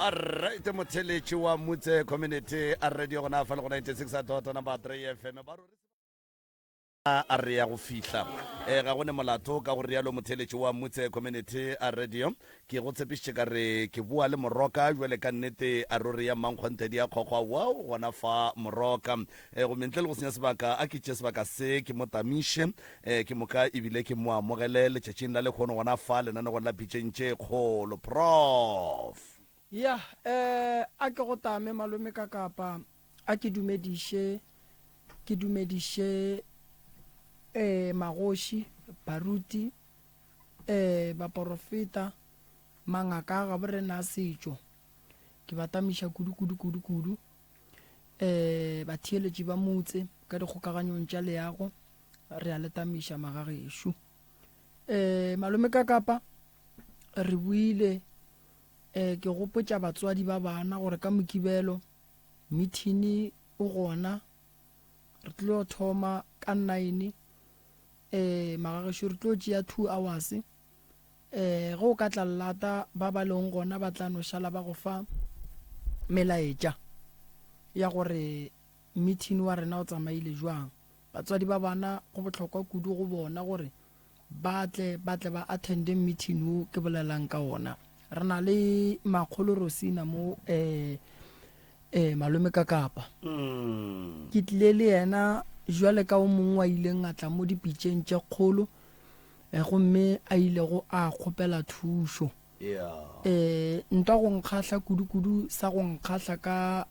Alright, motheletši wa motse community a radio gona fa le go 96 number 3 FM a re ya go fihla ga gone molato ka go rialo motheletši wa motse community a radio ke go tshepišitše ka re ke bua le moroka jwale ka nnete a ruri ya mankgonte di a kgokgwa wow gona fa moroka go mentle le go senya sebaka a ke tše sebaka se ke mo tamiše ke moka ebile ke mo amogele letšatšing la lekgono gona fa lenane go la pitšentše kgolo prof ya a ke go tame malome ka kapa a ke dumediše magoši baruti baporofeta mangaka ga borena setšo ke ba tamiša kudu batheeletši ba motse ka dikgokaganyong tša leago re a le tamiša magagešo malome ka kapa re buile ke gopotša batswadi ba bana gore ka mokibelo meeting o gona re tlo thoma ka 9 magagešo re tlo tšea 2 hours go ka tla lata ba ba leng gona ba tla no šala ba go fa melaetša ya gore meeting wa rena o tsamaile jwang batswadi ba bana go bohlokwa kudu go bona gore batle ba attende meeting o ke bolelang ka ona re na le Makgolo Rosina mo malome ka kapa ke tlile le yena jwale ka o mongwe wa ileng a tla mo dipitšeng tše kgolo gomme a ile go a kgopela thušo ntwa go nkgahla kudu sa go nkgahla ka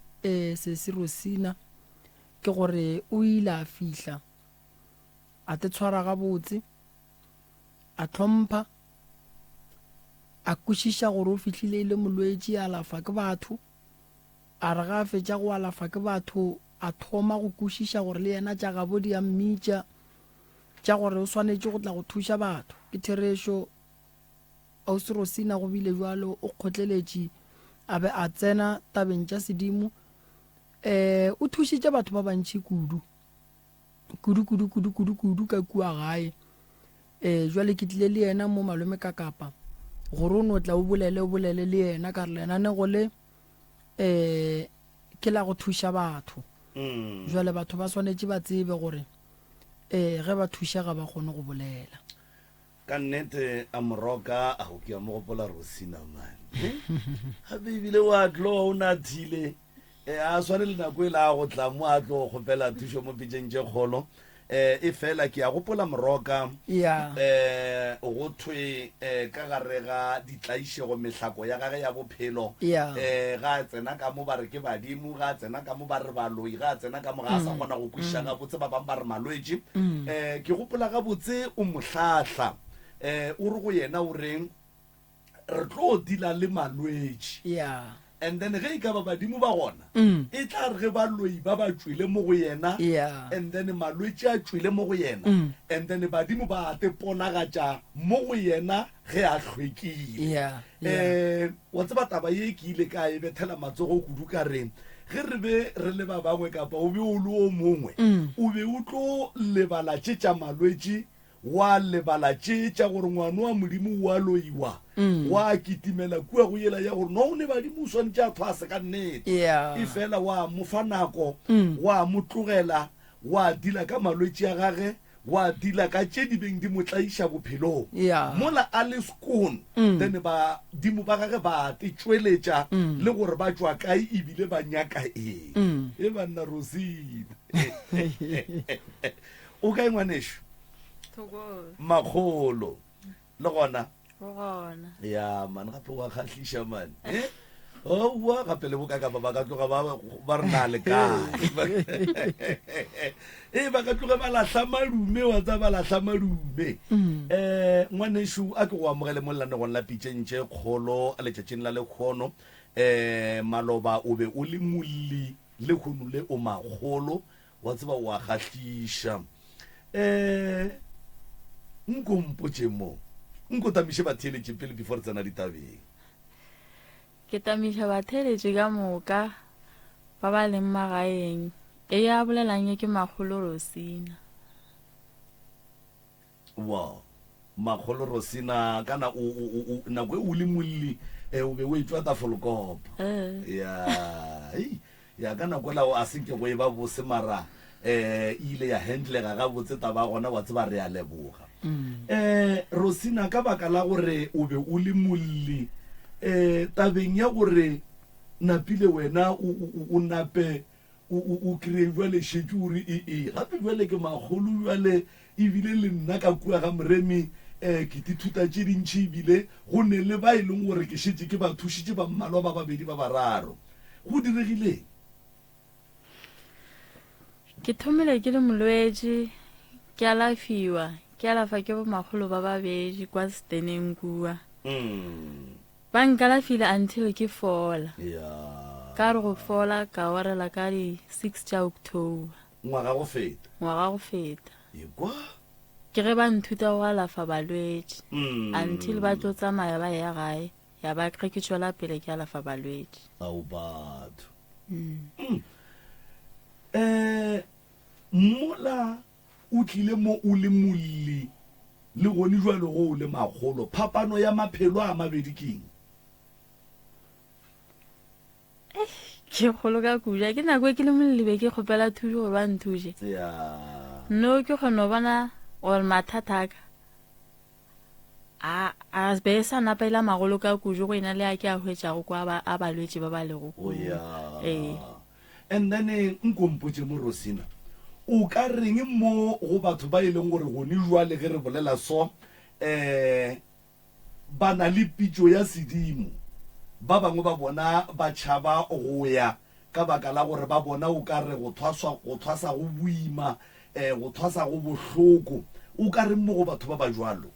sese Rosina ke gore o ile a fihla a te tshwara gabotse a tlhompha a kwešiša gore o fihlile le molwetši a alafa ke batho a re ga a fetša go alafa ke batho a thoma go kwešiša gore le yena tša gabo di a mmitša tša gore o swanetše go tla go thuša batho ke therešo ausi Rosina go bile jwalo o kgotleletše a be a tsena tabeng tša sedimo o thušitše batho ba bantši kudu ka kua gae jwale ke tlile le yena mo malome ka kapa gore o no tla o bolele le yena ka re lenane go le ke la go thuša batho jwale batho ba swanetše ba tsebe gore ge ba thušega ba kgone go bolela ka nnete a moroka a go ke a mo gopola Rosina man gape ebile wa tloa o nathile a swane le nako e la go tla mo a tlo kgopela thušo mo pitšeng tše kgolo e fela ke a gopola moroka go thwe ka gare ga ditlaišego mehlako ya gage ya bophelo ga a tsena ka mo ba re ke badimo ga a tsena ka mo ba re baloi ga a tsena ka mo ga a sa kgona go kweša gabotse ba bangwe ba re malwetši ke gopola gabotse o mohlahla o re go yena o reng re tlo dila le malwetši and then ge e ka ba badimo ba gona e tla re ge baloi ba ba tšwile mo go yena and then malwetši a tšwile mo go yena and then badimo ba te ponagatša mo go yena ge a hlwekile wa tseba taba ye ke ile ka e bethela matsogo kudu ka reng ge re be re le ba bangwe kapa o be o le o mongwe o be o tlo lebala tše tša malwetši wa lebala tše tša gore ngwana wa modimo wa loiwa wa kitimela kua go yela ya gore no ne badimo o swanetše a thwase ka nnete e fela wa mofa nako wa mo tlogela wa dila ka malwetši a gage wa dila ka tše di beng di mo tlaiša bophelong mola a le skon then badimo ba gage ba te tšweletša le gore ba tšwa kae ebile ba nyaka eng e banna Rosina o kae ngwanešo Makgolo le gona ya man gape wa kgahliša man owa gape le bokakapa ba ka tloga ba re na le kae ba ka tloga ba lahla malume wa tsa ba lahla malume ngwanešo a ke go amogele mo lelanegong la pitšentše kgolo a letšatšing la lekgono maloba o be o le molli le kgono le o magolo wa tseba wa kgahliša nkompotše mo nko tamiše batheeletše pele before tsena ditabeng ke tamiša batheeletše ka moka ba ba leng magaeng e ya bolelang ke Makgolo Rosina wow Makgolo Rosina kana nako e o le molli o be o etswa tafolokopo ya ka nako lao a se ke go e ba bose mara ile ya handlega ga botse taba gona wa tseba re a leboga Rosina ka baka la gore o be o le molli tabeng ya gore napile wena o nape o kry jwale shetse ore gape jwale ke magolo jwale ebile le nna ka kua ga moremi ke dithuta tše dintšhi ebile go ne le ba e leng gore ke šetse ke ba thušitše ba mmalwa ba babedi ba bararo go diregileng ke thomile ke le molwetse ke alafiwa ke alafa ke bo magolo ba babedi kwa Steneng kua ba nkalafile until ke fola ka re go fola ka orela ka di 6 tša October ngwaga go feta ke ge ba nthuta go alafa balwetse until ba tlo tsamaya ba ya gae ya ba ge ke tšwela pele ke alafa balwetse ao batho mola o tlile mo o le molli le gone jwale go o le magolo phapano ya maphelo a mabedi keng ke kgolo ka kuja ke nako ke le mollibe ke kgopela thuso gore ba nthuse no ke kgona bona gore mathata ka a be sa napela magolo ka kujo go ina le a ke a hwetšago kwa a balwetse ba ba lego and then nkompotse mo Rosina o ka reng mo go batho ba e leng gore go ne jwale ge re bolela so ba na le pitso ya sedimo ba bangwe ba bona ba tšhaba go ya ka baka la gore ba bona o ka re go thwasa go boima go thwasa go bohloko o ka reng mo go batho ba ba jwalo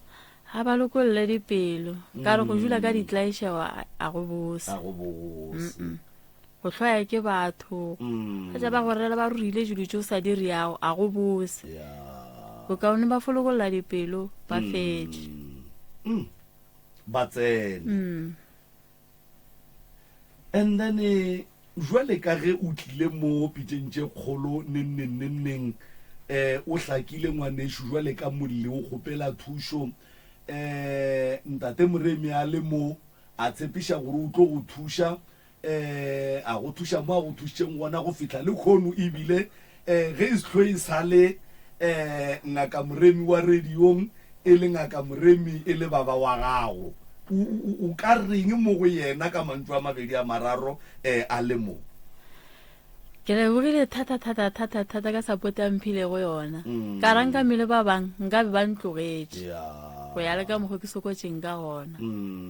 ha ba lokolle dipelo ka re go jula ka ditlaisha a go bose go tlhoya ke batho ga ba gorela ba ruile julu tšo sa diriago a go bose go kaone ba folokolla dipelo ba fetse ba tsene and then jwale ka ge o tlile mo pitšeng tše kgolo neng o hlakile ngwanešo jwale ka molli o kgopela thušo ntate moremi a le mo a tshepiša gore o tlo go thuša a go thuša mo a go thušitšeng gona go fihla le kgono ebile ge e sehlo e sale ngaka moremi wa radiong e le ngaka moremi e le baba wa gago o ka reng mo go yena ka mantšu a mabedi a mararo a le mo ke lebogile thata ka support ya mphile go yona ka ranka mele ba bang nka be ba ntlogetše go ya le ka mokgo ke sokotšeng ka gona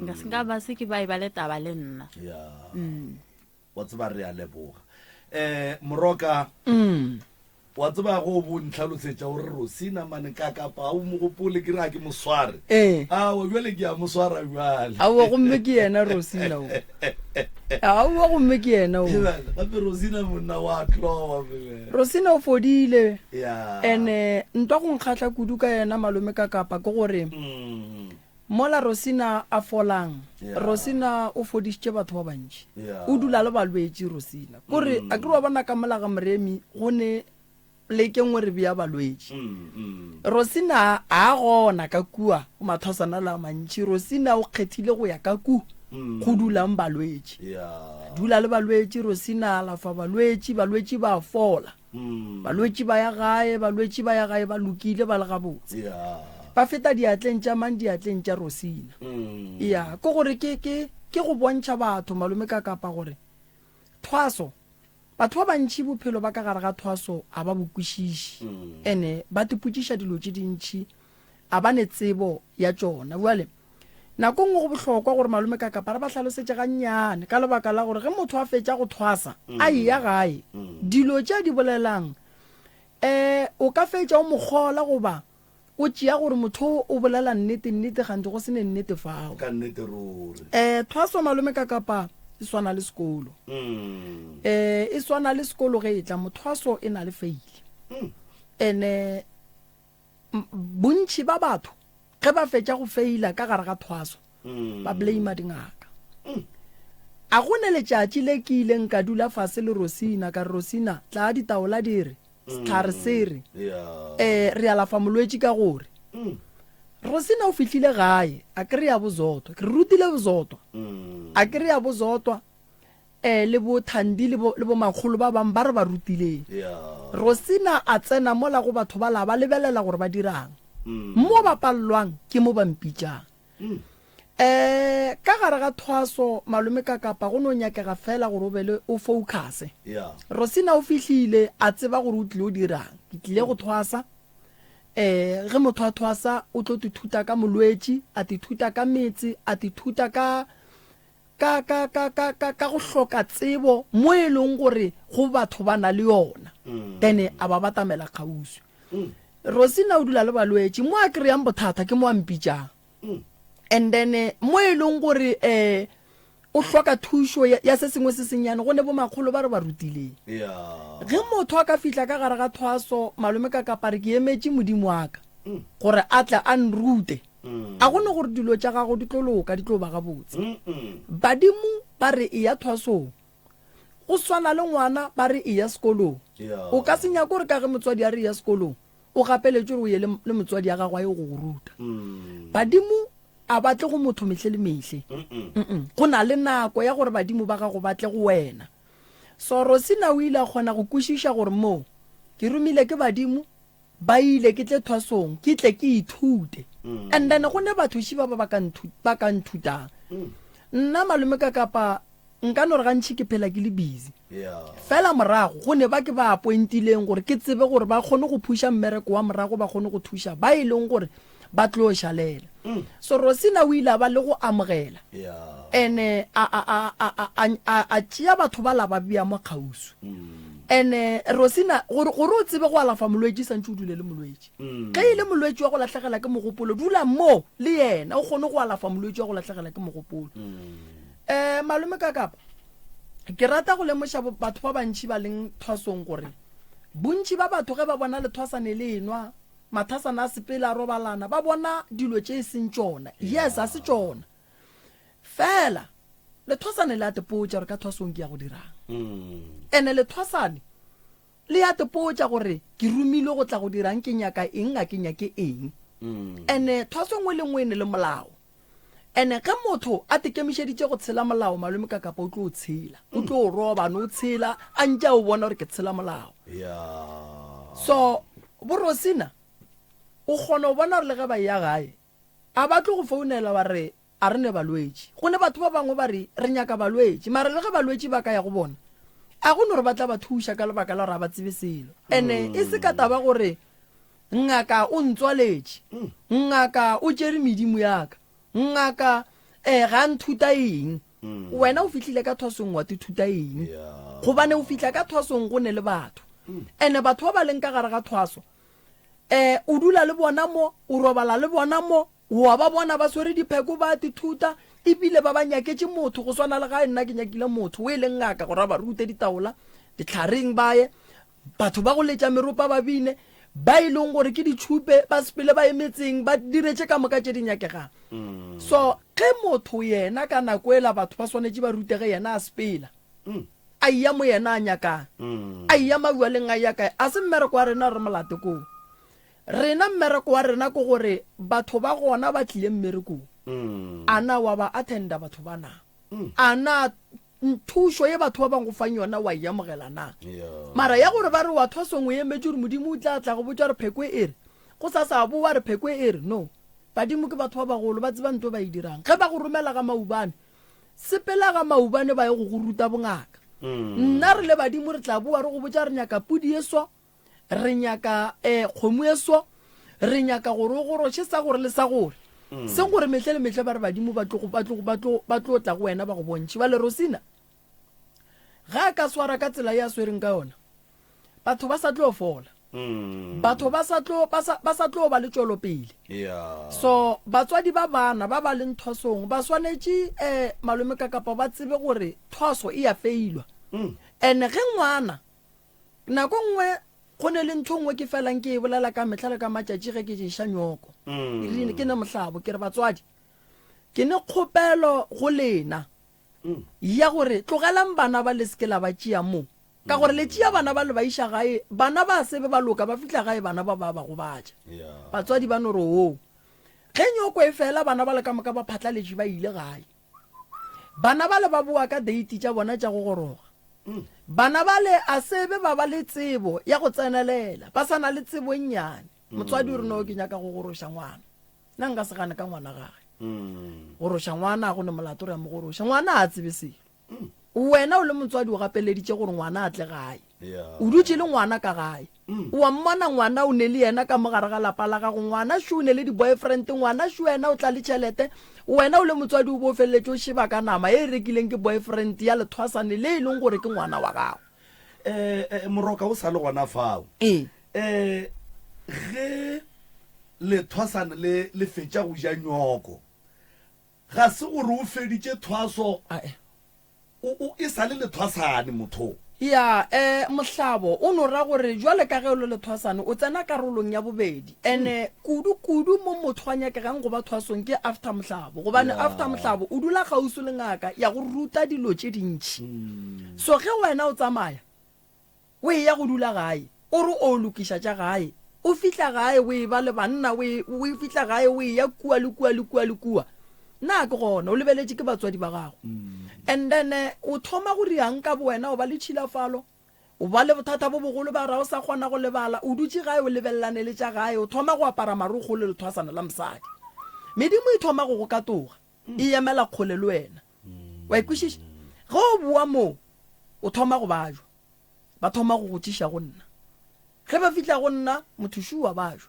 nka ba se ke ba e ba le taba le nna wa tseba re a leboga Moroka wa tseba go bo ntlhalosetša gore Rosina mane ka kapa o mo gopole ke ra ke mosware wa jwale ke a moswara jwale aowa gomme ke yena Rosina aowa gomme ke yena gape Rosina monna wa tlowa Rosina o fodile ene ntwa go nkgatla kudu ka yena malome ka kapa ke gore mola Rosina a folang Rosina o fodisitše batho ba bantši o dula le balwetse Rosina kore a ke re wa bona ka mola ga moremi go ne le ke ngwe re bia balwetse Rosina a gona ka kua o mathosana la mantši Rosina o kgethile go ya ka ku go dulang balwetse dula le balwetse Rosina alafa balwetse ba fola balwetse ba ya gae ba lokile ba le gabotse ba feta diatleng tša mang diatleng tša Rosina ko gore ke go bontšha batho malome ka kapa gore thwaso batho ba bantši bophelo ba ka gare ga thwaso a ba bokwešiši ene ba tepotšiša dilo tše dintšhi a ba ne tsebo ya tšona bjale nako nngwe go bohlokwa gore malome ka kapa re ba hlalosetše gannyane ka lebaka la gore ge motho a fetša go thwasa a eya gae dilo tše di bolelang o ka fetša o mokgola goba o tšea gore motho o bolela nnete gante go se ne nnete fao thwaso malome ka kapa e swana le sekolo e swana le sekolo ge e tla mothwaso e na le feile ene bontši ba batho ge ba fetša go feila ka gare ga thwaso ba blame dingaka a go ne letšatši le ke ileng ka dula fase le Rosina ka Rosina tla ditaola dire star sere re alafa molwetse ka gore Rosina o fihlile gae a kry ya bozotwa ke re rutile bozotwa a kry ya bozotwa le bo Thandi le bo magolo ba bang ba re ba rutileng Rosina a tsena mola go batho ba la ba lebelela gore ba dirang mo ba pallwang ke mo ba mpitjang ka gare ga thwaso malome ka kapa go no nyakega fela gore o bele o focus Rosina o fihlile a tseba gore o tlile o dirang ke tlile go thwasa ge motho a thwasa o tlo thuta ka molwetši a thuta ka metsi a thuta ka go hloka tsebo mo e leng gore go batho ba na le yona then a ba batamela kgauswi Rosina o dula le balwetši mo a kry-ang bothata ke mo a mpitjang and then mo e leng gore o hloka thušo ya se sengwe se senyane go ne bo magolo ba re ba rutileng ge motho a ka fihla ka gare ga thwaso malome ka kapare ke emetše modimo wa ka gore a tla a nrute a gone gore dilo tša gago di tlo loka di tlo ba gabotse badimo ba re e ya thwasong go swana le ngwana ba re e ya sekolong o ka se nyaka gore ka ge motswadi a re e ya sekolong o gapeletše gore o ye le motswadi ya gago a ye go go ruta badimo a batle go motho mehle le mehle go na le nako ya gore badimo ba gago batle go wena so Rosina o ile a kgona go kwešiša gore mo ke romile ke badimo ba ile ke tle thwasong ke tle ke ithute and then go ne bathuši ba ba ka nthutang nna malome ka kapa nka no re gantši ke phela ke le busy fela morago go ne ba ke ba appointileng gore ke tsebe gore ba kgone go phuša mmereko wa morago ba kgone go thuša ba e leng gore ba tlo shalela so Rosina o ile ba le go amogela ene a tšea batho ba la ba bia mo kgauswi ene Rosina gore o tsebe go alafa molwetši santse o dule le molwetši ge ile molwetši wa go latlhegela ke mogopolo dula mo le yena o kgone go alafa molwetši wa go latlhegela ke mogopolo malome ka kapa ke rata go lemoša batho ba bantši ba leng thwasong gore bontši ba batho ge ba bona lethwasane le enwa mathasana a sepela a robalana ba bona dilo tše e seng tšona yes a se tšona fela lethwasane le a tepotša gore ka thwasong ke ya go dirang ene lethwasane le ya tepotša gore ke rumile go tla go dirang ke nyaka eng a ke nyake eng ene thwaso ngwe le ngwe ne le molao ene ge motho a tekemišeditše go tshela molao malome ka kapa o tlo o tshela o tlo o roba no o tshela a ntša o bona gore ke tshela molao so bo Rosina o kgona o bona gore le ge ba ya gae a ba tlo go founela ba re a re ne balwetši go ne batho ba bangwe ba re re nyaka balwetši mara le ge balwetši ba ka ya go bona a go no re ba tla ba thuša ka lebaka la gore a ba tsebe selo ene e se ka taba gore ngaka o ntswaletše ngaka o tšere medimo yaka ngaka ga nthuta eng wena o fihlile ka thwasong wa thuta eng gobane o fihla ka thwasong go ne le batho ene batho ba ba leng ka gare ga thwaso o dula le bona mo o robala le bona mo wa ba bona ba swere dipheko ba thuta ebile ba ba nyaketse motho go swana le ga nna ke nyakile motho o e leng ngaka gore ba rute ditaola ditlhareng baye batho ba go letša meropa ba bine ba e leng gore ke ditšhupe ba sepele ba emetseng ba diretse ka moka tše di nyakegang so ge motho yena ka nako ela batho ba swanetše ba rutege yena a sepela a iya mo yena a nyakang a iya mabualeng a yakae a se mmereko wa rena re molate koo rena mmereko wa rena ko gore batho ba gona ba tlile mmerekong ana wa ba attenda batho ba na ana thušo ye batho ba bang go fang yona wa e amogela na mara ya gore ba re wa thwasong o emetse gore modimo o tla tla go botsa re pheko e re go sa bo wa re pheko e re no badimo ke batho ba bagolo ba tseba nto ba e dirang ge ba go romela ga maubane sepela ga maubane ba ye go ruta bongaka nna re le badimo re tla bua re go botsa re nyaka pudi eso re nyaka kgomo eso re nyaka gore o gorotše sa gore le sa gore se gore mehle le mehle ba re badimo ba tlo tla go wena ba go bontšhe ba le Rosina ga ka swara ka tsela ya swereng ka yona batho ba sa tlo fola batho ba sa tlo ba le tšwelo pele so batswadi ba bana ba ba leng thwasong ba swanetše malome ka kapa ba tsebe gore thwaso e ya feilwa ene ge ngwana nako nngwe go ne le ntho nngwe ke felang ke e bolela ka mehla le ka matšatši ge ke ješa nyoko ke ne mohlabo ke re batswadi ke ne kgopelo go lena ya gore tlogelang bana ba le seke la ba tšea mo ka gore le tšea bana ba le ba iša gae bana ba sebe ba loka ba fitlha gae bana ba go batša batswadi ba no re o ge nyoko e fela bana ba le ka moka ba phatlaletše ba ile gae bana ba le ba boa ka date tša bona tša go goroga bana ba le a sebe ba ba le tsebo ya go tsenelela ba sana le tsebo nnyane motswadi o re no ke nyaka go goroša ngwana nna nka se gane ka ngwana gage goroša ngwana go ne molato re ya mo goroša ngwana a tsebe selo wena o le motswadi o gapeleditše gore ngwana a tle gae o dutše le ngwana ka gae wa mmona ngwana o ne le yena ka mogare ga lapa la gago ngwana shu ne le di-boyfriend ngwana shu wena o tla le tšhelete wena o le motswadi o bo feleletse o sheba ka nama e rekileng ke boyfriend ya lethwasane le e leng gore ke ngwana wa gago moroka o sa le gona fao ge lethwasane le fetša go ja nyoko ga se gore o feditše thwaso e sa le lethwasane motho ya mohlabo o no ra gore jwale ka ge o le lethwasane o tsena karolong ya bobedi ene kudu mo motho a nyakegang go ba thwasong ke after mohlabo gobane after mohlabo o dula gauso le ngaka ya go ruta dilo tše dintšhi so ge wena o tsamaya o e ya go dula gae o re o lokiša tša gae o fitla gae o e ba le banna o e fitla gae o e ya kua le kua na ke gona o lebeletše ke batswadi ba gago and then o thoma go riang ka bo wena o ba le tšhilafalo o ba le bothata bo bogolo ba ra o sa kgona go lebala o dutse gae o lebellane le tša gae o thoma go apara marogo le lethwasana la mosadi medimo e thoma go katoga e emela kgole le wena wa ikwešiša ge o bua moo o thoma go bajwa ba thoma go tšiša go nna ge ba fitla go nna mothuši wa bajwa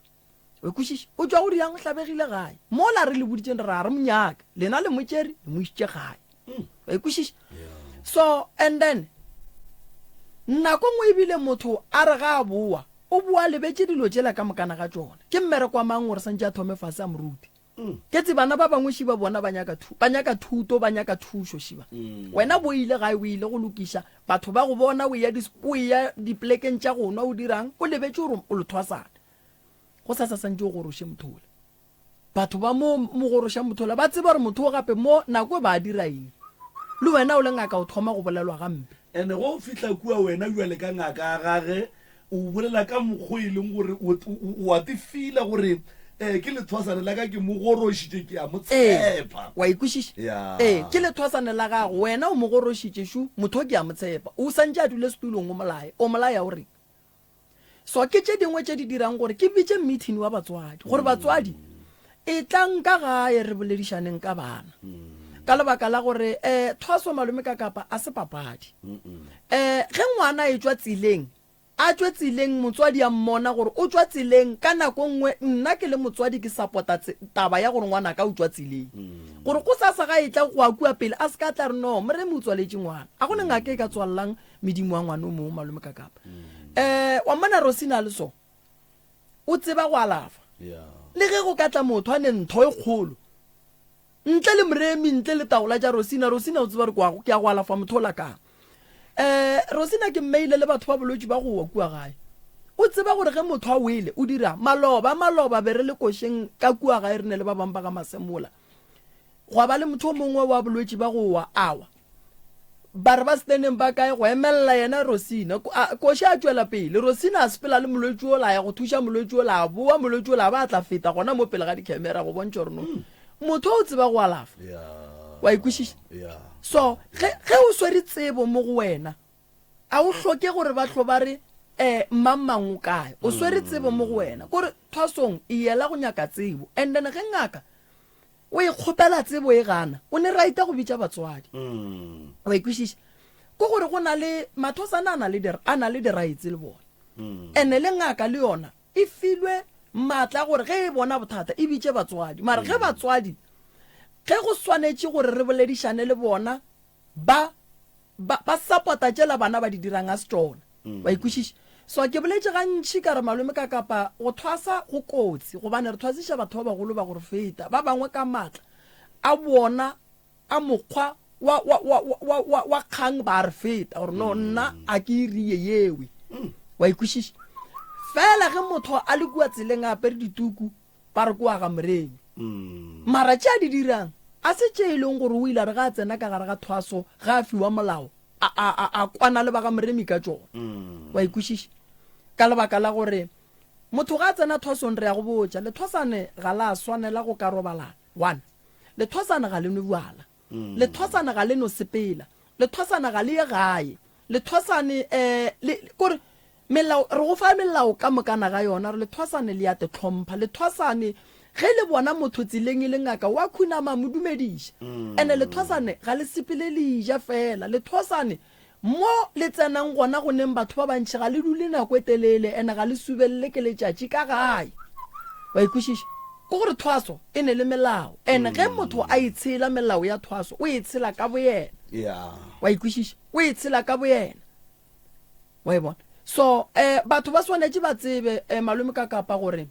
o ikwešiša o tšwa go riang o tlabegile gae mo la re le boditšeng re re monyaka lena le motšeri le mo išitše gae wa ikwešiša so and then nako ngwe ebile motho a re ga a boa o bua lebetse dilo tšela ka mokana ga tšona ke mmereko wa mang gore santse a thome fase a moruti ke tse bana ba bangwe šiba bona ba nyaka thuto ba nyaka thušo šiba wena bo ile gae o ile go lokiša batho ba go bona o ya dipolekeng tša gonwa o dirang o lebetse gore o lethwasana go sa santse o goroše mothola batho ba mo goroša mothola ba tseba gore motho o gape mo nako ba dira eng le wena o le ngaka o thoma go bolelwa gampe ene go fitla kua wena jwale ka ngaka gage o bolela ka mokgwa e leng gore o a tefila gore ke lethwasane la ka ke mo gorošitše ke a mo tshepa wa ikwešiša ke lethwasane la gago wena o mo gorošitše shu motho ke a mo tshepa o santse a dule setulong o molaya o reng so ke tše dingwe tše di dirang gore ke bitše meeting wa batswadi gore batswadi e tlang ka gae re boledišaneng ka bana ka lebaka la gore thwaso malome ka kapa a se papadi ge ngwana e tswa tsileng a tswe tsileng motswadi a mmona gore o tswa tsileng ka nako nngwe nna ke le motswadi ke support-a taba ya gore ngwana ka o tswa tsileng gore go sa ga e tla go a kua pele a se ka tla re no mo re mo tswaletse ngwana a go ne ngaka e ka tswallang medimo wa ngwana o mongwe malome ka kapa wa mmona Rosina le so o tseba go alafa le ge go ka tla motho a ne ntho e kgolo ntle le moremi ntle le taola ja Rosina o tseba re ke a go alafa motho la kang Rosina ke mmeile le batho ba bolwetši ba go wa kua gae o tseba gore ge motho a wele o dira maloba be re le košeng ka kua gae re ne le ba bang ba ka masemola go ba le motho o mongwe wa bolwetši ba go wa awa ba re ba steneng ba kae go emelela yena Rosina koša a tšwela pele Rosina a sepela le molwetši o la ya go thuša molwetši o la boa molwetši o la ba tla feta gona mo pele ga dikhamera go bontšha gore no motho o tseba go alafa wa ikwešiša so ge o swere tsebo mo go wena a o hloke gore ba tlo ba re mmamang o kae o swere tsebo mo go wena gore thwasong e yela go nyaka tsebo and then ge ngaka o e kgopela tsebo e gana o ne raita go bitša batswadi wa ikwešiša ko gore go na le mathosana a na le diraitse le bona ene le ngaka le yona e filwe maatla gore ge e bona bothata e bitše batswadi mara ge batswadi ge go swanetše gore re boledišane le bona ba support-a tšela bana ba di dirang a se tsona wa ikwešiša so ke boletše gantši ka re malome ka kapa go thwasa go kotsi gobane re thwasiša batho ba bagolo ba gore feta ba bangwe ka maatla a bona a mokgwa wa kgang ba re feta gore no nna a ke irie yewe wa ikwešiša fela ge motho a le kua tseleng a apere dituku ba re kua ga moremi mara tše a di dirang a se tše e leng gore o ile re ga a tsena ka gare ga thwaso ga a fiwa molao a kwana le ba ga moremi ka tšona wa ikwešiša ka lebaka la gore motho ga tsena thwasong re ya go botja lethwasane ga la swanela go ka robalana one lethwasane ga le no buala lethwasane ga le no sepela lethwasane ga le ye gae lethwasane kore melao re go fa melao ka mokana ga yona re lethwasane le ya te tlhompha lethwasane ge le bona motho tsileng e le ngaka wa khunama modumediša ene lethwasane ga le sepele leja fela lethwasane mo le tsenang gona go neng batho ba bantši ga le dule nako e telele ene ga le subelele ke letšatši ka gae wa ikwešiša ko gore thwaso e ne le melao ene ge motho a itshela melao ya thwaso o itshela ka boyena wa ikwešiša o itshela ka boyena wa e bona so batho ba swanetše ba tsebe malome ka kapa gore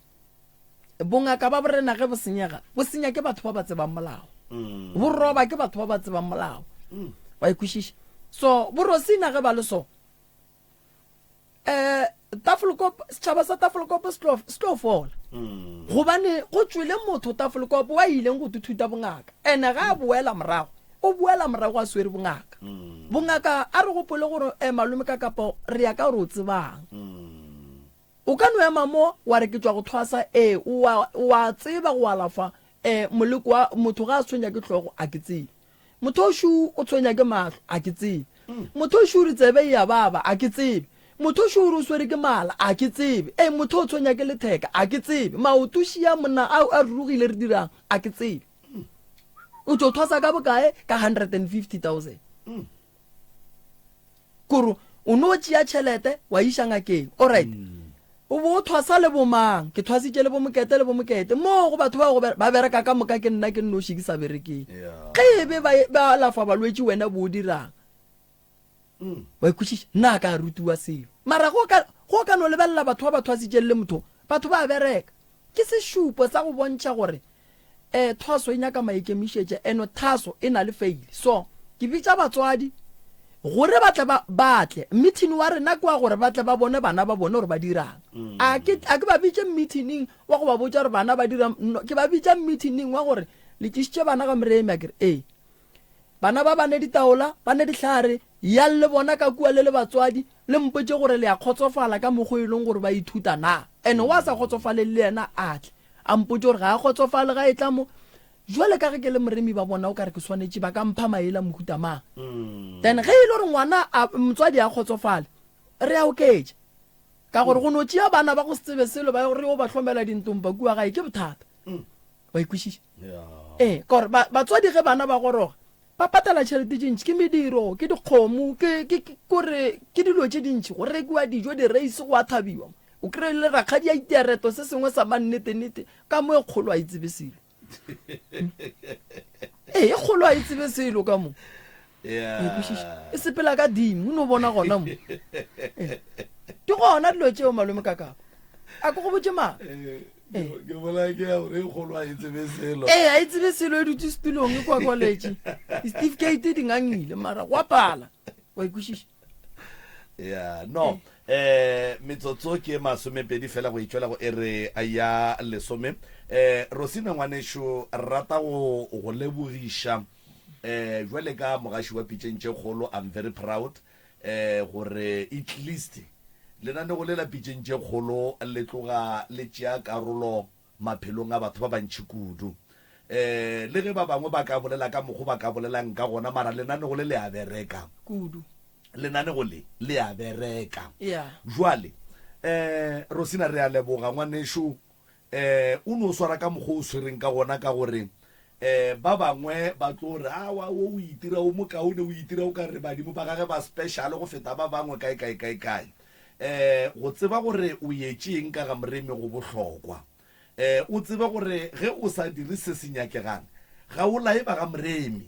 bongaka ba borena ge bo senya ke batho ba ba tsebang molao borroba ke batho ba ba tsebang molao wa ikwešiša so borosina ge ba le so setšhaba sa tafolkopo se tlo fola gobane go tswile motho tafolkopo wa ileng go thuthuta bongaka ene ga a boela morago o boela morago a swere bongaka a re gopole gore malome ka kapo re ya ka gore o tsebang o ka no ema mo wa re ke tswa go thwasa wa tseba go alafa moleko wa motho ga a tshwenya ke tlhogo a ke tsebe motho o shu o tshwenya ke matlho a ke tsebe motho o shu re tsebe ya baba a ke tsebe motho o shu o swere ke mala a ke tsebe motho o tshwenya ke letheka a ke tsebe maotušia monna a rurugile re dirang a ke tsebe o tlo thwasa ka bokae ka 150,000 koro o no tšea tšhelete wa iša ngakeng alright o bo thwasa le bomang ke thwasitše le bomokete mo go batho ba bereka ka moka ke nna ke nnoši ke sa berekeng ge ebe ba alafa balwetši wena bo o dirang wa ikwešiša nna ka rutiwa selo mara go ka no lebelela batho ba ba thwasitše le motho batho ba bereka ke sešupo sa go bontšha gore thwaso e nyaka maikemišetše eno thaso e na le faile so ke bitša batswadi gore batle meeting wa rena kwa gore batle ba bone bana ba bone gore ba dirang a ke ba bitše meeting wa go ba botša gore bana ba dirang ke ba bitša meeting wa gore le tšešitše bana ka moremi a kere bana ba bane ditaola bane dihlare ya le bona ka kua le batswadi le mpotše gore le ya kgotsofala ka mokgwa e leng gore ba ithuta na ene wa sa kgotsofale le yena atle a mpotše gore ga a kgotsofale ga e tla mo jwale ka ge ke le moremi ba bona o ka re ke swanetše ba ka mpha maele a mohuta mang then ge e le gore ngwana motswadi a kgotsofale re a oketša ka gore go no tšea bana ba go se tsebe selo ba re o ba tlhomela dintong ba kua gae ke bothata wa ikwešiša ka gore batswadi ge bana ba goroga ba patela tšhelete dintši ke mediro ke dikgomo kore ke dilo tše dintši go rekiwa dijo di-race go a thabiwa o kry le rakgadi a itereto se sengwe sa mannete-nete ka mo e kgolo a itsebe selo e kgolo a itsebe selo ka mo e sepela ka dimo o ne o bona gona mo ke gona dilo tšeo malome ka kapa a ko go botse maa ke bola ke ya gore kgolo a itsebe selo a itsebe selo e dutse setulong e kwa college certificate di ngangile mara go apala wa ikwešiša no metsotso ke masomepedi fela go itšwela go ere a ya lesome Rosina ngwanešo rata go lebogiša jwale ka mogaši wa pitšentše kgolo I'm very proud gore at least lenane go lela pitšentše kgolo le tloga le tšea karolo maphelong a batho ba bantši kudu le ge ba bangwe ba ka bolela ka mokgo ba ka bolelang ka gona mara lenane go le a bereka kudu lenane go le a bereka jwale Rosina re a leboga ngwanešo o no swara ka mokgo o swereng ka gona ka gore ba bangwe ba tlo re awa o itira o mokaone o itira o ka re badimo ba gage ba special go feta ba bangwe kae go tseba gore o yetšeng ka ga moremi go bohlokwa o tseba gore ge o sa dire se se nyakegang ga o lae ba ga moremi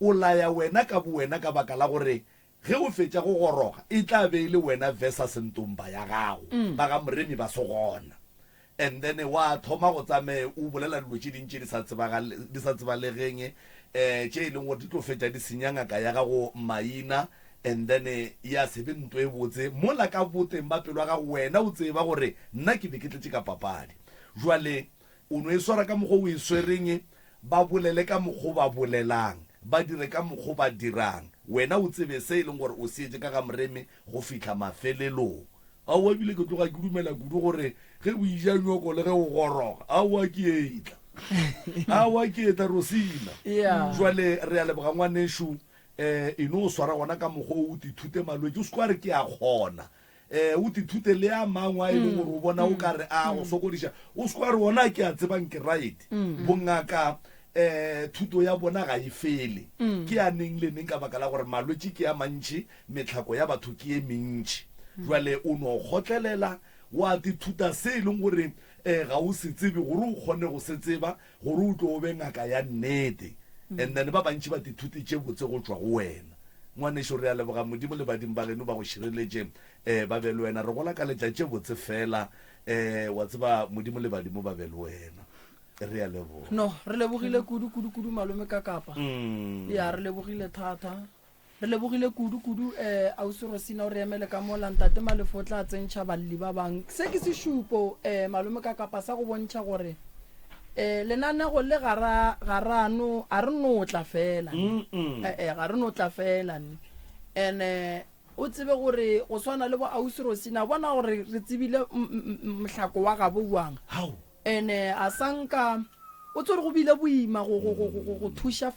o laya wena ka bowena ka baka la gore ge o fetša go goroga e tla be le wena versus ntomba ya gago ba ga moremi ba se gona and then wa thoma go tsame o bolela dilo tše dintši di sa tsebalegeng tše e leng gore di tlo fetša di senyanga ka ya gago maina and then ya sebe ntwe botse mola ka boteng ba pelo ga wena o tseba gore nna ke be ke tletse ka papadi jwale o no e swara ka mokgo o e swereng ba bolele ka mokgo ba bolelang ba dire ka mokgo ba dirang wena o tsebe se e leng gore o seetse ka ga moremi go fihla mafelelong wa bile ke tloga ke dumela kudu gore ge o ija nyoko le ge o goroga wa ke etla wa ke etla Rosina jwale re a leboga ngwaneshu eno o swara gona ka mogo o tithute malwetse o se kwa re ke a kgona o tithute le a mangwe a e leng gore o bona o ka re a go sokodiša o se kwa re ona ke a tsebang ke right bongaka thuto ya bona ga e fele ke a neng le neng ka baka la gore malwetse ke a mantši metlhako ya batho ke e mentši jwale o no kgotlelela wa dithuta se e leng gore ga o se tsebe gore o kgone go se tseba gore o tlo o be ngaka ya nnete and then ba bantši ba dithuti tše botse go tswa go wena ngwanešo re a leboga modimo le badimo ba geno ba go šireletše ba be le wena re gola ka letšatše botse fela wa tseba modimo le badimo ba be le wena re a leboga no re lebogile kudu malome ka kapa ya re lebogile thata re lebogile kudu ausi Rosina o re emele ka mo lantate malefotla a tsentšha balli ba bang se ke se šupo malome ka kapa sa go bontšha gore lenanego le garano a re no tla fela ga re no tla fela ene o tsebe gore go swana le bo ausi Rosina bona gore re tsebile mohlako wa gabo buang ene a sanka o tsore go bile boima go thusha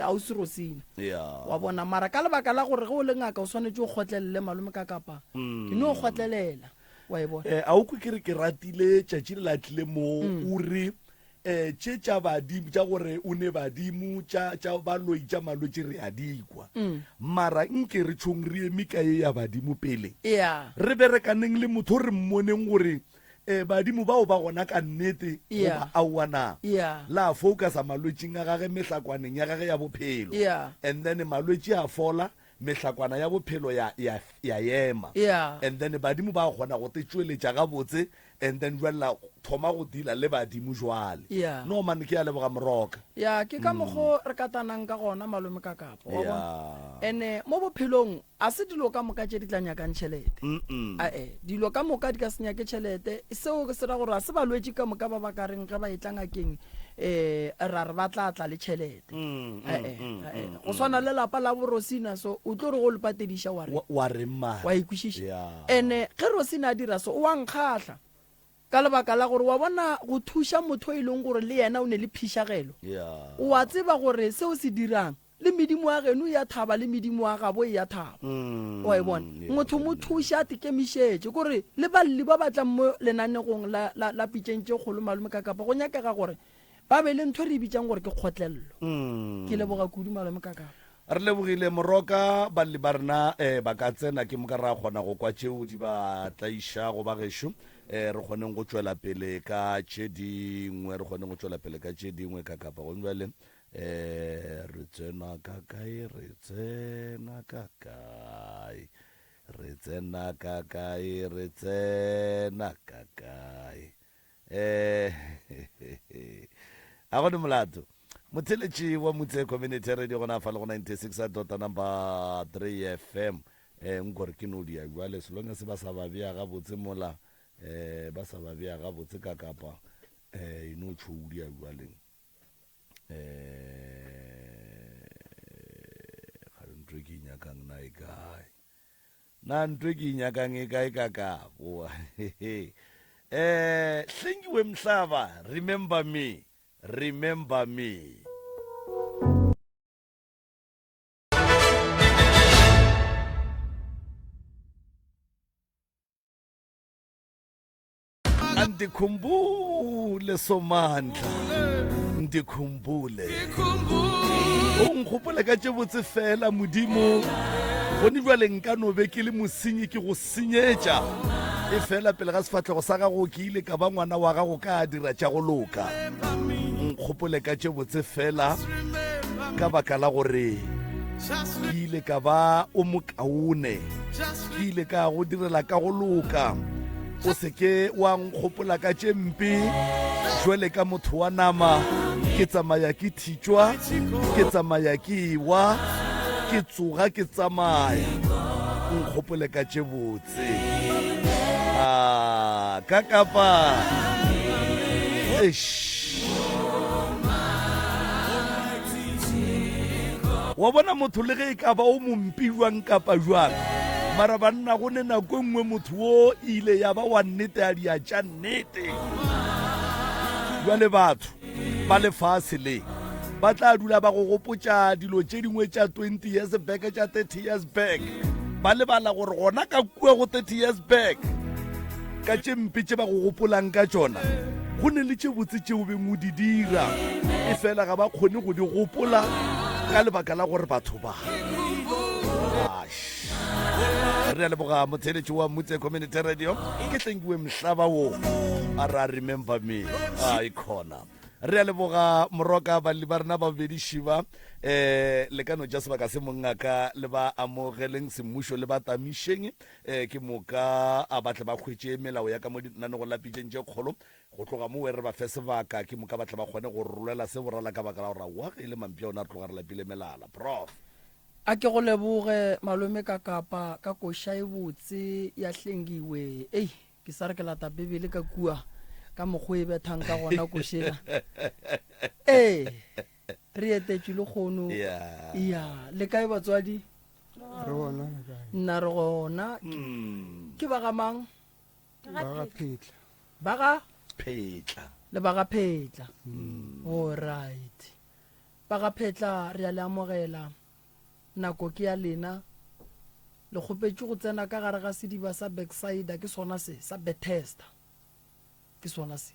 ausi Rosina wa bona mara ka lebaka la gore ge o le ngaka o swanetse o kgotlelele malome ka kapa ke no kgotlelela wa e bona a o kere ke ratile tšatši le latlile mo o re tše tša badimo tša gore o ne badimo tša baloi tša malwetse re a dikwa mara nke re tšhong re eme ka ye ya badimo pele re berekaneng le motho re mmoneng gore badimo bao ba gona ka nnete goba auana la focusa malwetseng a gage mehlakwaneng ya gage ya bophelo and then malwetse a fola mehlakwana ya bophelo ya ema and then badimo ba gona go te tšweletša gabotse and then jwala thoma go dila le badimo jwale no man ke a leboga moroka ke ka mogo re katanang ka gona malome ka kapa wa bona ene mo bophelong a se dilo ka moka tše di tla nyakang tšhelete dilo ka moka di ka se nyake tšhelete seo ke se ra gore a se balwetse ka moka ba ba ka reng ge ba etlangakeng ra re ba tla le tšhelete go swana le lapa la bo Rosina so o tlo re go le patediša wa ikwešiša ene ge Rosina a dira so o wa nkgatlha ka lebaka la gore wa bona go thuša motho e leng gore le yena o ne le phišagelo o wa tseba gore seo se dirang le medimo wa geno ya thaba le medimo wa gabo ya thaba wa e bona motho mo thuša a tekemišetše gore le balli ba batlang mo lenanegong la pitšentše kgolo malome ka kapa go nyakega gore ba be le ntho re bitsang gore ke kgotlelelo ke leboga kudu malome ka kapa re lebogile moroka balli ba rena ba ka tsena ke moka ra kgona go kwa tšeo di ba tlaiša go ba gešo re kgoneng go tšwela pele ka tše dingwe re kgoneng go tšwela pele ka tše dingwe ka kapa go jale re tsena ka kae re tsena ka kae a gone molato motheletši wa motse community radio gona fa le go 96 number 3 FM nkore ke no dia jwale selonga se ba sa ba bia ga botse mola ba sa ba bia ga botse ka kapa ino tšhoudia jwale ga ntwe ke nyakang na e kae na ntwe ke nyakang e kae ka kapo hlengiwe mhlaba remember me andikhumbule Somandla ndikhumbule o nkgopole ka tše botse fela modimo gone jwale nka no be ke le mosenyi ke go senyetša e fela pele ga sefatlhego sa gago ke ile ka ba ngwana wa gago ka dira tša go loka nkgopole ka tše botse fela ka baka la gore ke ile ka ba o mokaone ke ile ka go direla ka go loka o seke wa nkgopola ka tše mpe jwele ka motho wa nama ke tsamaya ke thitšwa ke tsamaya ke ewa ke tsoga ke tsamaya nkgopole ka tše botse ka kapa wa bona motho le ge e ka ba o mompi jwang kapa jwang mara banna go ne nako nngwe motho o ile ya ba wa nnete a dia tša nnete jwale batho ba lefase le ba tla dula ba go gopotša dilo tše dingwe tša 20 years back tša 30 years back ba lebala gore gona ka kua go 30 years back ka tše mpe tše ba go gopolang ka tšona go ne le tše botse tšeo beng o di dira e fela ga ba kgone go di gopola ka lebaka la gore batho ba re a leboga motheletši wa Motse Community Radio ke tlenkiwe mhlaba wo a ra remember me a ikona re a leboga Moroka ba le barna ba bedi shiba le ka no ja sebaka se mongaka le ba amogeleng semmušo le ba tamišeng ke moka a batle ba khwetše melao ya ka mo dinane go lapitšeng tše kgolo go tloga mo re ba fe sebaka ke moka batle ba kgone go rolela se borala ka baka la gore wa ge le mampia ona tloga re lapile melala prof a ke go leboge malome ka kapa ka koša e botse ya hlengiwe ke sa re ke lata bebele ka kua ka mokgwa e bethang ka gona košela re etetše le kgono ya le kae batswadi nna re gona ke ba ga mang ba ga phetla le ba ga phetla alright ba ga phetla re a le amogela nako ke ya lena le kgopetše go tsena ka gare ga sediba sa backside ke sona se sa Bethesda ke sona se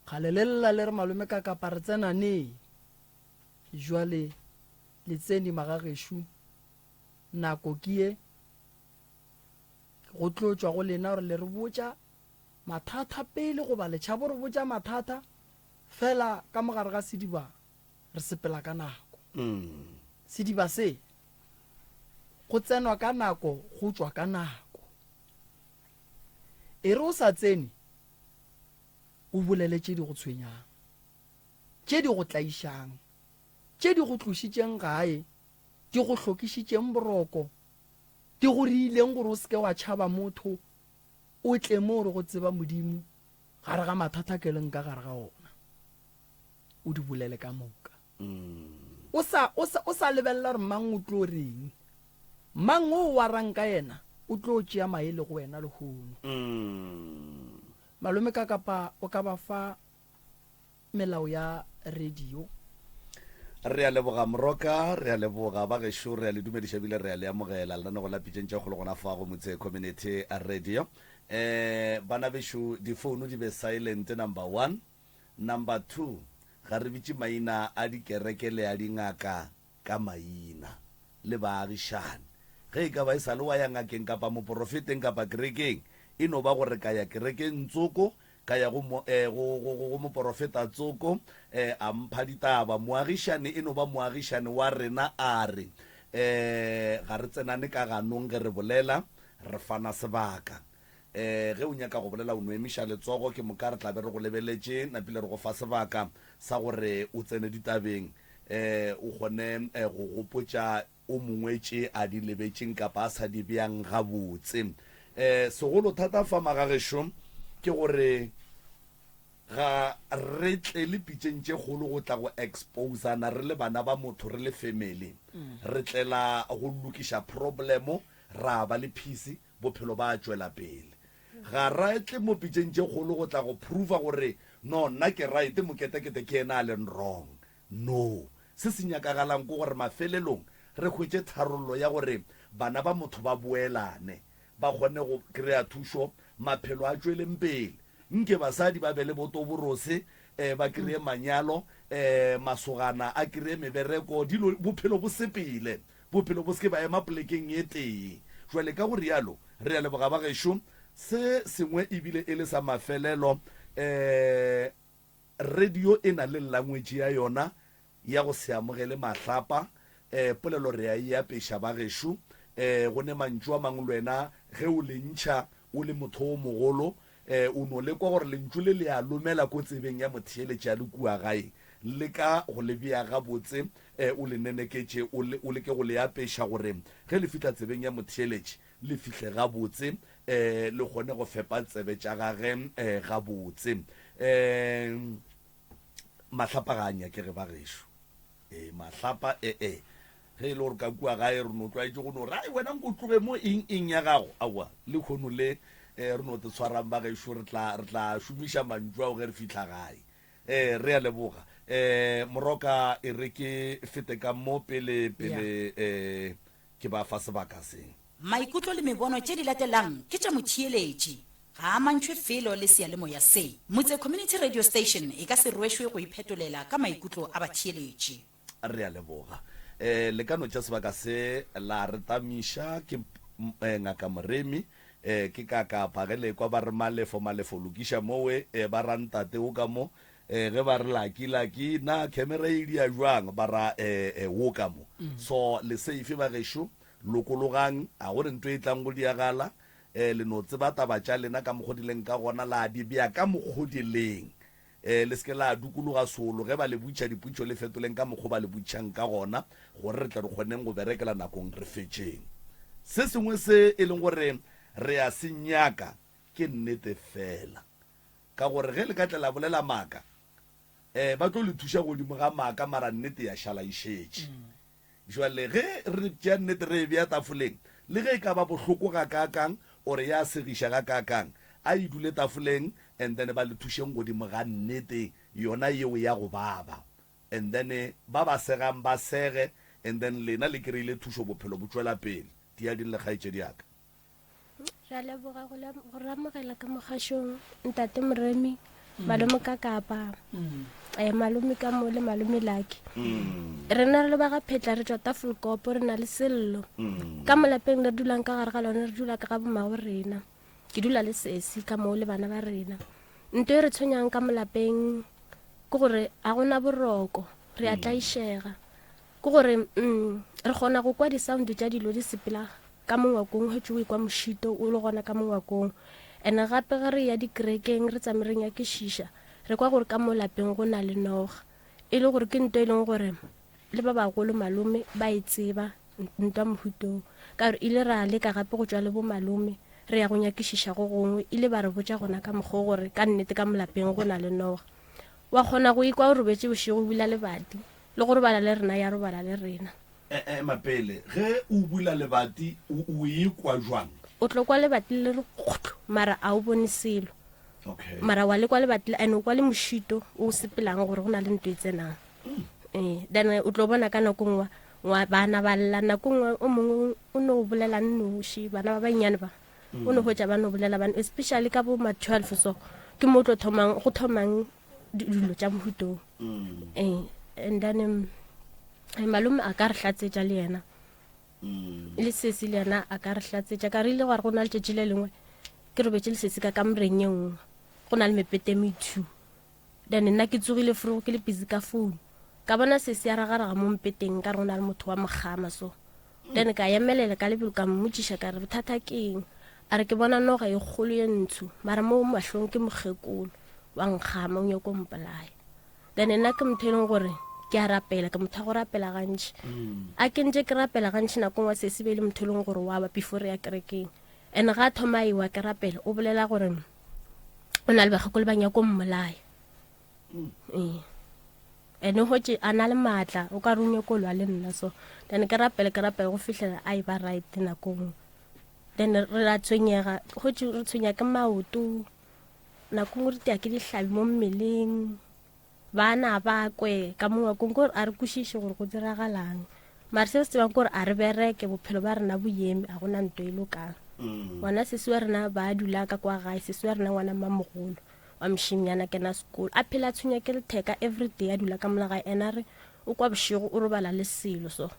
kgale le lla le re malome ka kapa re tsena ne jwale le tseni magageshu nako ke ye go tlotšwa go lena gore le re botša mathata pele go ba letšhabo re botša mathata fela ka mogare ga sediba re sepela ka nako sediba se go tsenwa ka nako go tswa ka nako e re o sa tsene o bolele tše di go tshwenyang tše di go tlaišang tše di go tlošitšeng gae di go hlokišitšeng boroko di go riileng gore o seke wa tšhaba motho o tle mo gore go tseba modimo gare ga mathata ke leng ka gare ga ona o di bolele ka moka o sa lebelela gore mang o tlo reng mang o wa ranka yena o tlo tšea maele go wena le hono malome ka kapa o ka ba fa melao ya radio re a leboga Moroka re a leboga ba gešo re a le dumediša bile re a le amogela le no go lapitšeng tša kgolo gona fa go Motse Community Radio bana bešo difounu di be silent number 1 number 2 ga re bitše maina a dikereke le a dingaka ka maina le baagišane ge e ka ba e sa le wa ya ngakeng kapa moporofeteng kapa kerekeng e no ba gore ka ya kerekeng tsoko ka ya go moporofeta tsoko a mpha ditaba moagišane e no ba moagišane wa rena a re ga re tsenane ka ganong ge re bolela re fana sebaka ge o nyaka go bolela o no emiša letsogo ke moka re tlabe re go lebeletše napile re go fa sebaka sa gore o tsene ditabeng o kgone go gopotša o mongwetše a di lebetšeng kapa a sa di bjang gabotse segolo thata fa magagešo ke gore ga re tle le pitšeng tše kgolo go tla go exposana re le bana ba motho re le family re tlela go lokiša problemo ra ba le peace bophelo ba tšwela pele ga ra tle mo pitšeng tše kgolo go tla go prova gore no nna ke right moketekete ke ena a leng wrong no se se nyakagalang ko gore mafelelong re hwetše tharollo ya gore bana ba motho ba boelane ba kgone go kry-a thušo maphelo a tšweleng pele nke basadi ba be le botoborose ba kry-e manyalo masogana a kry-e mebereko bophelo bo sepele bophelo bo seke ba ema polekeng ye tee jwale ka go rialo re a leboga ba gešo se sengwe ebile e le sa mafelelo radio e na le language ya yona ya go se amogele mahlapa polelo re a e apeiša ba gešo go ne mantšu a mangwe lwena ge o le ntšha o le motho o mogolo o no le kwa gore lentšu le le a lomela ko tsebeng ya motheeletša le kua gae le ka go le bea gabotse o le neneketše o leke go le apeiša gore ge le fihla tsebeng ya motheeletše le fihle gabotse le kgone go fepa tsebe tša gage gabotse mahlapa ga nya ke ge ba gešo mahlapa ge e le gore ka kua gae re no tlwaetse go no re ai wena nko tloge mo eng ya gago aowa le kgono le re no te tshwarang ba gaešo re tla šomiša mantšu ao ge re fitlha gae re ya leboga Moroka e re ke fete ka mo pele ke ba fa sebaka seng maikutlo le mebono tše di latelang ke tša motheeletši ga a mantšhwe felo le sealemoya se motse community radio station e ka se rwešwe go iphetolela ka maikutlo a batheeletši re ya leboga le ka no tša sebaka se la re tamiša ke ngaka Moremi ke ka phagele kwa ba re malefo lokiša mowe ba rantate o ka mo ge ba re laki na camera e dia jwang ba ra wo ka mo so le safe ba gešo lokologang a gore ntwe e tlang go diagala le no tseba taba tša lena ka mogodileng ka gona la di bia ka mogodileng le se ke la dukologa solo ge ba le butša diputšo le fetoleng ka mokgo ba le butšang ka gona gore re tle re kgoneng go berekela nakong re fetšeng se sengwe se e leng gore re a se nyaka ke nnete fela ka gore ge le ka tlela bolela maaka ba tlo le thuša godimo ga maaka mara nnete ya šala išetše jwale ge re tšea nnete re e bea tafoleng le ge e ka ba bohloko ga kakang ore ya segiša ga kakang a e dule tafoleng and then ba le thušeng godimo ga nnete yona yeo ya go baba and then ba ba segang ba sege and then lena le kry-ile thušo bophelo bo tšwela pele tia di le kgaetše diaka ra leboga go ramogela ka mogašong ntate Moremi malome ka kapa malome ka mo le malome Lucky re na re le ba ga phetla re tšwa Tafelkop re na le sello ka molapeng le dulang ka gare ga lone re dula ka ga bomago rena ke dula le sesi ka mo le bana ba rena nto e re tshwenyang ka molapeng ke gore a gona boroko re a tlaišega ke gore re kgona go kwa di-sound tša dilo di sepela ka mongwakong hwetše o ikwa mošito o le gona ka mongwakong ene gape ge re ya dikerekeng re tsamereng ya kešiša re kwa gore ka mo lapeng go na le noga e le gore ke nto e leng gore le ba bagolo malome ba e tseba ntwa mohutong ka gore ile ra leka gape go tšwa le bo malome re ya go nyakešiša go gongwe ile ba re botša gona ka mokgwa gore ka nnete ka molapeng go na le noga wa kgona go ikwa o robetse bošego o bula lebati le go robala le rena ya robala le rena mapele ge o bula lebati o ikwa jwang o tlo kwa lebati le re kgotlo mara a o bone selo mara wa le kwa lebati ene o kwa le mošito o sepelang gore go na le nto e tsenang then o tlo bona ka nako nngwe wa bana ba lla nako nngwe o mongwe o ne o bolela nnoši bana ba bannyane ba o ne hwetša ba no bolela bana especially ka bo ma 12 so ke mo tlo go thomang dilo tša mohutong and then malome a ka re hlatsetša le yena le sesi le yena a ka re hlatsetša ka re ile gore go na le tšetši le lengwe ke robetse le sesi ka kamoreng ye nngwe go na le mepete me2 then nna ke tsogile forogo ke le busy ka phone ka bona sesi a ragaraga mo mpeteng ka re go na le motho wa mogama so then ka emelela ka lebelo ka mmotšiša ka re bothata ke eng a re ke bona noga e kgolo ye ntsho mara mo mahlong ke mokgekolo wa nkgama o nyako mpolaya then nna ke motho e leng gore ke a rapela ka motho a go rapela gantši a ke ntse ke rapela gantši nakong wa sesi be le motho e leng gore wa ba before ya kerekeng and ga thoma ewa ke rapela o bolela gore o na le bagakolo ba nyako mmolaya ene hotse a na le maatla o ka re o nyako lwa le nna so then ke rapela go fitlhela a e ba right nakong then re la tshwenyega hotse re tshwenya ke maoto nakong re tea ke dihlabi mo mmeleng bana ba kwe ka mongwakong gore a re kwešiše gore go diragalang mare se se tsebang gore a re bereke bophelo ba rena boemi a gona nto e lokang ngwana sesi wa rena ba dula ka kwa gae sesi wa rena ngwana mmamogolo wa mošimnyana kena sekolo a phela tshwenya ke letheka everyday a dula ka mola gae ena re o kwa bošego o robala le selo so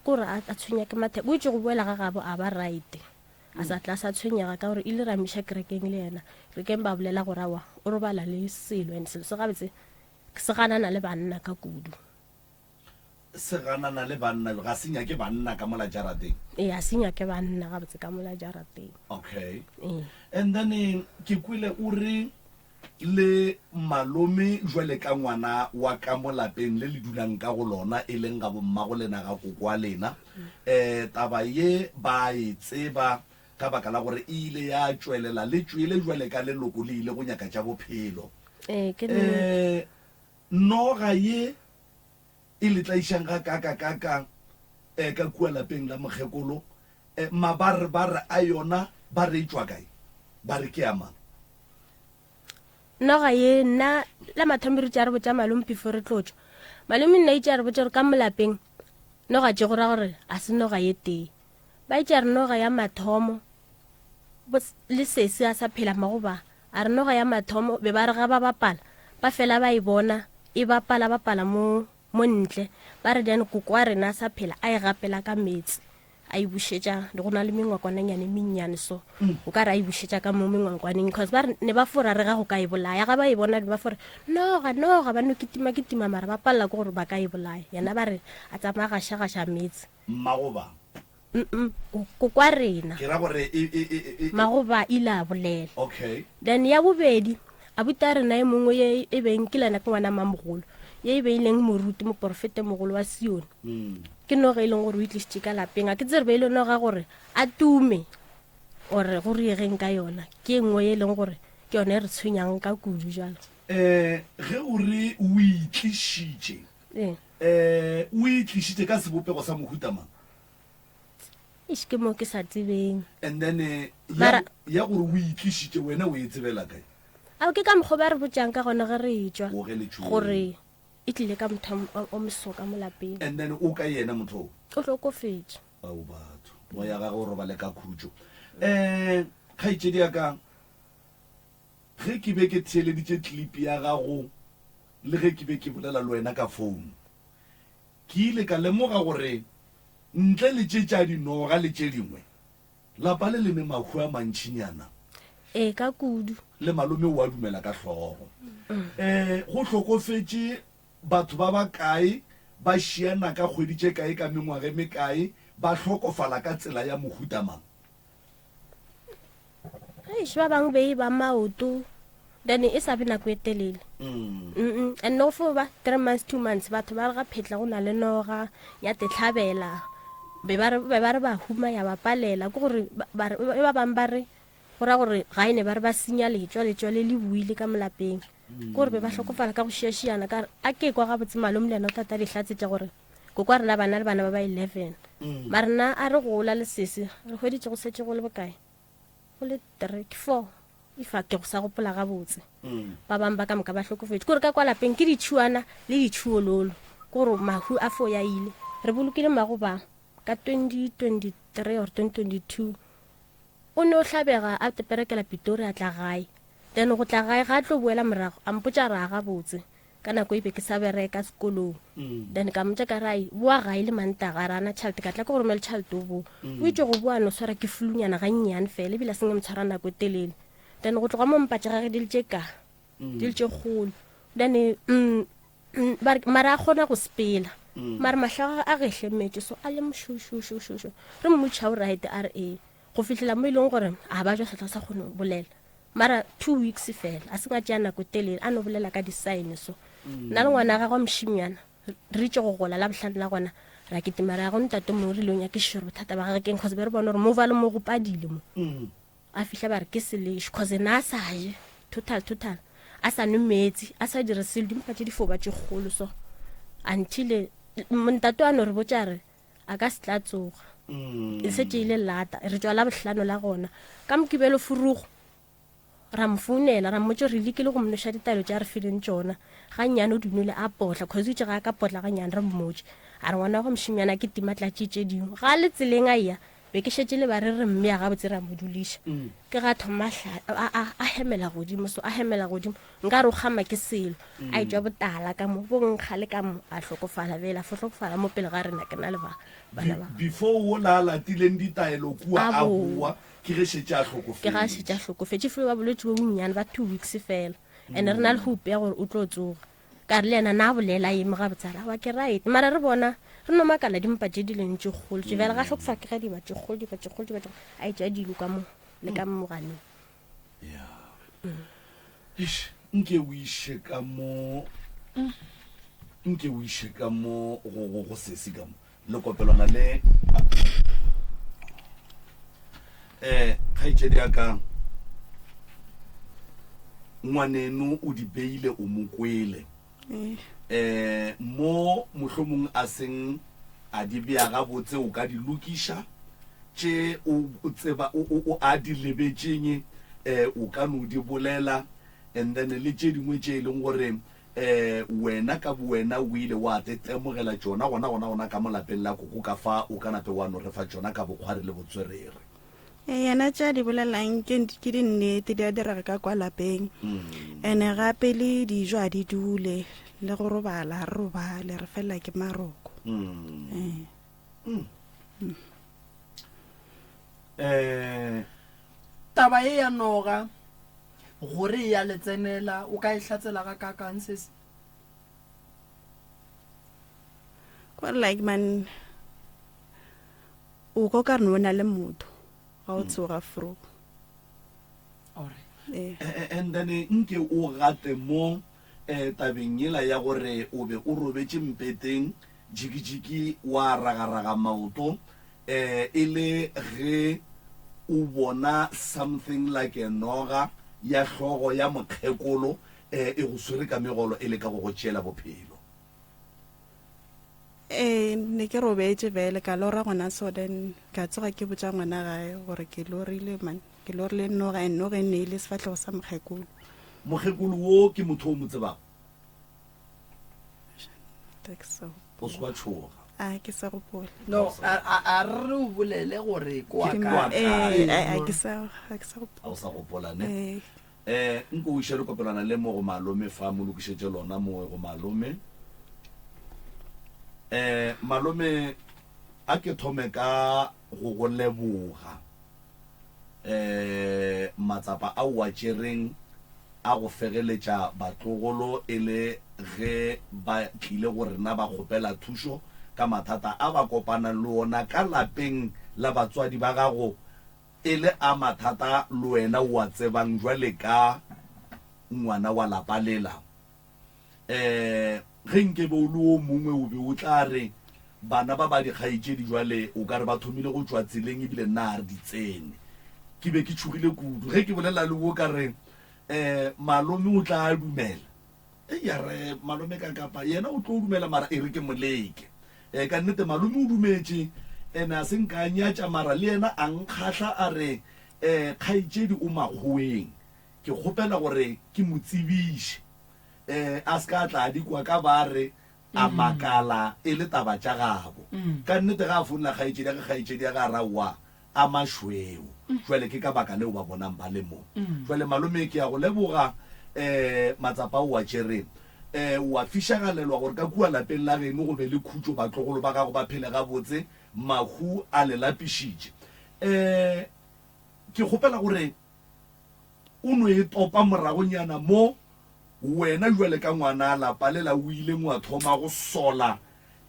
kore a tshwenya ke matheka o itse go boela ga gabo a ba right a sa tla sa tshwenyega ka gore ile ramiša kerekeng le yena kerekeng ba bolela gore awa o robala le selo and selo se gabetse se ganana le banna ka kudu se ganana le banna ga senya ke banna ka mola jarateng a senya ke banna gabetse ka mola jarateng okay and then ke kwile o re le malome jwale ka ngwana wa ka molapeng le le dulang ka go lona e leng ga bommago lena ga kokwa lena taba ye ba e tseba ka baka la gore e ile ya tšwelela le tšwele jwale ka leloko le ile go nyaka tša bophelo noga ye e le tlaišang ga kaka ka kua lapeng la mokgekolo mabarebare a yona ba re etswa kae ba re ke amang noga ye nna la mathomo re tša re botša malome before re tlotšo malome nna itša re botša re ka molapeng noga tše go ra gore a se noga ye tee ba itša re noga ya mathomo le sese a sa phela magoba a re noga ya mathomo be ba re ga ba bapala ba fela ba e bona e bapala mo ntle ba re diane koko wa rena a sa phela a e gapela ka metsi a e bušetša le go na le mengwakwananyane mennyane so o ka re a e bušetša ka mo mengwakwaneng because ba re ne ba fora re ga go ka e bolaya ga ba e bona ba fore noga ba no ketima mara ba palela ke gore ba ka e bolaya yena ba re a tsamaya gašagaša metsi magoba kokwa rena ke ra gore magoba ile a bolela okay then ya bobedi a buta rena e mongwe ye e beng ke lena ke ngwana mamogolo ye e beileng moruti moporofete mogolo wa Sione ke noga e leng gore o itlisitše ka lapeng a ke tsere be ile noga gore a tume ore go riegeng ka yona ke engwe ye e leng gore ke yone re tshwenyang ka kudu jalo ge o re o itlišitše o itlišitše ka sebopego sa mohutamang ise ke mo ke sa tsebeng and then ya gore o itlišitše wena o e tsebela kae ao ke ka mokgwa ba re botšang ka gona ge re etswa o ge letšhogo gore e tlile ka motho o mosoka mo lapeng and then o ka yena motho o tlokofetse ao batho mo ya gage o robale ka khutšo kgaitšedi ya ka ge ke be ke theeleditše clip ya gago le ge ke be ke bolela le wena ka phone ke ile ka lemoga gore ntle le tše tša dinoga le tše dingwe lapa le leme mahu a mantšhinyana ka kudu le malome o a dumela ka hlogo go hlokofetse batho ba ba kae ba šiana ka kgwedi tše kae ka mengwage mekae ba hlokofala ka tsela ya mohutamang ba bangwe be ba maoto then e sa be nako e telele and no for ba 3 months 2 months batho ba re ga phetla go na le noga ya tetlhabela be ba re ba huma ya ba palela ke gore ba bang ba re gora gore ga ene ba re ba senya letswa le le buile ka molapeng gore be ba hlokofala ka go šiašiana ka a ke kwa ga botse malome le ena o tata dihlatse tša gore ko kwa rena bana le bana ba ba 11 mara nna a re gola le sese re hweditše go setse go le bokae go le 3 4 ifa ke go sa gopola ga botse ba bang ba ka moka ba hlokofetse gore ka kwa lapeng ke ditšhuana le ditšhuololo gore mahu a fo ya ile re bolokile magoba ka 2023 or 2022 o ne o tlhabega a teperekela Pitori a tla gae then go tla gae ga tlo boela morago a mpotša ra ga botse ka nako e be ke sa bereka sekolong then ka motša ka rai boa gae le mantaga rana tšhalete ka tla ke gore mele tšhalete o bo o itse go boa no swara ke fulunyana ga nnyane fela ebile senge motshwara nako e telele then go tloga mo mpatše gage di le tše ka di le tše kgolo then mara a kgona go sepela mara mahlaga a gehlemetse so a le mošošošošo re mmotšha o right ra go fihlela mo e leng gore a ba jwa setla sa kgone bolela mara 2 weeks fela a se nga tšea nako telele a no bolela ka di-sign so nna le ngwana ga go mošimyana re itse go gola la bohlano la gona ra ketemara ya go ntate mo rilong ya ke šoro bothata ba gage keng cause be re bona gore mo va le mo go padile mo a fihla ba re ke selešo cause na a sa je total a sa nwe metsi a sa dire selo dimpa tše difoba tše kgolo so until montate a no re botša re a ka se tla tsoga e setse ile lata re tswa la bohlano la gona ka mokibelo furugo ra mfounela ra mmotse re lekile go mnoša ditaelo tša re fileng tšona ga nnyane o dunile a potla cause itse ga a ka potla ga nnyane re mmotse a re ngwana go mošimyana ke timatlatše tše dingwe ga le tseleng a ya be ke šetse le ba re mme ya gabotse ra moduliša ke ga thoma a hemela godimo so a hemela godimo nka re o gama ke selo a etswa botala ka mo bo nkga le ka mo a hlokofala bela fo hlokofala mo pele ga rena ke na le bana ba before o la latileng ditaelo kua a bua ke ge šetse a ke ga šetse a hlokofetse felo ba bolwetse bo bonnyane ba 2 weeks fela and re na le hope ya gore o tlo tsoga ka re le ena na bolela eme ga botsala wa ke right mara re bona re no makala dimpa tše di leng tše kgolo tše bjale ga hlokofala ke ga di ba tše kgolo a etša dilo ka mo le ka moganeng nke o iše ka mo go sese ka mo le kopelwana le kgaitšedi ya ka ngwaneno o di beile o mo kwele mo mohlomong a seng a di bea gabotse o ka di lokiša tše o tseba o a di lebetšeng o ka no di bolela and then le tše dingwe tše e leng gore wena ka wena o ile wa tetemogela tšona gona ka molapeng la koko ka fa o ka nape wa no re fa tšona ka bokgware le botswerere. yena tša di bolelang ke di nnete di a direga ka kwa lapeng ene gape le dijo a di dule le go robala re robale re fela ke maroko. taba e ya noga gore ya letsenela o ka e hlatsela ga kakang sese kore like man o ko ka re no na le motho ga o tsoga fro. And then nke o gate mo tabeng yela ya gore o be o robetse mpeteng jikijiki wa ragaraga maoto e le ge o bona something like a noga ya hlogo ya mokgekolo e go swere ka megolo e le ka go go tšela bophelo. Ne ke robetse bele ka lora gona so then ka tsoga ke botsa ngwana gae gore ke lorile man ke lorile noga e noga e ne ile sefatlhego sa mokgekolo. Mokgekolo wo ke motho o mo tsebang o se wa tšhoga ke sa gopole no a re o bolele gore ko ga ke sa o sa gopolane nko o išere kopelana le mo go malome fa mo lokišetse lona mo go malome malome a ke thome ka go leboga matsapa a wa tšereng a go fegeletša batlogolo e le ge ba tlile go rena ba kgopela thušo ka mathata a ba kopana le ona ka lapeng la batswadi ba gago e le a mathata le wena wa tsebang jwale ka ngwana wa lapa lela. Ge nke be o le o mongwe o be o tla re bana ba ba dikgaetšedi jwale o ka re ba thomile go tšwa tseleng ebile nna a re di tsene ke be ke tšhogile kudu ge ke bolela le wo ka re malome o tla dumela ya re malome ka kapa yena o tlo dumela mara e re ke moleke ka nnete malome o dumetše ene a se nka nyatša mara le yena a nkgatlha a re kgaetšedi o makgoeng ke kgopela gore ke mo tsebiše a se ka tla dikwa ka ba re a makala e le taba tša gabo ka nnete ga a founela kgaetšedi ya ga rawa a mašweu jwale ke ka baka leo ba bonang ba le mo jwale malome ke ya go leboga matsapa o wa tšereng wa fišagalelwa gore ka kua lapeng la geno go be le khutšo batlogolo ba gago ba phele gabotse mahu a le lapišitše ke kgopela gore o no e topa moragonyana mo wena jwale ka ngwana lapa le la o ile ngwa thoma go sola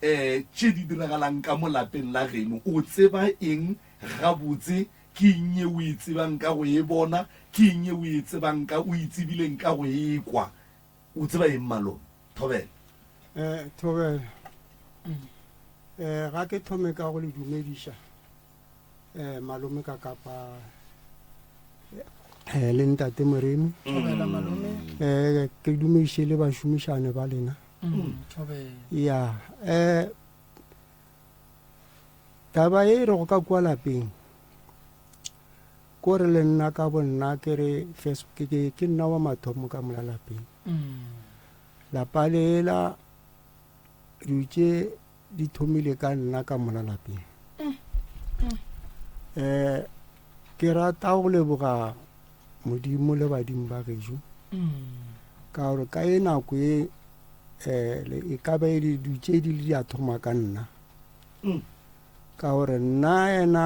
tše di diragalang ka mo lapeng la geno o tseba eng gabotse ke eng ye o e tsebang ka go e bona ke eng ye o e tsebang ka o itsebileng ka go e kwa o tseba eng malome Thobela Thobela ga ke thome ka go le dumediša malome ka kapa le ntate Moremi ke dumediše le bašomišane ba lena ya taba e re go ka kua lapeng kore le nna ka bonna ke re ke nna wa mathomo ka mola lapeng lapa lela dutše di thomile ka nna ka mola lapeng ke rata go leboga modimo le badimo ba gejo ka gore ka e nako e e ka ba e dutše di le di a thoma ka nna ka gore nna ena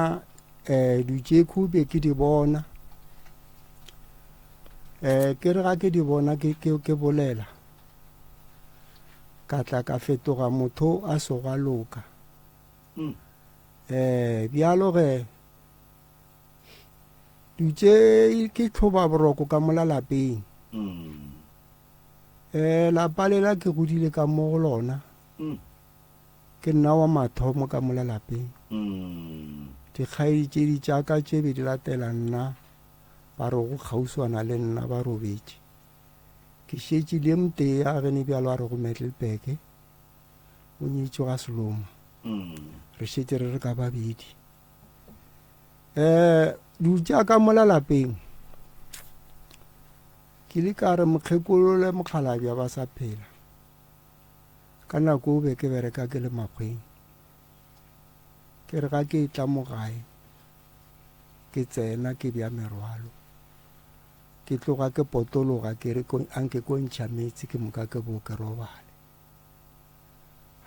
dutše khube ke di bona ke re ga ke di bona ke bolela ka tla ka fetoga motho a soga loka bjalo ge dutše ke tlhoba boroko ka mola lapeng lapa lela ke godile ka mo go lona ke nna wa mathomo ka mola lapeng dikgaetšedi tša ka tše be di latela nna ba re go kgauswana le nna ba robetše ke šetše le mtee a gene bjalo a re go Middelburg o nyetšwe ga Seloma re šetse re ka babedi dutša ka mola lapeng ke le ka re mokgekolo le mokgalabja ba sa phela ka nako o be ke bereka ke le makgweng ke re ga ke tla mo gae ke tsena ke bja merwalo ke tloga ke potologa ke re anke ko ntšha metsi ke moka ke bo ke robale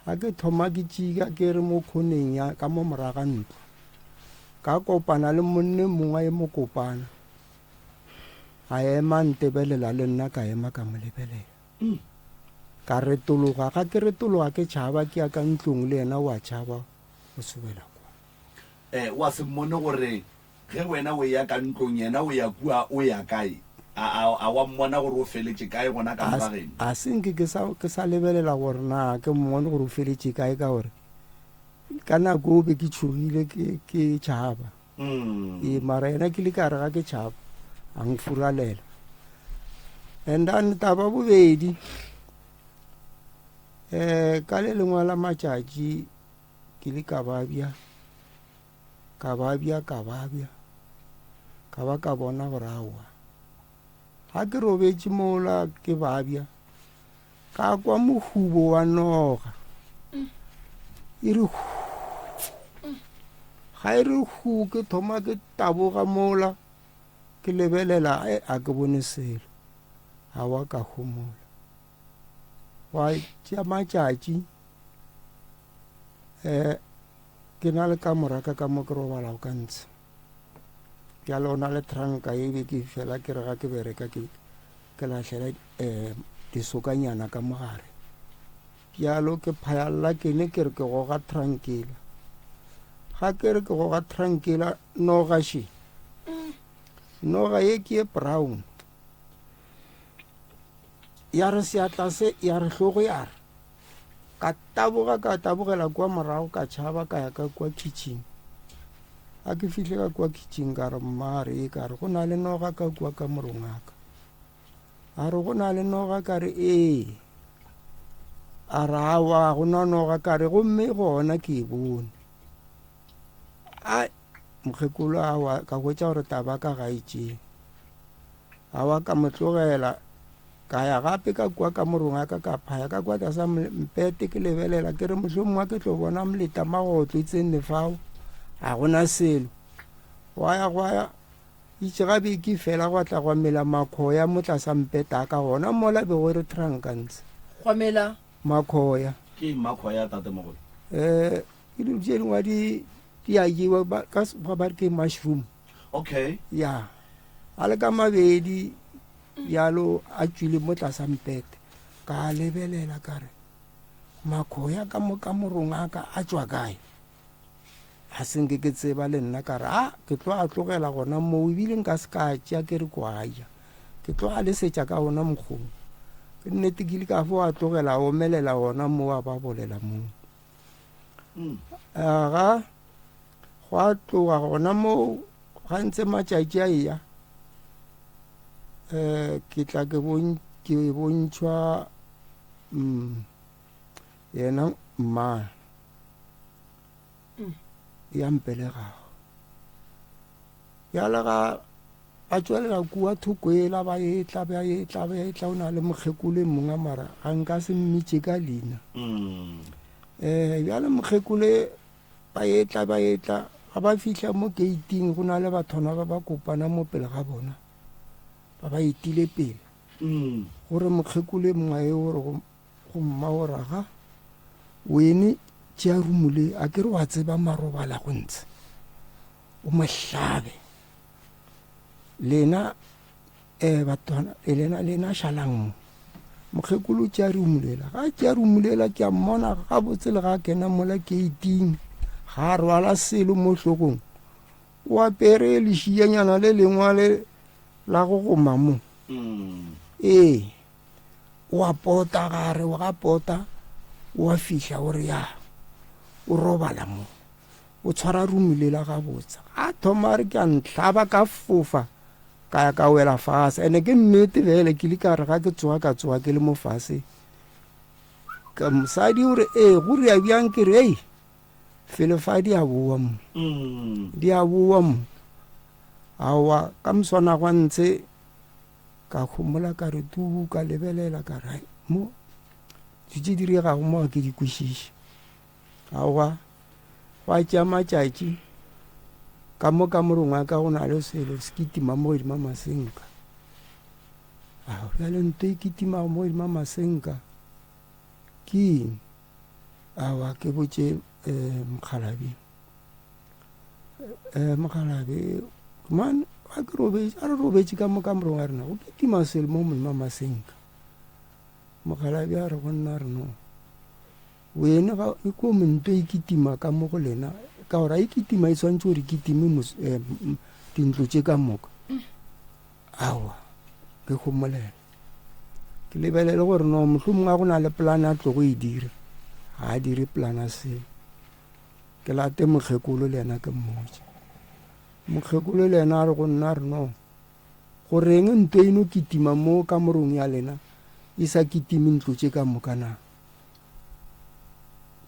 ga ke thoma ke tšika ke re mo khoneng ya ka mo moraga ntlo ka kopana le monne mongwe e mo kopana a ema ntebelela le nna ka ema ka mo lebelela ka retologa ga ke retologa ke tšhaba ke ya ka ntlong le yena wa tšhaba o sobela kwa wa se mmone gore ge wena o ya ka ntlong yena o ya kua o ya kae a wa mmona gore o feletše kae gona ka morageng a senke ke sa lebelela gore na ke mmone gore o feletše kae ka gore ka nako o be ke tšhogile ke tšhaba mara yena ke le ka re ga ke tšhaba a ngfuralela and then taba bobedi ka le lengwe la matšatši ke le ka babja ka ba ka bona gore aowa ga ke robetše mola ke babja ka kwa mohubo wa noga e re ga e re hu ke thoma ke taboga mola ke lebelela a ke bone selo ga wa ka humola wa tšea matšatši ke na le ka moraka ka mo ke robalago ka ntsha ke a lona le tranka e be ke fela ke re ga ke bereka ke lahlela disokanyana ka mogare bjalo ke phayalla ke ne ke re ke goga trankela ga ke re ke goga trankela noga she noga ye ke ye brown ya re seatla se ya re hlogo ya re ka tabogela kwa morago ka tšhaba ka ya ka kwa kitchen a ke fihle ka kwa kitchen ka re mmare e ka re go na le noga ka kwa ka morongaka a re go na le noga ka re a re awa go na noga ka re gomme gona ke e bone a mokgekolo awa ka hwetša gore taba ka gaetšeng awa ka motlogela ka ya gape ka kwa ka morongaka ka phaya ka kwa tlasa mpete ke lebelela ke re mohlomongwa ke tlo bona moleta magotlo itsenne fao a gona selo gwaya itse gabe ke fela go tla go mela makhoya mo tlasa mpeta ka gona mola be go re trankantse go mela makhoya ke makhoya tate mogolo ke dilo tše dingwe di a jewa ba re ke mushroom okay ya a le ka mabedi yalo a tswile mo tlasa mpete ka lebelela ka re makhoya ka morongaka a tswa kae a senke ke tseba le nna ka re ke tlo a tlogela gona moo ebile nka se ka tšea ke re kwa ja ke tlo a lesetša ka gona mokgong ke nnete ke ile ka fo a tlogela a omelela gona moo a ba bolela moo ga go a tloga gona moo ga ntse matšatši a eya ke tla ke bontšhwa yena mma ya mpelegago ya lega a tswelela kua thoko ela ba etla o na le mokgekolo mongwe mara ga nka se mmitše ka leina bjale mokgekolo ba etla ga ba fihla mo gating go na le bathona ba kopana mo pele ga bona ba etile pele gore mokgekolo mongwe e gore go mma gore ga wene tšea rumule a ke re wa tseba marobala go ntse o mohlabe lena lena šalang mokgekolo tšea rumulela ga tšea rumulela ke a mmona ga botse le ga kena mola gating ga a rwala selo mo hlokong o apere lešianyana le lengwe la go goma mo o a pota gare o ga pota o a fihla gore ya o robala mo o tshwara rumulela ga botsa a thoma re ke a ntlhaba ka fofa ka ya ka wela fase ene ke nnete bele ke le ka re ga ke tsoga ke le mo fase ka mosadi gore go ria bjang ke re fele fa di a boa mo di a boa mo awa ka mswana gwa ntse ka kgomola ka re tu ka lebelela ka ra mo tse di re ga go mo ke di kwishishi awa wa tja matjatji ka mo ka morongwa ka gona le selo skitima mo di mama senka ya le nte kitima mo di mama senka ki awa ke botse mkhalabi man a ke robetse ka mo ka morongwa rena o kitima selo mo mama senka mkhalabi a re go nna re no wena ga e ko mento e kitima ka mo go lena ka ora e kitima e swantse gore kitime dintlo tse ka moka awa ke gomolela ke lebelele gore no mohlomong a go na le plan a tlo go e dire ga a dire plana se ke late mokgekolo le yena ke mmotse mokgekolo le yena a re go nna re no goreng nto eno kitima mo ka morong ya lena e sa kitime ntlo tse ka moka na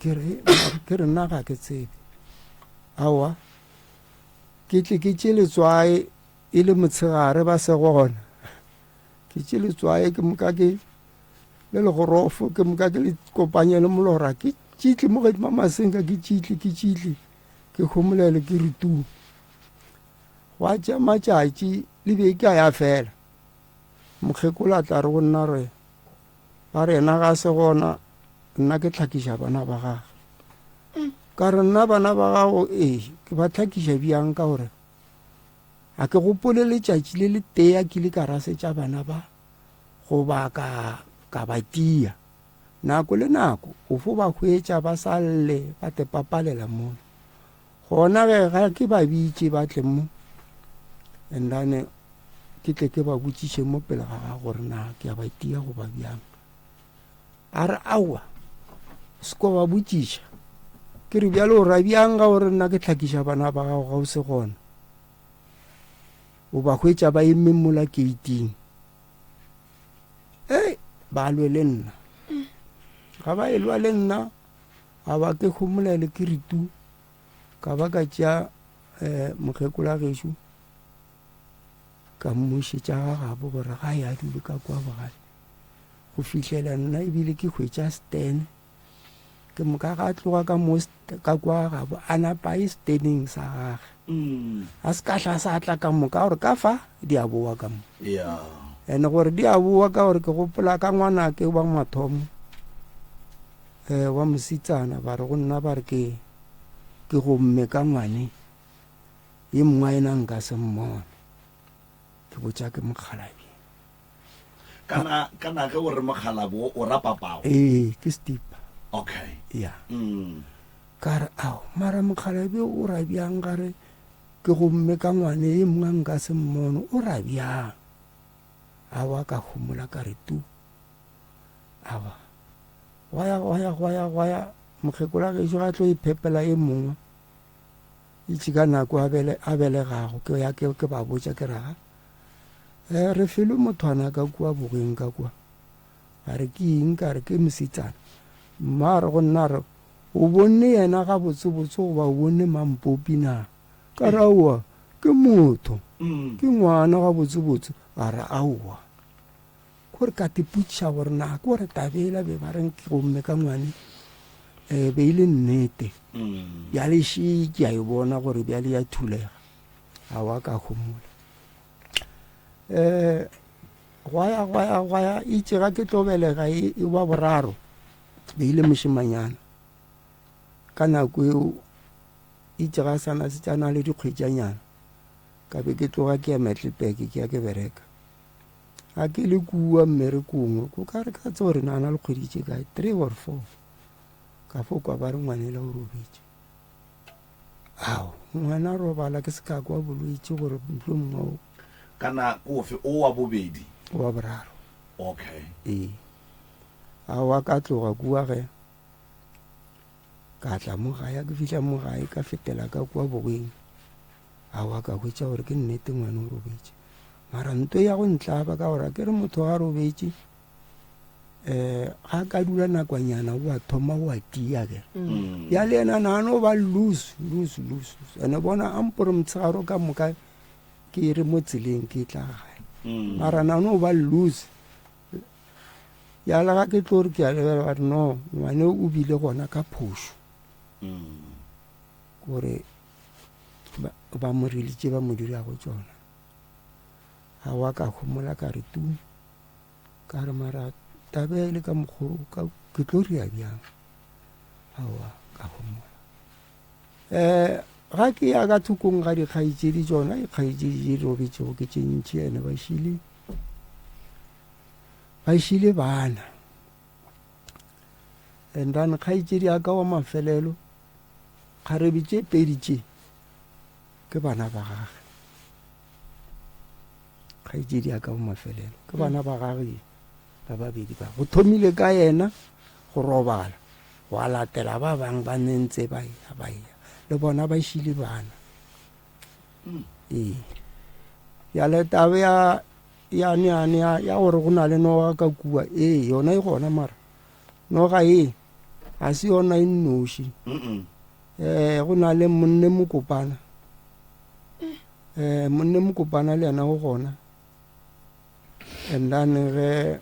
ke re nna ga ke tsebe awa ke tle ke tše letswae e le motshegare ba se gona ke tše letswae ke moka ke le legorofo ke moka ke le kopanye le molora ke tšitle mo gadima masenka ke tšitle ke kgomolele ke re tu wa tša matšatši le beke a ya fela mokgekolo a tla re go nna re ba re ena ga se gona nna ke tlhakiša bana ba gage ka re nna bana ba gago ke ba tlhakiša bjang ka gore a ke gopole letšatši le le tea ke le ka rasetša bana ba go ba ka ba tia nako le nako o fo ba hwetša ba salle ba te papalela mo gona ge ga ke ba bitše ba tle mo endane ke tle ke ba botšiše mo pele ga ga gore na ke a ba tia go ba bjang a re awa sko ba botšiša ke re bjale o ra bjang ga gore nna ke tlhakiša bana ba gago ga o se gona o ba hwetša ba eme mola keiting ba lwe le nna ga ba e lwa le nna ga ba ke kgomolele ke ritu ka ba ka tša mokgekola gešo ka mmušetša ga gabo gore ga ya dule ka kwa bogale go fihlela nna ebile ke hwetša stene ke moka ga tloga ka kwa gabo a napa e steneng sa gage a se ka tla sa tla ka moka gore ka fa di a boa ka mo ene gore di a boa ka gore ke gopola ka ngwana ke ba mathomo wa mositsana ba re go nna ba re ke gomme ka ngwane ye mongwe a ena nka se mmona ke botša ke mokgalabi kana ge o re mokgalabo o rapapago ke stipa okay ya ka re ao mara mokgalabi o ra bjang gare ke gomme ka ngwane ye mongwe a nka se mmono o ra bjang awa ka gomola ka re tu awa gwaya mokgekola gešo ga tlo iphepela ye mongwe itse ka nako a belegago ke ya ke ba botša ke raga re felo mothwana ka kua bogeng ka kua a re ke eng ka re ke mositsana mare go nna re o bonne yena ga botsebotse goba o bonne mampopi na ka re aowa ke motho ke ngwana ga botsebotse a re aowa gore ka teputša gore na ke gore tabela be ba reng ke gomme ka ngwane be ile nnete bjale še ke a e bona gore bjale ya thulega a wa ka gomola gwaya itse ga ke tlobelega e ba boraro be ile mošimanyana ka nako eo itse ga sana se tsana le dikgwetšanyana ka be ke tloga ke ya Metlipeke ke ya ke bereka a ke le kua mmerekong ko ka re ka tse gore nana le kgweditše kae 3 or 4 ka fo kwa ba re ngwanela o robetše ao ngwana robala ke se ka kwa bolwetše gore mohlomongwe kana kofe o wa bobedi wa boraro okay a wa ka tloga kua ge ka tla mo gae ke fihla mo gae ka fetela ka kua bogeng a wa ka hwetša gore ke nnete ngwana o robetše mara nto ya go ntlaba ka gore ke re motho ga robetše ga ka dula nakwanyana o a thoma o a tia ke ya le ena nano ba lose ene bona ampore mtshegaro ka moka ke re mo tseleng ke tla gae mara nano ba lose ya la ke tlo re ke a lebela ba no ngwane o bile gona ka phosho gore ba mo riletse ba mo dira go tsona a wa ka khomola ka re tu ka re mara tabele ka mokgoro ka ke tlo ria bjang a wa ka khomola ga ke ya ka thukong ga dikgaitsedi tsona dikgaitsedi di robetse go ke tšentši ene ba šile bana and then kgaitsedi ya ka wa mafelelo kgarebi tše pedi tše ke bana ba gage kgaitsedi ya ka wa mafelelo ke bana ba gage ba babedi ba go thomile ka yena go robala go a latela ba bang ba nentse ba ya le bona ba šile bana ya letabe ya gore go na le noga ka kua yona e gona mara noga ga se yona e nnoši go na le monne mokopana le yena go gona and then ge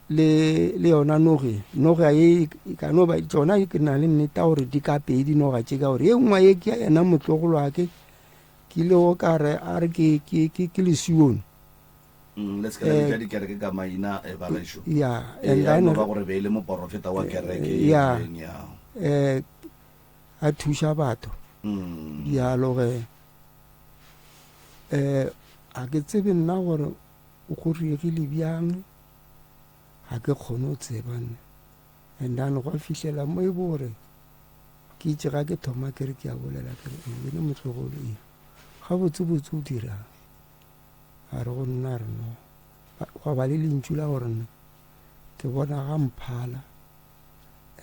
le yona noga e ka no ba tsona ke na le nneta gore di ka pedi noga tše ka gore e nngwe ye ke yena motlogolo wake ke le go ka re a re ke lesiono a thuša batho bjalo ge a ke tsebe nna gore o go riegile bjang ga ke kgone o tsebanne and then go fitlhela mo e bore ke itse ga ke thoma ke re ke a bolela ke re ne motlogolo ga botsebotse o dirang a re go nna re no go ba le lentšu la gore nna ke bona ga mphala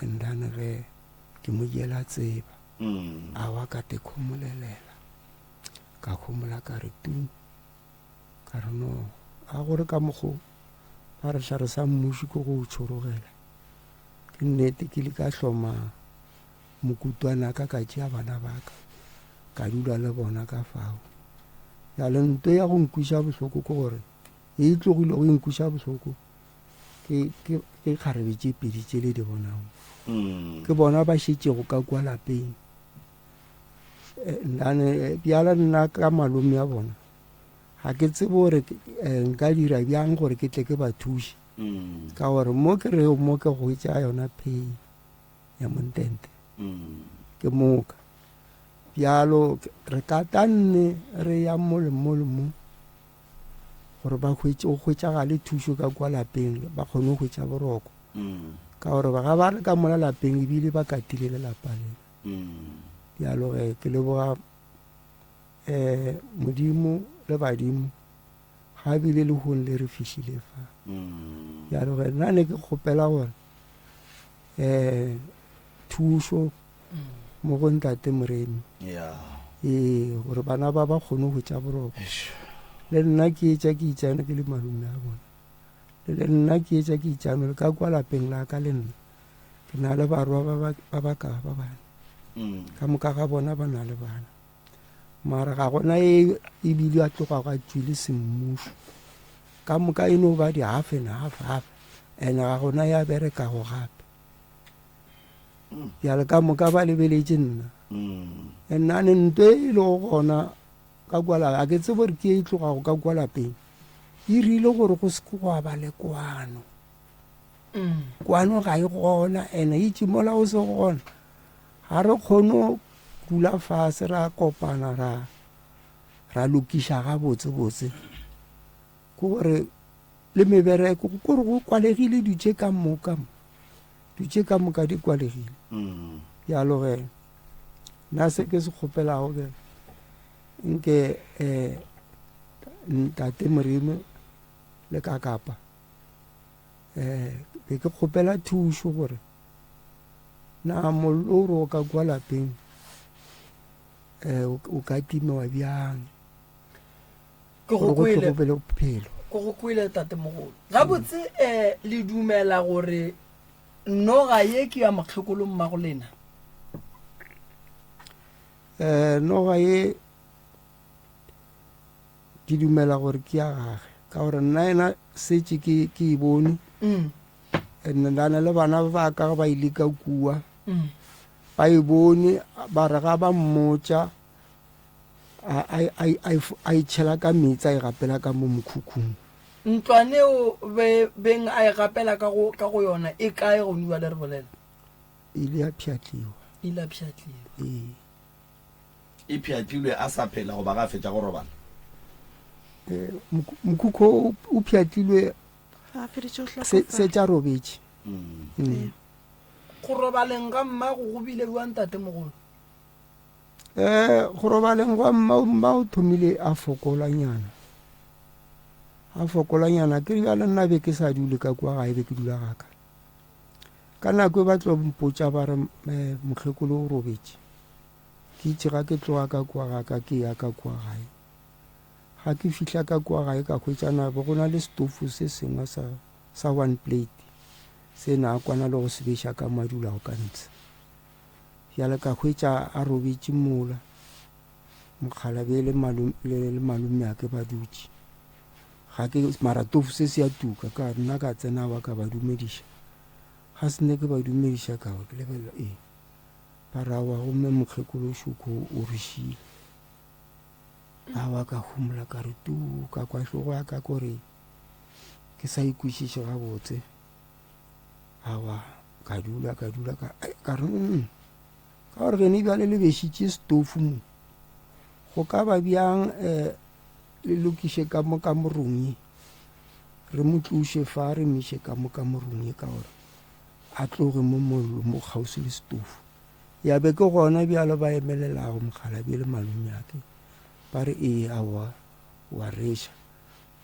and then ge ke mo jela tseba a wa ka te khomolelela ka khomola ka re tu ka re no a gore ka mokgo ba re tla re sa mmuši ko go tšhorogela ke nnete ke le ka hloma mokutwana ka tšea bana baka ka dula le bona ka fao ya le nto ya go nkwiša bohloko ke gore e tlogile go nkwiša bohloko ke kgarebe tše pedi tše le di bonang ke bona ba šetšego ka kwa lapeng bjala nna ka malome ya bona ga ke tsebe gore nka dira bjang gore ke tle ke ba thuše ka gore mo ke re mo ke go tša yona pay ya montente ke moka bjalo re ka tanne re ya mo gore ba hwetšagale thušo ka kwa lapeng ba kgone go hwetša boroko ka gore ga ba re ka mola lapeng ebile ba katile le lapa le bjalo ge ke leboga modimo le badimo ga bile le gong le re fišile fa bjalo ge nna ne ke kgopela gore thušo mo go ntate Moremi gore bana ba kgone go tša boroko le nna ke etša ke itšane ke le malume a bona le nna ke etša ke itšane ka kwa lapeng la ka le nna ke na le barwa ba baka ba bana ka moka ga bona ba na le bana mara ga gona e bile a tloga ga tswile semmušo ka moka e no ba di half and half ene ga gona ya berekago gape bjale ka moka ba lebeletše nna nna ne nto e le go gona ka kwala a ke tsebe gore ke e tlogago ka kwa lapeng e rile gore go se go ba le kwano ga e gona ene e tšimola o se gona ga re kgone dula fase ra kopana ra lokiša ga botsebotse ke gore le mebereko kore go kwalegile dutše ka moka di kwalegile bjalo ge nna se ke se kgopelago ke nke ntate Moremi le ka kapa be ke kgopela thušo gore na mollo o ka kwa lapeng o ka timewa bjang ke go kwele bophelo ko go kwile tatemogolo ga botse le dumela gore noga ye ke ya makgekolo mmago lena noga ye ke dumela gore ke ya gage ka gore nna ena setse ke e bone nna le bana ba ka ba ile ka kua ba e bone ba re ga ba mmotsa a itšhela ka metsi a e gapela ka mo mokhukhung ntlwane o beng a e gapela ka go yona e kae go bua le re bolela ile ya pšhatliwa e pšhatlilwe a sa phela go ba ga fetša go robala mokhukhu o pšhatlilwe se tša robetše go robaleng ga mmago go bile buang tatemogolo go robaleng ga mma o thomile a fokolanyana ke bjale nna be ke sa dule ka kua gae be ke dula gaka ka nako e ba tlo mpotsa ba re mokgekolo o robetše ke itse ga ke tloga ka kua gaka ke ya ka kua gae ga ke fihla ka kua gae ka hwetšana be go na le stofu se sengwe sa one plate se na kwana le go sebešwa ka madula go ka ntshe bjale ka hwetša a robetše mola mokgalabe le malome a ke ba dutše ga ke maratofu se se ya tuka ka nna ka tsena ba ka ba dumediša ga se ne ke ba dumediša ka ke lebelela ba rawa gomme mokgekolo šoko o rešile a wa ka humula ka re tu ka kwa hlogo ya ka kore ke sa ikwešiše gabotse awa ka dula ka re ka gore gene bjale le bešitše stofu mo go ka ba bjang le lokiše ka mo ka morung re mo tloše fa re miše ka mo ka morung ka gore a tloge mo mollo mo kgausi le stofu ya be ke gona bjalo ba emelelago mokgalabe le malome ake ba re awa wa reša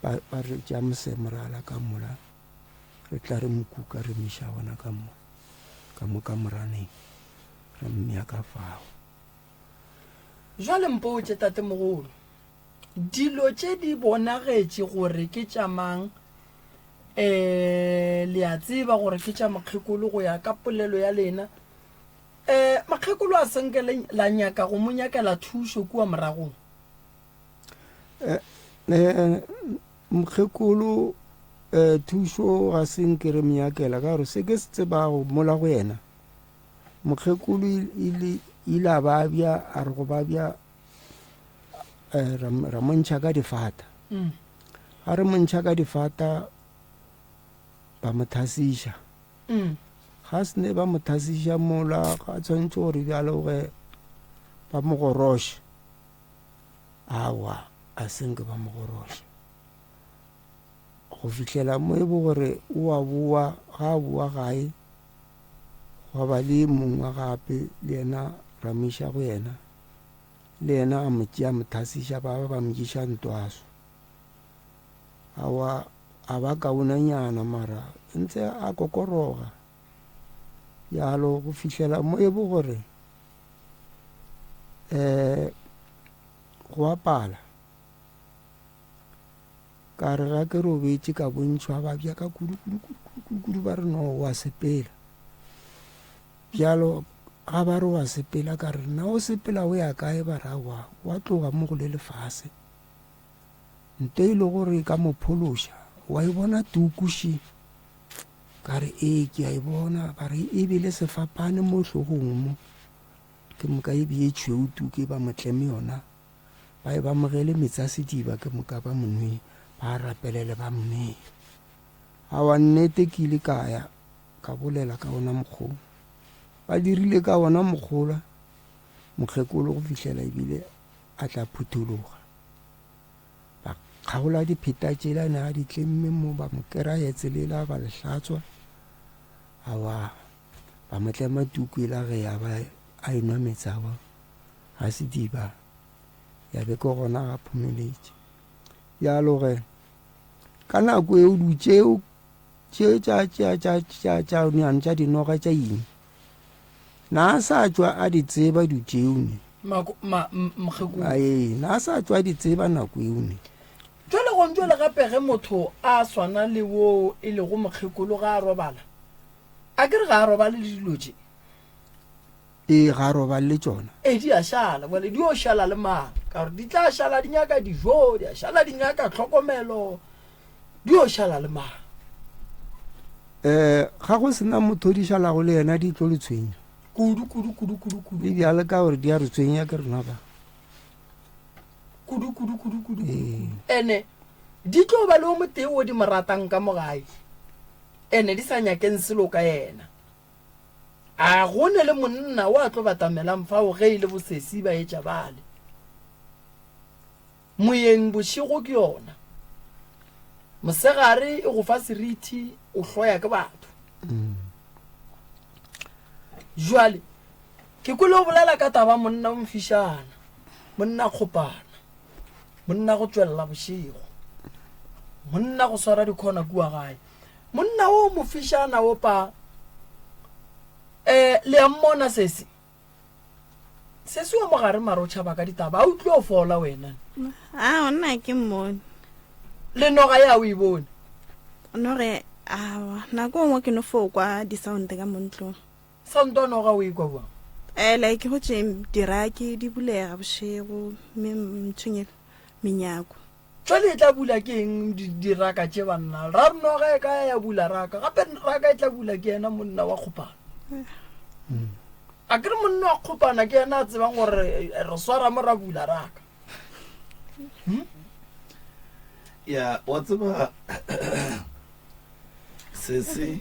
ba re tša mosemorala ka mola re tla re mokuka re miša gona ka mo ka moraneng re mmea ka fao jwale mpotse tatemogolo dilo tše di bonagetše gore ke tšamang le a tseba gore ke tša makgekolo go ya ka polelo ya lena makgekolo a senke la nyaka go mo nyakela thušo kua moragong mokgekolo thušo ga senke re mnyakela ka gore se ke se tsebago mola go yena mokgekolo ile a babja a re go babja ra montšha ka difata ga re montšha ka difata ba mo thasiša ga se ne ba mo thasiša mola ga tshwanetse gore bjaloge ba mo goroša awa a senke ba mo goroša go fihlela mo e bo gore o a boa ga a boa gae go ba le mongwe gape le yena ra miša go yena le yena a mo tšea mo thasiša ba mo tšeša ntwaso awa a ba kaonanyana mara ntse a kokoroga yalo go fihlela mo e bo gore go apala ka re ga ke robetše ka bontšhwa ba bja ka kudu ba re no wa sepela bjalo ga ba re wa sepela ka re na o sepela o ya kae ba ra wa tloga mo go le lefase nto ile gore ka mo phološa wa e bona tukuši ka re ke a e bona ba re e bile sefapane mo hlogong mo ke moka e bie tšhweu tuke ba motleme yona ba e ba mogele metsa sediba ke moka ba monwe ba rapelele ba mme a wa nnete ke ile kaya ka bolela ka ona mokgolo ba dirile ka ona mokgola mokgekolo go fihlela ebile a tla phuthologa ba kgaola dipheta tšelane a di tlemme mo ba mo keraetse lela ba lehlatswa awa ba motlema tuku ela ge ya ba a enwa metsawa ga sediba ya be ke gona ga phomeletše yalo ge ka nako eo dutšeo tša dinoga tša eng na sa tšwa a di tseba dutšeone na sa tšwa a di tseba nako eone jale gong jwa le gape ge motho a swana le wo e le go mokgekolo ga a robala a ke re ga a robale le dilo tše ga a robale le tsona di a šala bole di o šala le mang ka gore di tla šala di nyaka dijo di a šala di nyaka tlhokomelo di o šala le mang ga go sena motho o di šalago le yena di tlo le tshwenya kudu le bjale ka gore di a re tshwenya ke rena ba kudu ene di tlo ba le o motee o di mo ratang ka mogae ene di sa nyakeng selo ka yena a gone le monna o a tlo batamelang fao ge e le bosesi ba etša bale moyeng bošego ke yona mosegare e go fa seriti o hloya ke batho jwale ke kole o bolela ka taba monna o mfišana monna kgopana monna go tswelela bošego monna go swara dikhona kua gae monna o mofišana o pa le a mmona sesi wa mogare maro tšhaba ka ditaba a utlwe o fola wena a nna ke mmone le noga ya o e bone nore awa nako ngwe ke no fo kwa di-sound ka montlong santo noga o e kwa buang like go tše diraki di bulega bošego mme mtshwenyela menyako jwale e tla bula ke eng diraka tše banna ra re noga e ka ya bula raka gape raka e tla bula ke yena monna wa kgopana a ke re monna wa kgopana ke yena a tsebang gore re swara mo ra bula raka ya wa tseba sese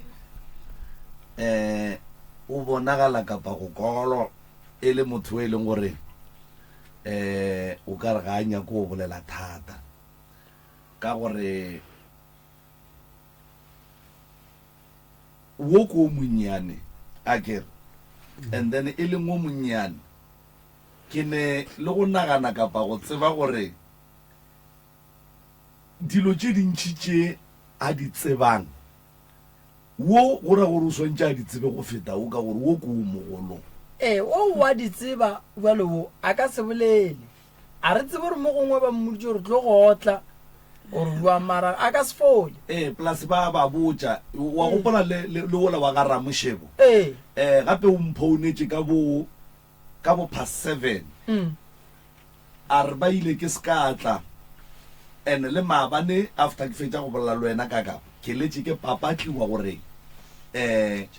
o bonagala kapa go kolo e le motho e leng gore o ka re ga a nyako o bolela thata ka gore wo ko monnyane a kere and then e leng o monnyane ke ne le go nagana kapa go tseba gore dilo tše dintšhi tše a di tsebang wo go ra gore o swantše a di tsebe go feta o ka gore wo ko o mogolong o wa di tseba bjale wo a ka se bolele a re tsebe gore mo gongwe ba mmoditse gore tlo go otla gore bua mara a ka se fole plus ba botša wa gopola le ola wa ga ramošebo gape o mphounetse ka bo past 7 a re ba ile ke sekatla and le maabane after ke fetša go bolela le wena kaka ke letse ke papatliwa gore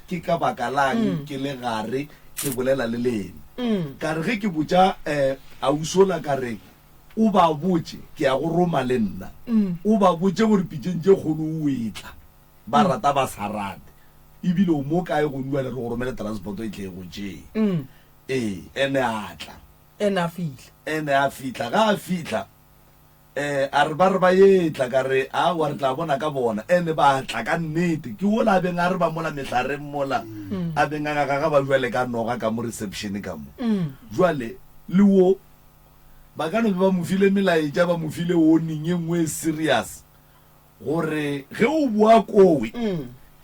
ke ka baka lang ke le gare ke bolela le lene ka re ge ke botša ausola ka re o ba botse ke ya go roma le nna o ba botse gore pitšeng tše kgolo o etla ba rata ba sa rate ebile o mo kae go nua le re go romele transporto e tle go tšeng ene a tla ene a fitla ga a fitla a re ba re ba etla ka re a wa re tla bona ka bona ene ba tla ka nnete ke ola a beng a re ba mola metlhareng mola a beng a ga ba jwale ka noga ka mo reception ka mo jwale le wo ba ka no ba mo file melaetša ba mo file warning e nngwe serious gore ge o bua kowe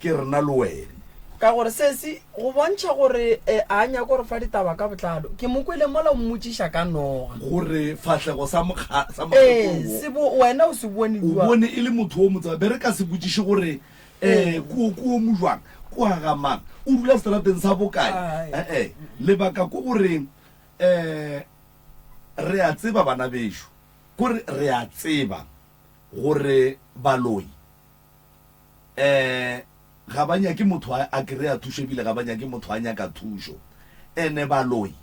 ke rena le wena ka gore sesi go bontšha gore a nya gore fa ditaba ka botlalo ke mo kwele mola o mmotšiša ka noga gore fatlhego sa wena o se bone o bone e le motho o motseba be re ka se botšiše gore ko mo jwang ko a gamang o dula seterateng sa bokae lebaka ko gore re a tseba bana bešo kore re a tseba gore baloi ga ba nyake motho a kry-a thušo ebile ga ba nyake motho a nyaka thušo ene baloi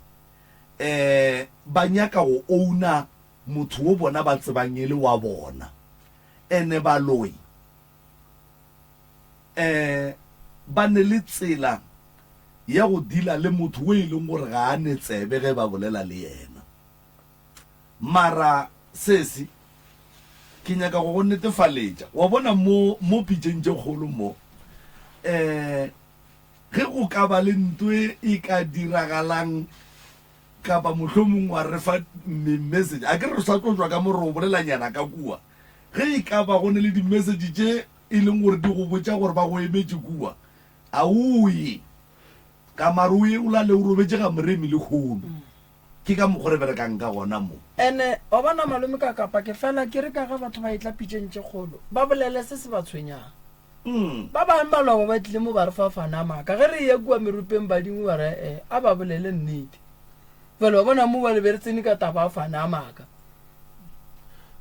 ba nyaka go ouna motho o bona ba tsebang e le wa bona ene baloi ba ne le tsela ya go dila le motho o e leng gore ga a ne tsebe ge ba bolela le yena mara sesi ke nyaka go netefaletša wa bona mo pitšeng tše kgolo mo ge go ka ba le ntwe e ka diragalang kapa mohlomong wa re fa message a ke re sa tlo jwa ka mo re o bolelanyana ka kua ge e ka ba go ne le di-message tše e leng gore di go botša gore ba go emetse kua a oye ka mare o ye o la le o robetse ga moremi le kgono ke ka mogore berekang ka gona mo ene wa bona malome ka kapa ke fela ke re ka ga batho ba itla pitšentše kgolo ba bolele se se ba tshwenyang ba bangwe ba loba ba tlile mo ba re fafana maaka ge re ye kua merupeng badingwe ba re a ba bolele nnete fela wa bona mo ba leberetsene ka taba a fana a maaka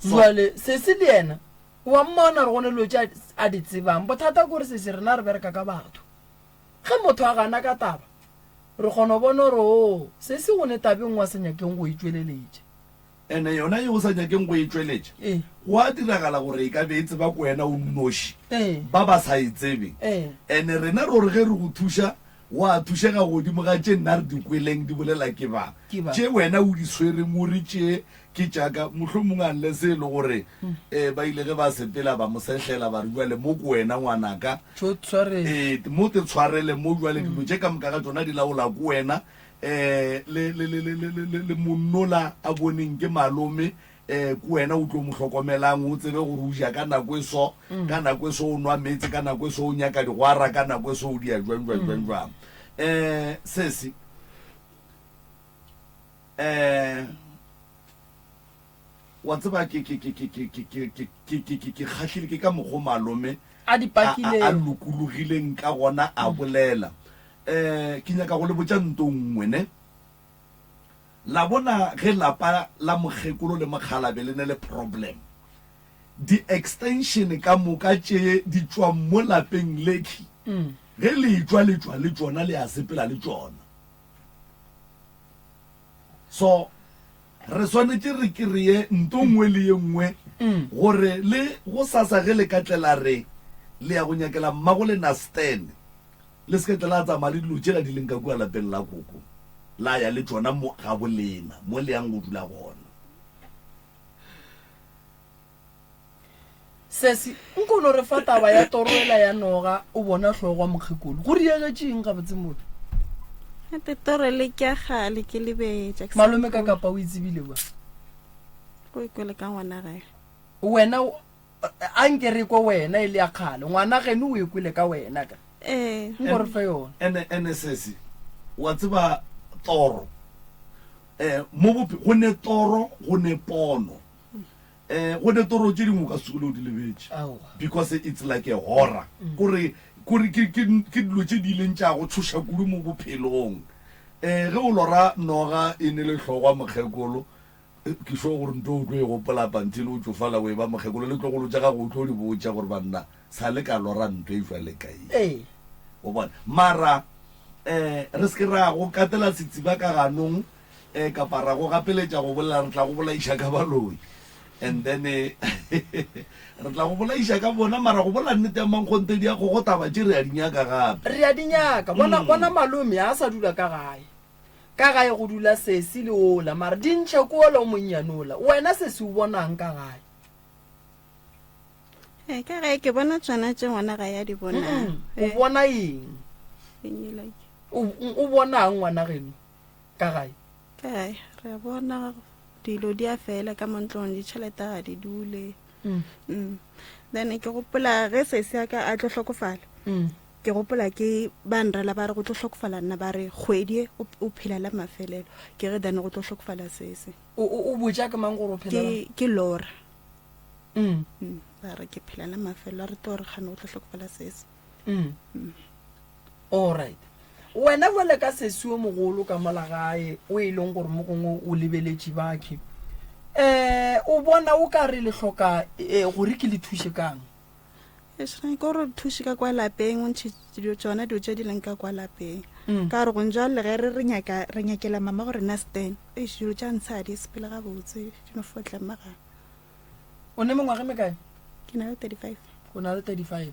jale se se le ena wa mmona re gone lo tša a di tsebang bothata kore se se rena re bereka ka batho ge motho a gana ka taba re kgona bona gore o se se gone tabeng wa se nyakeng go itsweleletše ene yona yo o sa nyakeng go e tsweletše go a diragala gore e ka be e tseba ko wena o nnoši ba ba sa e tsebe ene rena re gore ge re go thuša wa thušega godimo ga tše nna re dikweleng di bolela ke ba tše wena o di swereng o re tše ke jaaka mohlomong a nle se e le gore ba ile ge ba sepela ba mo sehlela ba re buale mo ko wena ngwanaka mo te tshwarele mo juale dilo tše ka moka ga tsona di laola ko wena le monnola a boneng ke malome ko wena o tlo mo hlokomelang o tsebe gore o ja ka nako e so ka nako e so o nwa metse ka nako e so o nyaka digwara ka nako e so o dia jwang sesi wa tseba ke kgatlhile ke ka mogo malome a lokologileng ka gona a bolela ke nyaka go le botša ntongwe ne la bona ge lapa la mokgekolo le mokgalabe le ne le problem di-extension ka moka tše di tšwang mo lapeng lekhi ge le tšwa le tšona le a sepela le tšona so re swanetse re kry-e ntongwe le ye nngwe gore le go sasa ge le ka tlela re le ya go nyakela mmago le nastene le se ke tlela tsamaya le dilo tšela di leng ka kua lapeng la koko la ya le tsona mo ga bolena mo le yang go dula gona sesi nkono re fa taba ya toroela ya noga o bona tlhogo wa mokgekolo go riagetšeng ga botse motho te torele ke a gale ke lebetša malome ka kapa o itsebile wa go ikwele ka ngwana gae wena a nkere ko wena e le ya kgale ngwana gene o ekwele ka wena ka nkore fa yona ene sesi wa tseba toro go ne toro go ne pono go ne toro tše dingwe ka sekolo di lebetše because it's like a horror kore ke dilo tše di ileng tša go tshoša kudu mo bophelong ge o lora noga e ne le tlhogwa mokgekolo ke sho gore nto o tlo e gopola pantile o tsofala o e ba mokgekolo le tlogolo tša gago o tlo di botša gore banna sa le ka lora nto e jwa le kae o bona mara re se ke ra go katela setsiba ka ganong kapa ra go gapeletša go bolela re tla go bolaiša ka baloi and then re tla go bolaiša ka bona mara go bola nnete ya mankgonte di ya go taba tše re a dinyaka gape re a dinyaka bona malome a sa dula ka gae go dula sesi le ola mara di ntšhe ko ola o monnyanola wena sesi o bonang ka gae ka gae ke bona tswana tše ngwana ga ya di bonang o bona eng o bonang ngwana geno ka gae re bona dilo di a fela ka montlong ditšhelete ga di dule then ke gopola ge sese ya ka a tlo hlokofala ke gopola ke banrela ba re go tlo hlokofala nna ba re kgwedi o phelela mafelelo ke ge dane go tlo hlokofala sese o botša ke mang gore o phelela ke lora ba re ke phelela mafelelo a re to re kgane go tlo hlokofala sese alright wena jale ka sesi o mogolo ka mola gae o e leng gore mo gongwe o lebeletše bakhe o bona o ka re le hloka gore ke le thuše kang ke gore thuše ka kwa lapeng o ntšhe tsona dio tše di leng ka kwa lapeng ka re gonja le ge re nyakela mama gore nasten dilo tša ntsha di sepele ga botse di no fotla maga o ne mengwaga mekae ke na le 35 o na le 35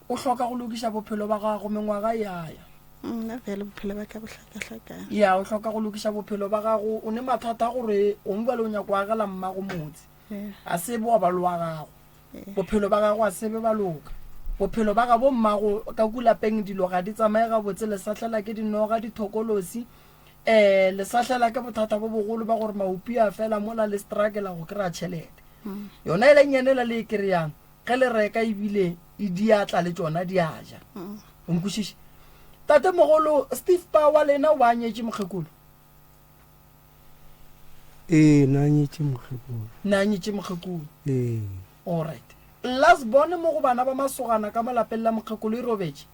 o hloka go lokiša bophelo ba gago mengwaga yaya nna fela bophelo ba ka bohlakahlakang ya o hloka go lokiša bophelo ba gago o ne mathata gore o mbale o nyako agela mmago motse a sebe wa balo wa gago bophelo ba gago a sebe ba loka bophelo ba ga bo mmago ka kulapeng dilo ga di tsamaye ga botse le sahlela ke dinoga dithokolosi le sahlela ke bothata bo bogolo ba gore maupi a fela mola le struggle go kry-a tšhelete yona e le nyenela le e kry-yang ge le reka ebile e diatla le tsona di aja o nkwešiše tate mogolo Steve Power lena wa nyetse mokgekolo na nyetse mokgekolo all right last bone mo go bana ba masogana ka malapeng la mokgekolo robetse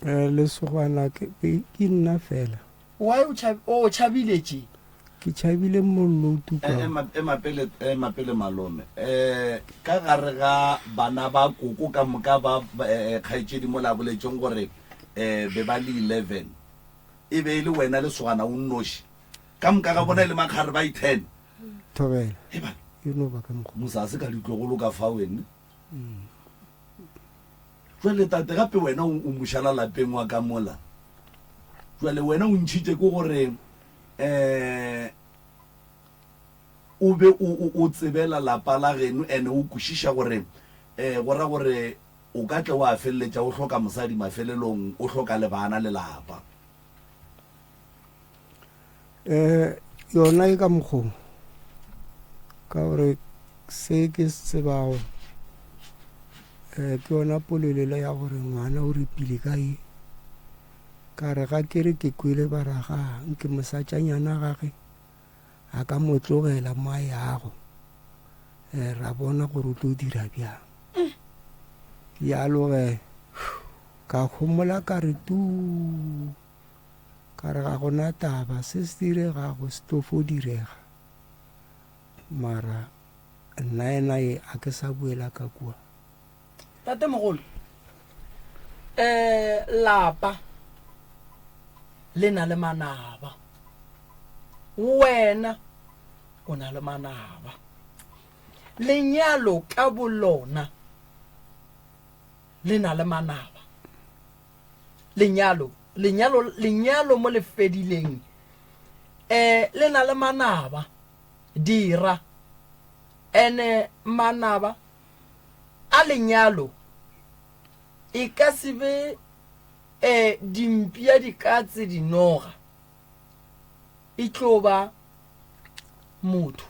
lesogana ke nna fela why o tshabiletse ke tshabile mollo mapele malome ka gare ga bana ba koko ka moka ba kgaitsedi mo laboletseng gore be ba le 11 e be ile wena le sogana o nnoši ka moka ga bona le makgare ba 10 thobela no ba ka mo mosase ka ditlogolo ka fa wena jwale tate gape wena o mošala lapeng wa ka mola jwale wena o ntšhitše ke gore o be o tsebela lapa la geno ene o kwešiša gore gora gore o ka tle o a feleletša o hloka mosadi mafelelong o hloka le bana le lapa yona e ka mokgong ka gore se ke se tsebago ke yona polelela ya gore ngwana o repile kae ka re ga ke re ke kwele baraga nke mosatšanyana gage a ka mo tlogela mo a yago ra bona gore o tlo dira bjang yalo ka gomola ka re tu ka re ga gona taba se se diregago se tofo direga mara nna ena e a ke sa buela ka kua tate mogolo lapa le na le manaba wena o na le manaba lenyalo ka bolona le na le manaba lenyalo mo le fedileng le na le manaba dira ene manaba a lenyalo e ka se be dimpia di ka tse dinoga e tloba motho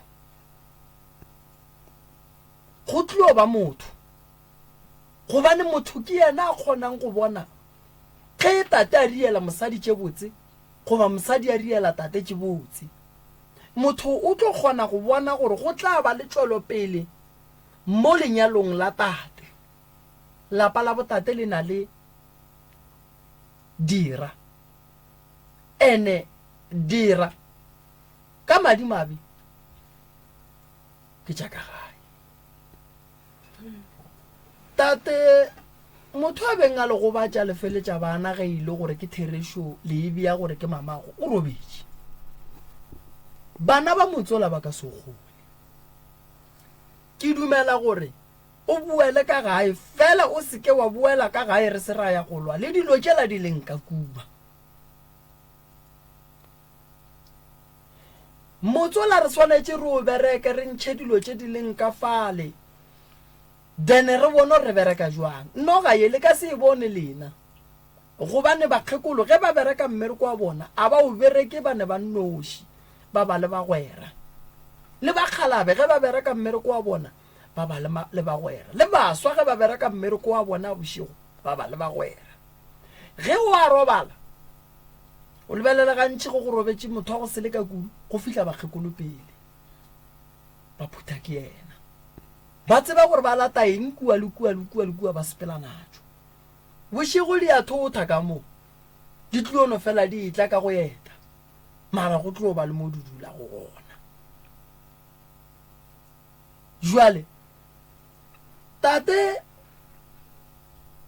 go tloba motho gobane motho ke yena a kgonang go bona ge tate a riela mosadi tše botse goba mosadi a riela tate tše botse motho o tlo kgona go bona gore go tla ba le tšwelopele mo lenyalong la tate lapa la botate le na le dira ene dira ka madimabe ke tša ka gae tate motho a beng a le go batša lefeletša bana ge ile gore ke theresho le e bea gore ke mamago o robetše bana ba motsola ba ka se gole ke dumela gore o buele ka gae fela o seke wa buela ka gae re se ra ya go lwa le dilo tšela di leng ka kuba motsola re swanetše re o bereke re ntšhe dilo tše di leng ka fale then re bone re bereka jwang noga ye le ka se e bone lena gobane bakgekolo ge ba bereka mmereko wa bona a ba o bereke ba ne ba nnoši ba ba le bagwera le bakgalabe ge ba bereka mmereko wa bona ba ba le bagwera le baswa ge ba bereka mmereko wa bona bošego ba ba le bagwera ge o a robala o lebelela gantši go robetše motho wa go se le ka kudu go fitlha bakgekolo pele ba phutha ke yena ba tseba gore ba lata eng kua le kua ba sepela natso bošego di a thotha ka mo di tlono fela di itla ka go eta mara go tlo ba le mo dudula go gona jwale tate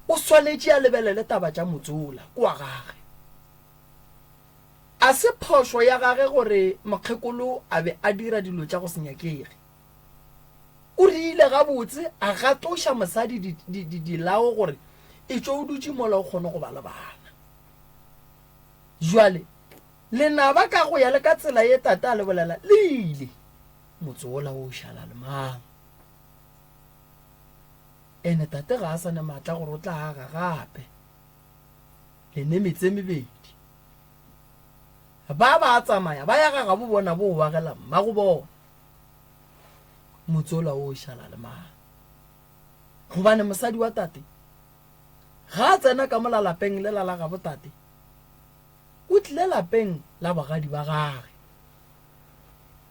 o swanetše a lebelele taba tša motsola kwa gage a se phošo ya gage gore mokgekolo a be a dira dilo tša go senyakege o rile gabotse a gatoša mosadi dilao gore e tšo o dutše mola o kgone go ba le bana jwale lenaba ka go ya le ka tsela ye tate a le bolela le ile motsola o šala le mang ene tate ga a sa ne maatla gore o tla aga gape lene metse mebedi ba tsamaya ba ya ga bo bona bo bagela mmago bona motsola o šala le mang gobane mosadi wa tate ga a tsena ka molalapeng le la ga botate o tlile lapeng la bagadi ba gage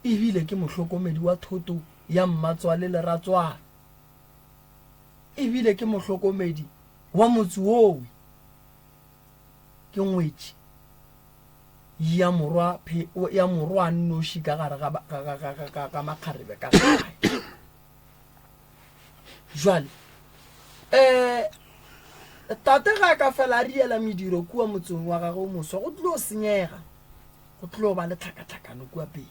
ebile ke mohlokomedi wa thoto ya mmatswale le ratswana ebile ke mohlokomedi wa motse oo ke ngwetši ya morwa nnoši ka gare ka makgarebe ka gae jwale tate ga ka fela a riela mediro kua motseng wa gagwe o moswa go tlile o senyega go tlile o ba le tlhakatlhakano kua pele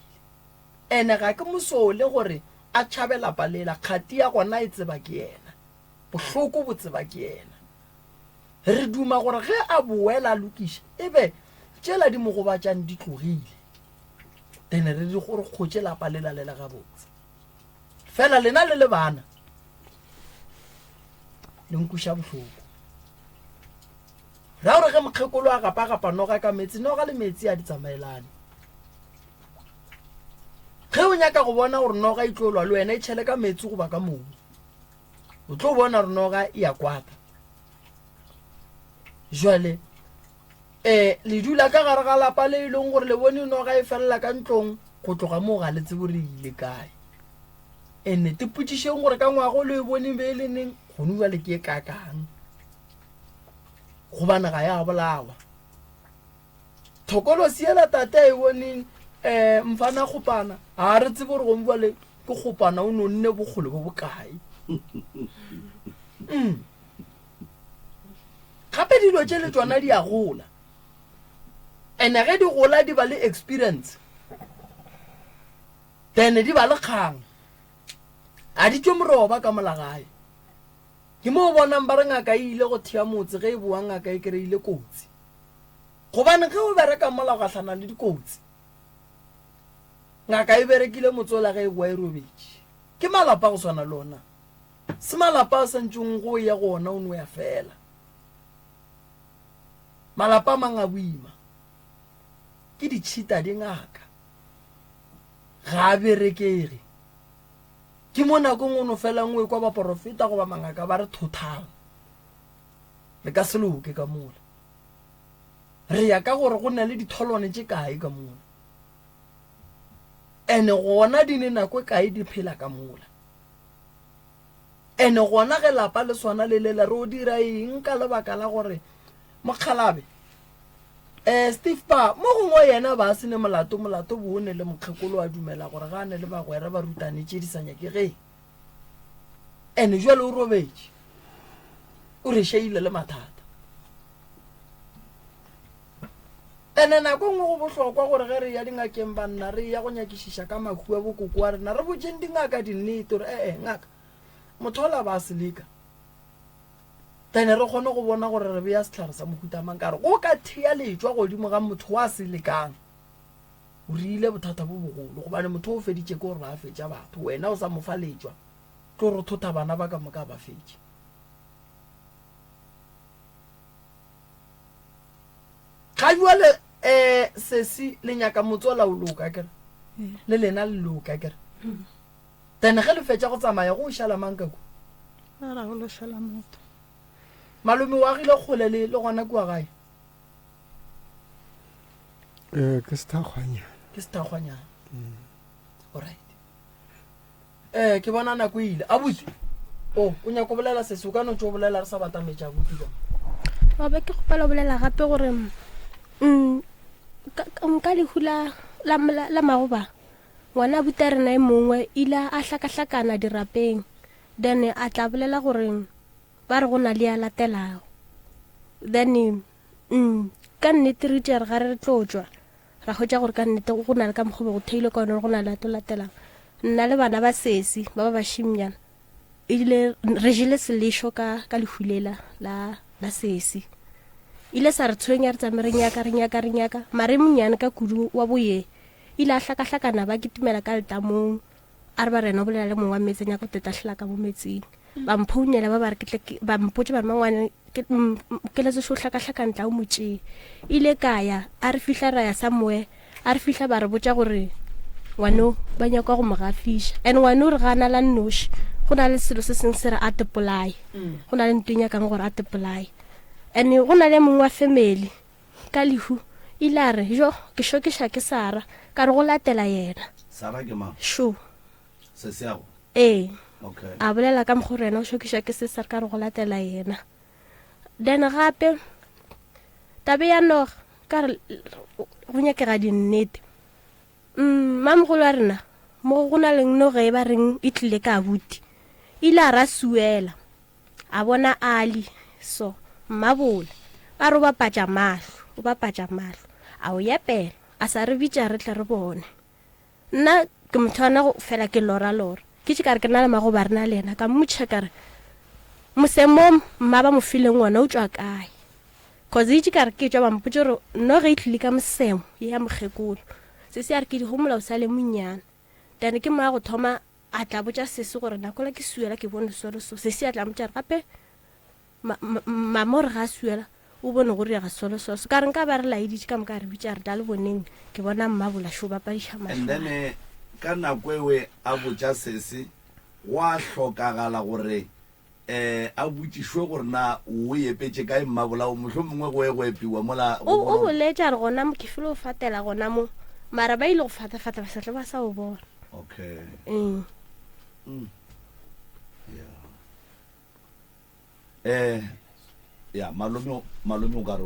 ene ga ke mosole gore a tšhabe lapa lela kgati ya gona e tseba ke yena bohloko bo tseba ke yena re duma gore ge a boela a lokiša ebe tšela di mo gobatšang di tlogile then re di gore kgotše lapa lela lela gabotse fela lena le le bana le nkuša bohloko ra gore ge mokgekolo a gapa noga ka metsi noga le metsi a di tsamaelane ge o nyaka go bona gore noga e tlolwa le wena e tšhele ka metsi goba ka mobu o tlo bona gore noga e ya kwata jwale le dula ka gare ga lapa le e leng gore le bone noga e felela ka ntlong go tloga moo ga le tsebo re ile kae ene tepotšišeng gore ka ngwago le e bone be le neng gone jwale ke e kakang gobane ga ya bolawa thokolo siela tate e boneng mfana kgopana ga re tsebe gore gome jwale ke kgopana o nonne bogolo bo bokae gape dilo tše le tsona di a gola ene ge di gola di ba le experience then di ba le kgang a di tšwe moroba ka molagae ke mo bonang ba re ngaka e ile go thea motse ge e boa ngaka e kry-ile kotsi gobane ge o bereka molao gahlana le dikotsi ngaka e berekile motsola ge e boa e robetše ke malapa go swana lona se malapa a santšeng go ya gona o no ya fela malapa a mang a boima ke ditšhita di ngaka ga a berekege ke mo nakong o no fela ngwe kwa baporofeta goba mangaka ba re thothang le ka seloke ka mola re ya ka gore go na le ditholwane tše kae ka mola ene gona di ne nako kae di phela ka mola ene gona ge lapa le swana le lela re o dira eng ka lebaka la gore mokgalabe Steve pa mo gongwe yena ba se ne molato bo ne le mokgekolo a dumela gore ga ne le bagwera ba rutane tše di sanya ke ge ene jwale o robetše o re sheile le mathata ene nako ngwe go bohlokwa gore ge re ya dingakeng banna re ya go nyakišiša ka makhua bokoko wa rena re botšeng dingaka dinnete gore ngaka mothola ba seleka tene re kgone go bona gore re beya setlhare sa mohuta mang ka re go ka thea letšwa godimo ga motho wa se lekang o rile bothata bo bogolo gobane motho o feditše ke gore ba a fetša batho wena o sa mo fa letšwa ke gore thota bana ba ka moka ba fetše ga jwale sesi le nyaka motsola o loka kere le lena le loka kere tene ge le fetša go tsamaya go o šala mang ka ko ra go lo šala motho malome wa gile kgole le gona kua gae ke sethakgwanyana alright ke bona nako ile a botse o nyako bolela sese o ka no tšo bolela re sa batametša abuti jang wa be ke kgopela bolela gape gore ka lehu la magoba ngwana abuta rena e mongwe ile a hlakahlakana dirapeng then a tla bolela gore ba re go na le a latelago then ka nnete re tšea re ga re tlotšwa ra hwetša gore ka nnete go na le ka mokgobe go theile ka one go na le ato latelang nna le bana ba sesi ba ba bašimnyana ile re jele selešo ka lehulela la sesi ile sa re tshwenya re tsame re nyaka mare monyane ka kudu wa boye ile a hlakahlakana ba kitimela ka letamong a re ba rena o bolela le mongwe wa metseng ya go tetahlela ka mo metsing ba mphounela ba ba re ba mpotse ba mangwane ke le tso hlakahlakana tla o motse ile kaya a re fihla ra ya somewhere a re fihla ba re botsa gore ngwano ba nyaka go mogafisha and ngwano re gana la nnoši go na le selo se seng se re atepolai go na le ntwenya kang gore atepolai and go na le mongwe wa family ka lehu ile a re jo ke šokiša ke Sara ka re go latela yena Sara ke mang? sure Se seago. Okay. a bolela ka mokgwa rena o šokiša ke Sara ka re go latela yena then gape tabe ya noga ka re go nyakega dinnete mamogolo wa rena mo go na leng noge e ba reng e tlile ka buti ile a ra suela a bona ali so mmabola a re o bapatša mahlo a o yapela a sa re bitša re tle re bone nna ke motho ana go fela ke lora ke tše kare ke na le mago ba rena le ena ka mmotšha kare mosemo mma ba mo fileng ngwana o tswa kae cause itše kare ke tswa ba mpotse gore no ge e tlile ka mosemo ye ya mokgekolo se se a re ke di gomola o sa le monyana then ke moya go thoma a tla botša sese gore nakola ke suela ke bone soloso se se a tla motša re gape mama gore ga a suela o bone gore ya ga soloso ka re nka ba re laeditše ka moka re bitša re tla le boneng ke bona mmabola šo bapadiša and then ka nako ewe a botša sese go a hlokagala gore a botšišwe gore na o epetše kae mmabola o mohlho mongwe go epiwa mola o boletša re gona mo ke file o fatela gona mo mara ba ile go fatafata ba setle ba sa o bona okay ya malome o ka re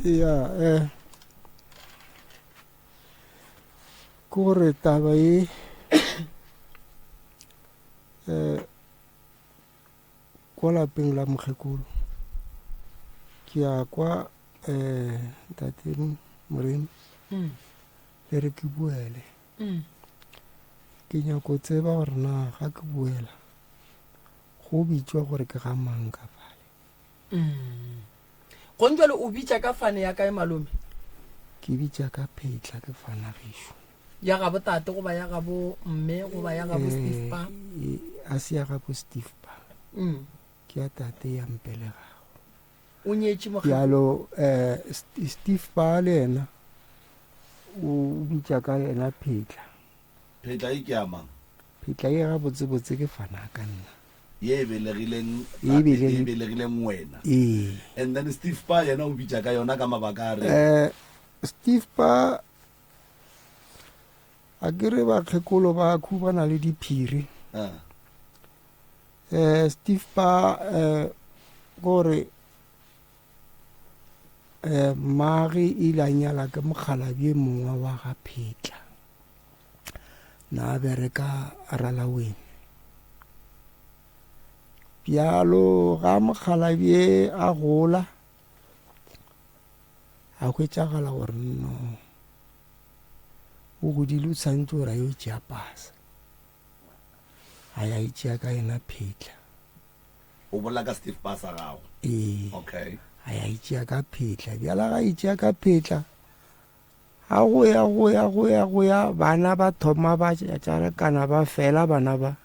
ya kore taba e kwa lapeng la mokgekolo ke ya kwa ntate Moremi le re ke buele ke nyako tseba gore na ga ke buela go bitswa gore ke ga mang ka fale go ntjalo o bitša ka fane ya kae malome ke bitša ka Phetla ke fana gešo ya ga botate goba ya ga bo mme goba ya ga bo Steve Pa a se ya ga bo Steve Pa ke ya tate ya mpelegago o nyetše bjalo Steve Pa le ena o bitša ka yena Phetla e ke amang Phetla e ga botsebotse ke fana ka nna ye belegileng wena and then Steve Pa yena o bitša ka yona ka mabaka a re Steve Pa a kere bakgekolo ba khubana le diphiri Steve Pa gore mage ile a nyala ke mokgalabje mongwe wa ga Phetla na bereka Ralaweng bjalo ga mokgalabje a gola a hwetšagala gore no o godile o tshwantse gore a yo tšea pasa a ya itšea ka ena Phetla o bola ka Steve Pa sa gago okay a ya itšea ka Phetla bjala ga itšea ka Phetla a go ya bana ba thoma ba tšarekana ba fela bana ba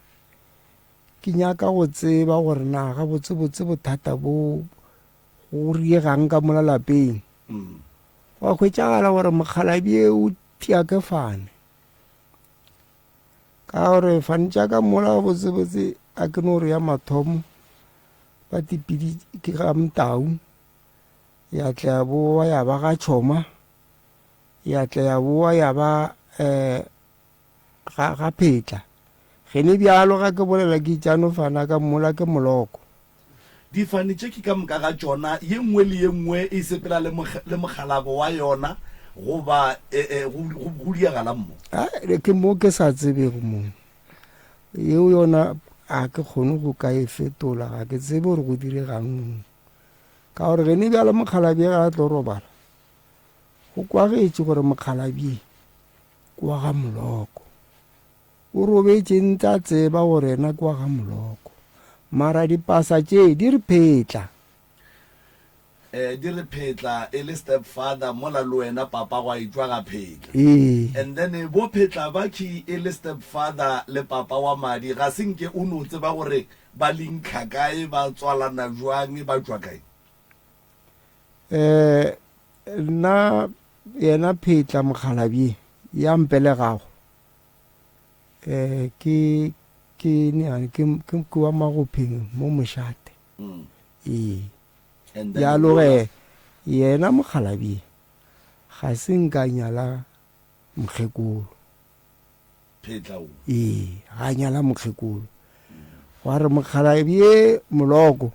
ke nyaka go tseba gore na ga botsebotse bothata bo go riegang ka mola lapeng wa hwetšagala gore mokgalabje o tia ke fane ka gore fane tša ka mola botsebotse a ke no re ya mathomo ba tipidi ke ga Mtau ya tla ya boa ya ba ga Choma ya tla ya boa ya ba ga Phetla ge ne bjalo ga ke bolela ke itšano fana ka mola ke moloko difane tše ke ka moka ga tšona ye nngwe le ye nngwe e sepela le mogalago wa yona goba go diagala mmo ke mo ke sa tsebego mong yeo yona a ke kgone go ka e fetola ga ke tsebe gore go diregang mong ka gore ge ne bjala mokgalabje ga a tlo robala go kwagetše gore mokgalabje kwa ga moloko o robetše ntse tseba gore ena kwa ga moloko mara dipasa tše di re Phetla di re Phetla e le stepfather mola le wena papa go a itšwa ga Phetla and then bo Phetla ba ke e le stepfather le papa wa madi ga senke o no tseba gore ba linkga kae ba tswalana jwang ba tšwa kae nna yena Phetla mokgalabje ya mpelegago ke wa Magopheng mo Mošate jalo ge yena Mokgalabi ga se nka nyala mokgekolo ga nyala mokgekolo wa re Mokgalabi e moloko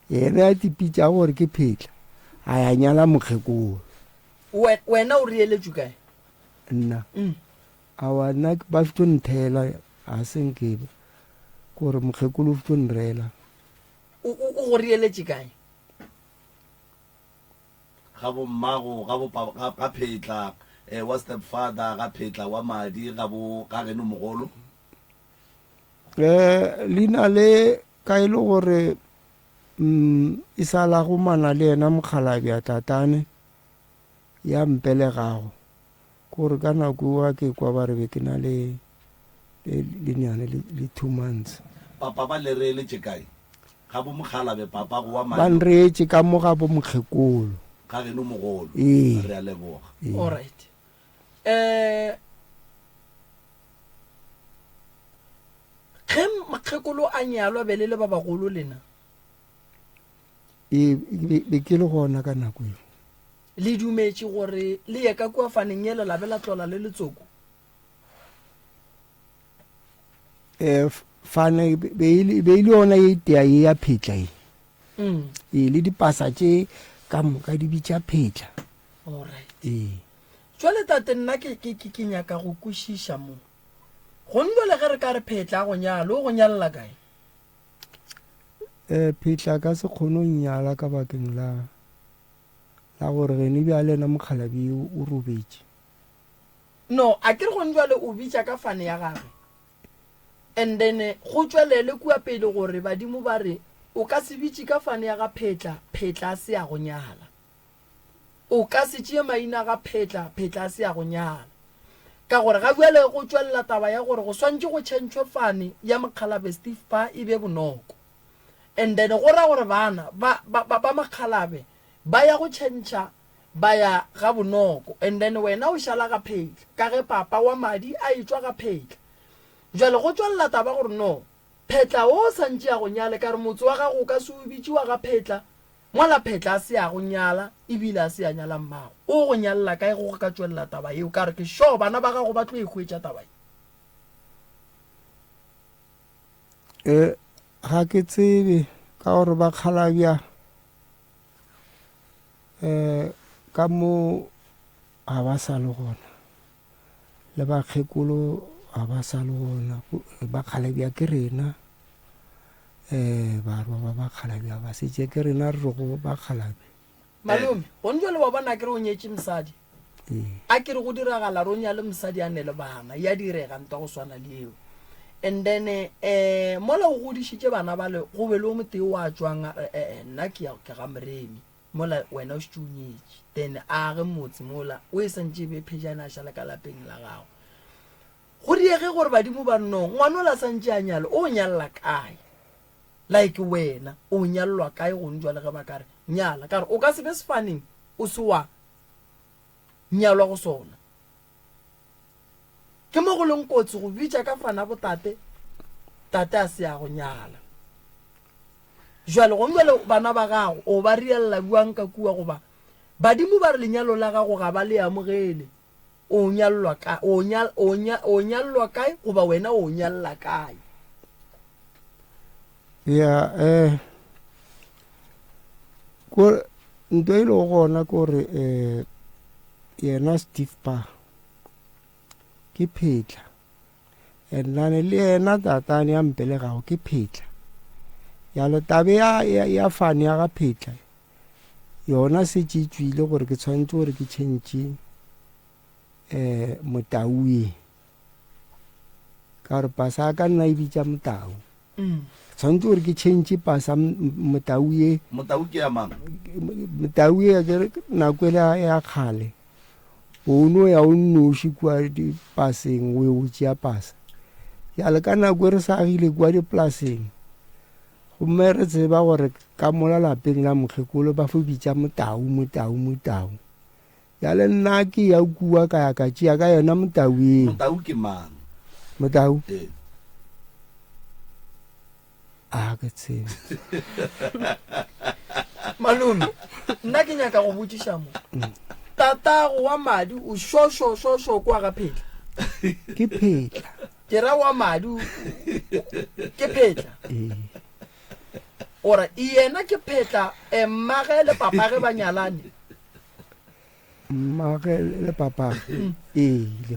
yena a tipitša gore ke Phetla a ya nyala mokgekolo. Wena o rieletswe kae? Nna awa nna ba fito nthela a senkebe kore mokgekolo o fito nrela. O go rieletse kae? ga bo mmago ga Phetla wa stepfather ga Phetla wa madi ga geno mogolo. Leina le ka ile gore e sala go mana le ena Mokgalabi a tatane ya mpelegago kore ka nako wa ke kwa ba re be ke na le nyane le 2 months. Papa ba le reeletše kae ga bo Mokgalabi papa go wa madi? Ba nreetše ka mo ga bo mokgekolo ga geno mogolo. Re a leboga. All right. Ge mokgekolo a nyalwa be le ba bagolo lena be ke le gona ka nako eo le dumetše gore le ye ka kua faneng yele la be la tlola le letsoko? fane be ile yona e tea e ya Phetla le dipasa tše ka moka di bitša Phetla. Alright. Jwale tate nna ke nyaka go kwešiša mo go njole ge re ka re Phetla a go nyala o go nyalela kae? Phetla ka se kgone o nyala ka bakeng la gore ge ne bja le ena Mokgalabi o robetše. No, a ke re go njwale o bitša ka fane ya gagwe and then go tšwelele kua pele gore badimo ba re o ka se bitše ka fane ya ga Phetla a se ya go nyala, o ka se tšee maina ga Phetla a se ya go nyala, ka gore ga bjale go tšwelela taba ya gore go swantše go tšhentšhwe fane ya Mokgalabi Steve Pa e be bonoko, and then go ra gore bana ba Mokgalabi ba ya go tšhentšha ba ya ga bonoko, and then wena o šala ga Phetla ka ge papa wa madi a etswa ga Phetla. Jwale go tšwelela taba gore no Phetla o santše ya go nyale ka re motse wa gago o ka se o bitšiwa ga Phetla mola Phetla a se ya go nyala ebile a se ya nyala mmago o go nyalela kae go ka tšwelela taba eo ka re ke sure bana ba gago ba tlo e hwetša taba ga ke tsebe ka gore Bakgalabja ka mo ga ba sa le gona le bakgekolo ga ba sa le gona. Bakgalabja ke rena ba Bakgalabja ba setse ke rena re go Bakgalabja. Malome go njole wa bona ke re o nyetše mosadi a ke re go diragala ro nyale mosadi a ne le bana ya direga nta go swana le eo, and then mola o godišitše bana ba le go be le o motee wa tšwang nna ke ga Moremi mola wena o šitše o nyetše then a ge motse mola o e santše be phejana a šala ka lapeng la gago. Go diege gore badimo ba no ngwana o la santše a nyalo o nyalela kae, like wena o nyalelwa kae go njwa le ge ba kare nyala ka re o ka se be sefaneng o se wa nyalwa go sona. Ke mo go leng kotsi go bitša ka fana botate a se ya go nyala. Jwale go njwale bana ba gago o ba rielela buang ka kua goba badimo ba re lenyalo la gago ga ba le amogele o nyalelwa kae goba wena o nyalela kae? Ya ko ntho e le gona kore yena Steve Pa ke Phetla ennane le yena tatane ya mpelegago ke Phetla yalo tabe ya fane ya ga Phetla yona se tšitšwile gore ke tshwanetse gore ke tšhentše Motauye ka gore pasa ka nna e bitša Motau tshwanetse gore ke tšhentše pasa Motauye. Motau ke ya mang? Motauye nako ele ya kgale ono ya o nnoši kua dipaseng o e o tšea pasa yale ka nako e re sagile kua dipolaseng gomme re tseba gore ka mola lapeng la mokgekolo ba fo bitša Motau yale nna ke ya kua ka ya ka tšea ka yona Motau eo. Motau ke mang? Motau a ke tsebe malome nna ke nyaka go botsiša mo tatago wa madi o šošošošo kwa ga phetla ke phetla ke ra wa madi ke phetla ora yena ke phetla mmage le papage ba nyalane mmage le papage le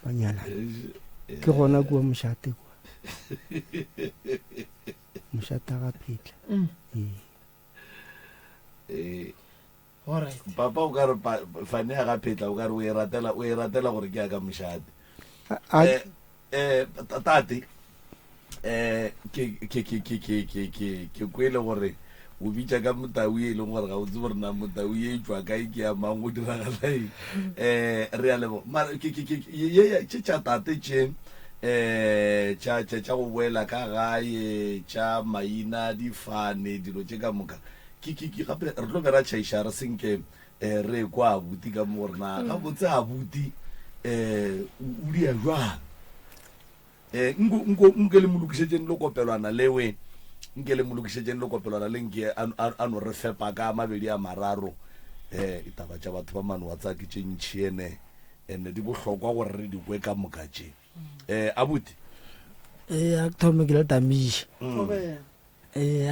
ba nyalane ke gona kua mošate kwa mošate ga phetla papa o ka re fane ya ga phetla o ka re o e ratela gore ke ya ka mošate tate ke kwele gore o bitša ka motau e leng gore ga o tse gore na motau e tswa kae ke ya mang go diragalaeng re a lebo tša tate tše tša go boela ka gae tša maina difane dilo tše ka moka gape re tlo bera tšhaiša re senke re kwa abuti ka mo gore na ga botse abuti o dia jwang nke le molokišetšeng le kopelwana lewe nke le molokišetšeng le kopelwana le nke a no re fepa ka mabedi a mararo taba tša batho ba mane wa tsa ke tše ntšhi ene ene di bohlokwa gore re di kwe ka moka tše abuti a ke thome ke le tamiša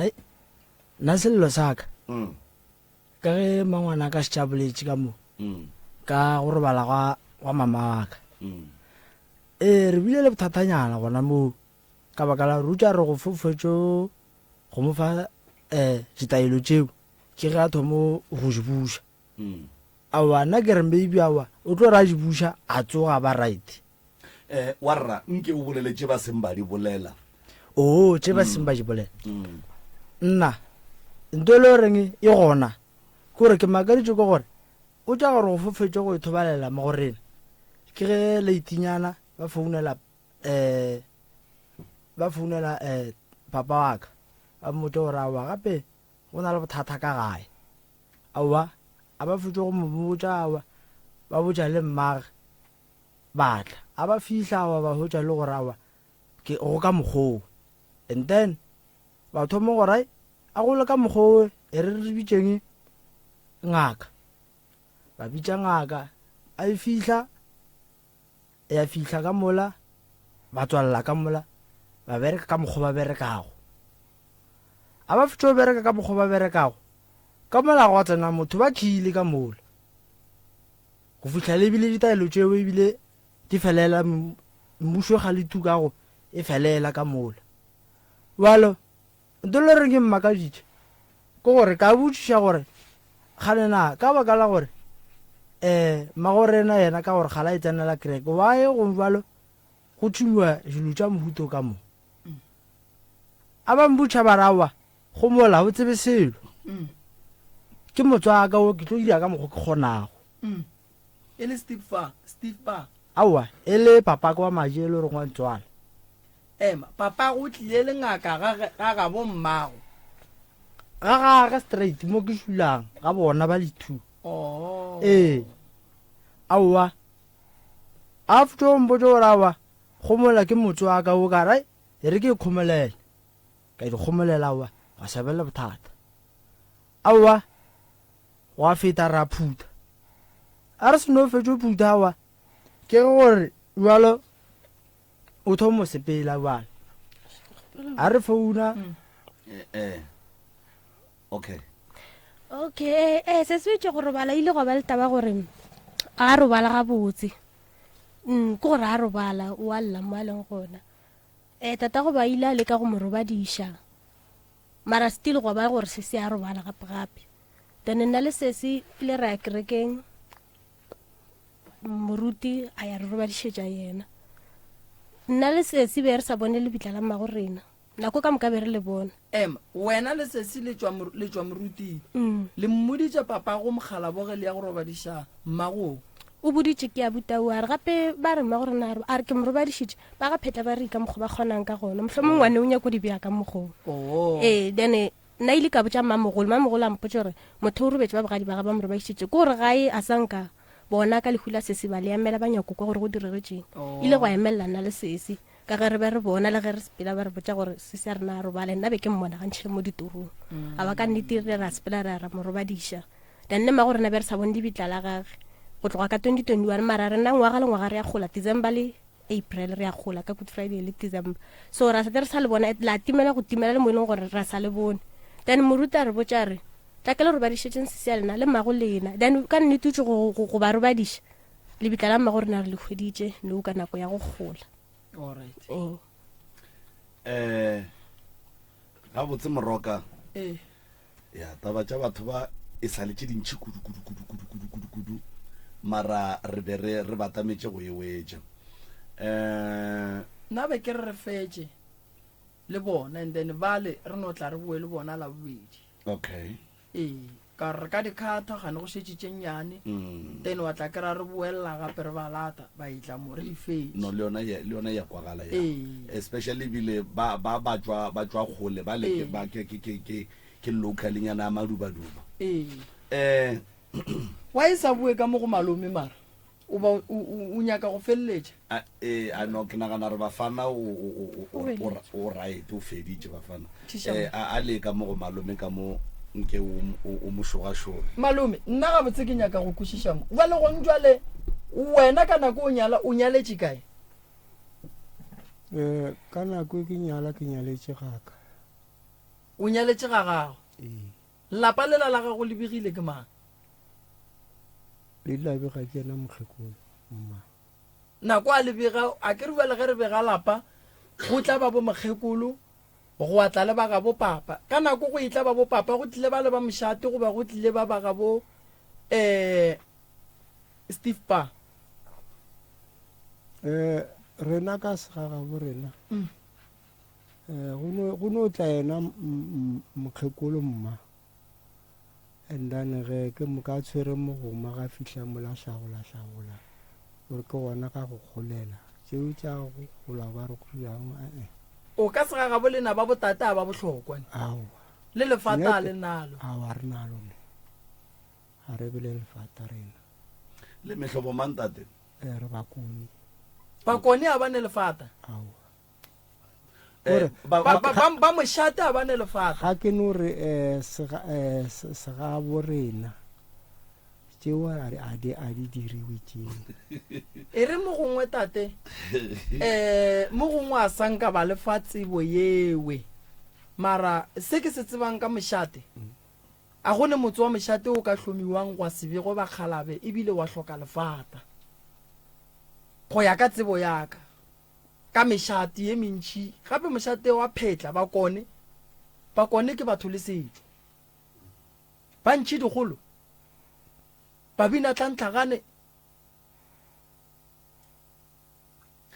ai nna selelo sa ka ka ge mangwana ka setšhaboletše ka mo ka go robala gwa mama wa ka re bile le bothatanyana gona moo ka baka la rutša re go fofetšo go mo fa ditaelo tšeo ke ge a thomo go di buša awa nna ke re maybe awa o tlo re a di buša a tsoga ba right wa rra nke o bolele tše ba seng ba di bolela tše ba seng ba di bolela nna nto le goreng e gona ke gore ke makaditše ke gore o tša gore go fofetšo go ithobalela mo gorena ke ge leitinyana ba founela papa wa ka ba mmotse gore awa gape go na le bothata ka gae awa a ba fetše go mmotsa awa ba botša le mmage batla a ba fihla awa ba hotša le gore awa go ka mokgoo and then ba thoma gore a gole ka mokgoo e re bitšeng ngaka ba bitša ngaka a e fihla ya fihla ka mola ba tswalela ka mola ba bereka ka mokgwa ba berekago a ba fetša go bereka ka mokgwa ba berekago ka mola go tsena motho ba khile ka mola go fihla le bile ditaelo tšeo ebile di felela mmušo ga le tukago e felela ka mola walo nto le reng ke mmakaditše ke gore ka botšiša gore ganena ka baka la gore magorena yena ka gore gala e tsenela kereke wae go balo go thumiwa dilo tša mohuto ka mo a ba mbutša barawa go mola o tsebe selo ke motswaka o ke tlo dira ka mokgwa ke kgonago e le steve bar aowa e le papa ka wa maje e le gore ngwantswala ema papa go tlile le ngaka ga ga bo mmago ga gage straight mo ke šulang ga bona ba le two aowa a fetša go mpotse gore awa go mola ke motswaka o kara e re ke ikgomolela ka di kgomolela awa ga sebele bothata aowa go a feta ra phuta a re seno fetša phuta awa ke gore jalo o thomo sepela bana a re founa okay se se tšo go robala ile go ba le taba gore a robala ga botse ke gore a robala o a lla mo a leng gona tata go ba ile a leka go mo robadiša mara still go ba gore se se a robala gape then nna le sese ile re ya kerekeng moruti a ya re robadišetša yena nna le sese be re sa bone le bitla la mmago rena nako ka moka be re le bona ema wena le sese le tšwa moruting le mmoditša papa go mogala boge le ya go robadiša mmago o boditše ke a butau a re gape ba re mmago rena a re ke mo robadišitše ba ga pheta ba re ka mokgwa ba kgonang ka gona mohlomong ngwane o nyako di bea ka mokgong then nna ile ka botša mmamogolo a mpotse gore motho o robetse ba bogadi ba ga ba mo robadišitše ke gore gae a sanka bona ka lehula sese ba le emela ba nyako kwa gore go diregetseng ile go emelela nna le sese ka ge re be re bona le ge re sepela ba re botsa gore sese a rena a robale nna be ke mmona gantšhile mo ditorong a ba ka nnete re ra sepela re ra mo robadiša then nne mago rena be re sa bone dibitla la gage go tloga ka 2021 mara rena ngwaga le ngwaga re ya gola December le April re ya gola ka Good Friday le December so ra setse re sa le bona la timela go timela le mo e leng gore ra sa le bone then moruta re botsa re tla ke le robadišetseng sese ya lena le mago lena then ka nnete utse go ba robadiša lebitla la mmago rena re le hweditše leo ka nako ya go gola alright ga botse Moroka ya taba tša batho ba e saletše dintšhi kudu mara re be re batametše go e wetša nna be ke re fetše le bona and then bale re no tla re bue le bona la bobedi okay ka re ka dikgatha gane go šetšitše nnyane then wa tla ke ra re buelela gape re ba lata ba itla mo re di fetše no le yona ya kwagala ya especially bile ba tswa gole ba le ba ke localnyana ya madubaduba wa e sa bue ka mo go malome mara o nyaka go feleletša a no ke nagana re bafana o right o feditše bafana a le ka mo go malome ka mo nke o mošogašoga malome nna ga botse ke nyaka go kwešiša mo ba le gong jwale wena ka nako o nyaletše kae ka nako ke nyaletše gaka o nyaletše ga gago lapa lela la gago le begile ke mang le labega ke ena mokgekolo mma nako a lebega a ke re bjale ge re bega lapa go tla ba bo mokgekolo go atla le ba ga bo papa ka nako go itla ba bo papa go tlile ba le ba mošate go ba go tlile ba ba ga bo Steve Pa rena ka segaga bo rena go no tla ena mokgekolo mma and then ge ke mo ka tshwere mo go ma ga fihla mo la shagola gore ke gona ka go kgolela tšeo tša go gola ba re go yang o ka sega ga bolena ba botata ba bohlokwa le lefata le nalo wa re nalo a re bele lefata rena le mehlobo mantate re bakoni a ba ne lefata ba mošate a ba ne lefata ga ke no re sega bo rena tšeo a di diriwe tšeo e re mo gongwe tate mo gongwe a sanka ba lefa tsebo yewe mara se ke se tsebang ka mošate a gone motse wa mošate o ka hlomiwang gwa sebego ba kgalabe ebile wa hloka lefata go ya ka tsebo yaka ka mešate ye mentši gape mošate wa phetla bakone ke batho le setšo ba ntšhi digolo babina tlantlagane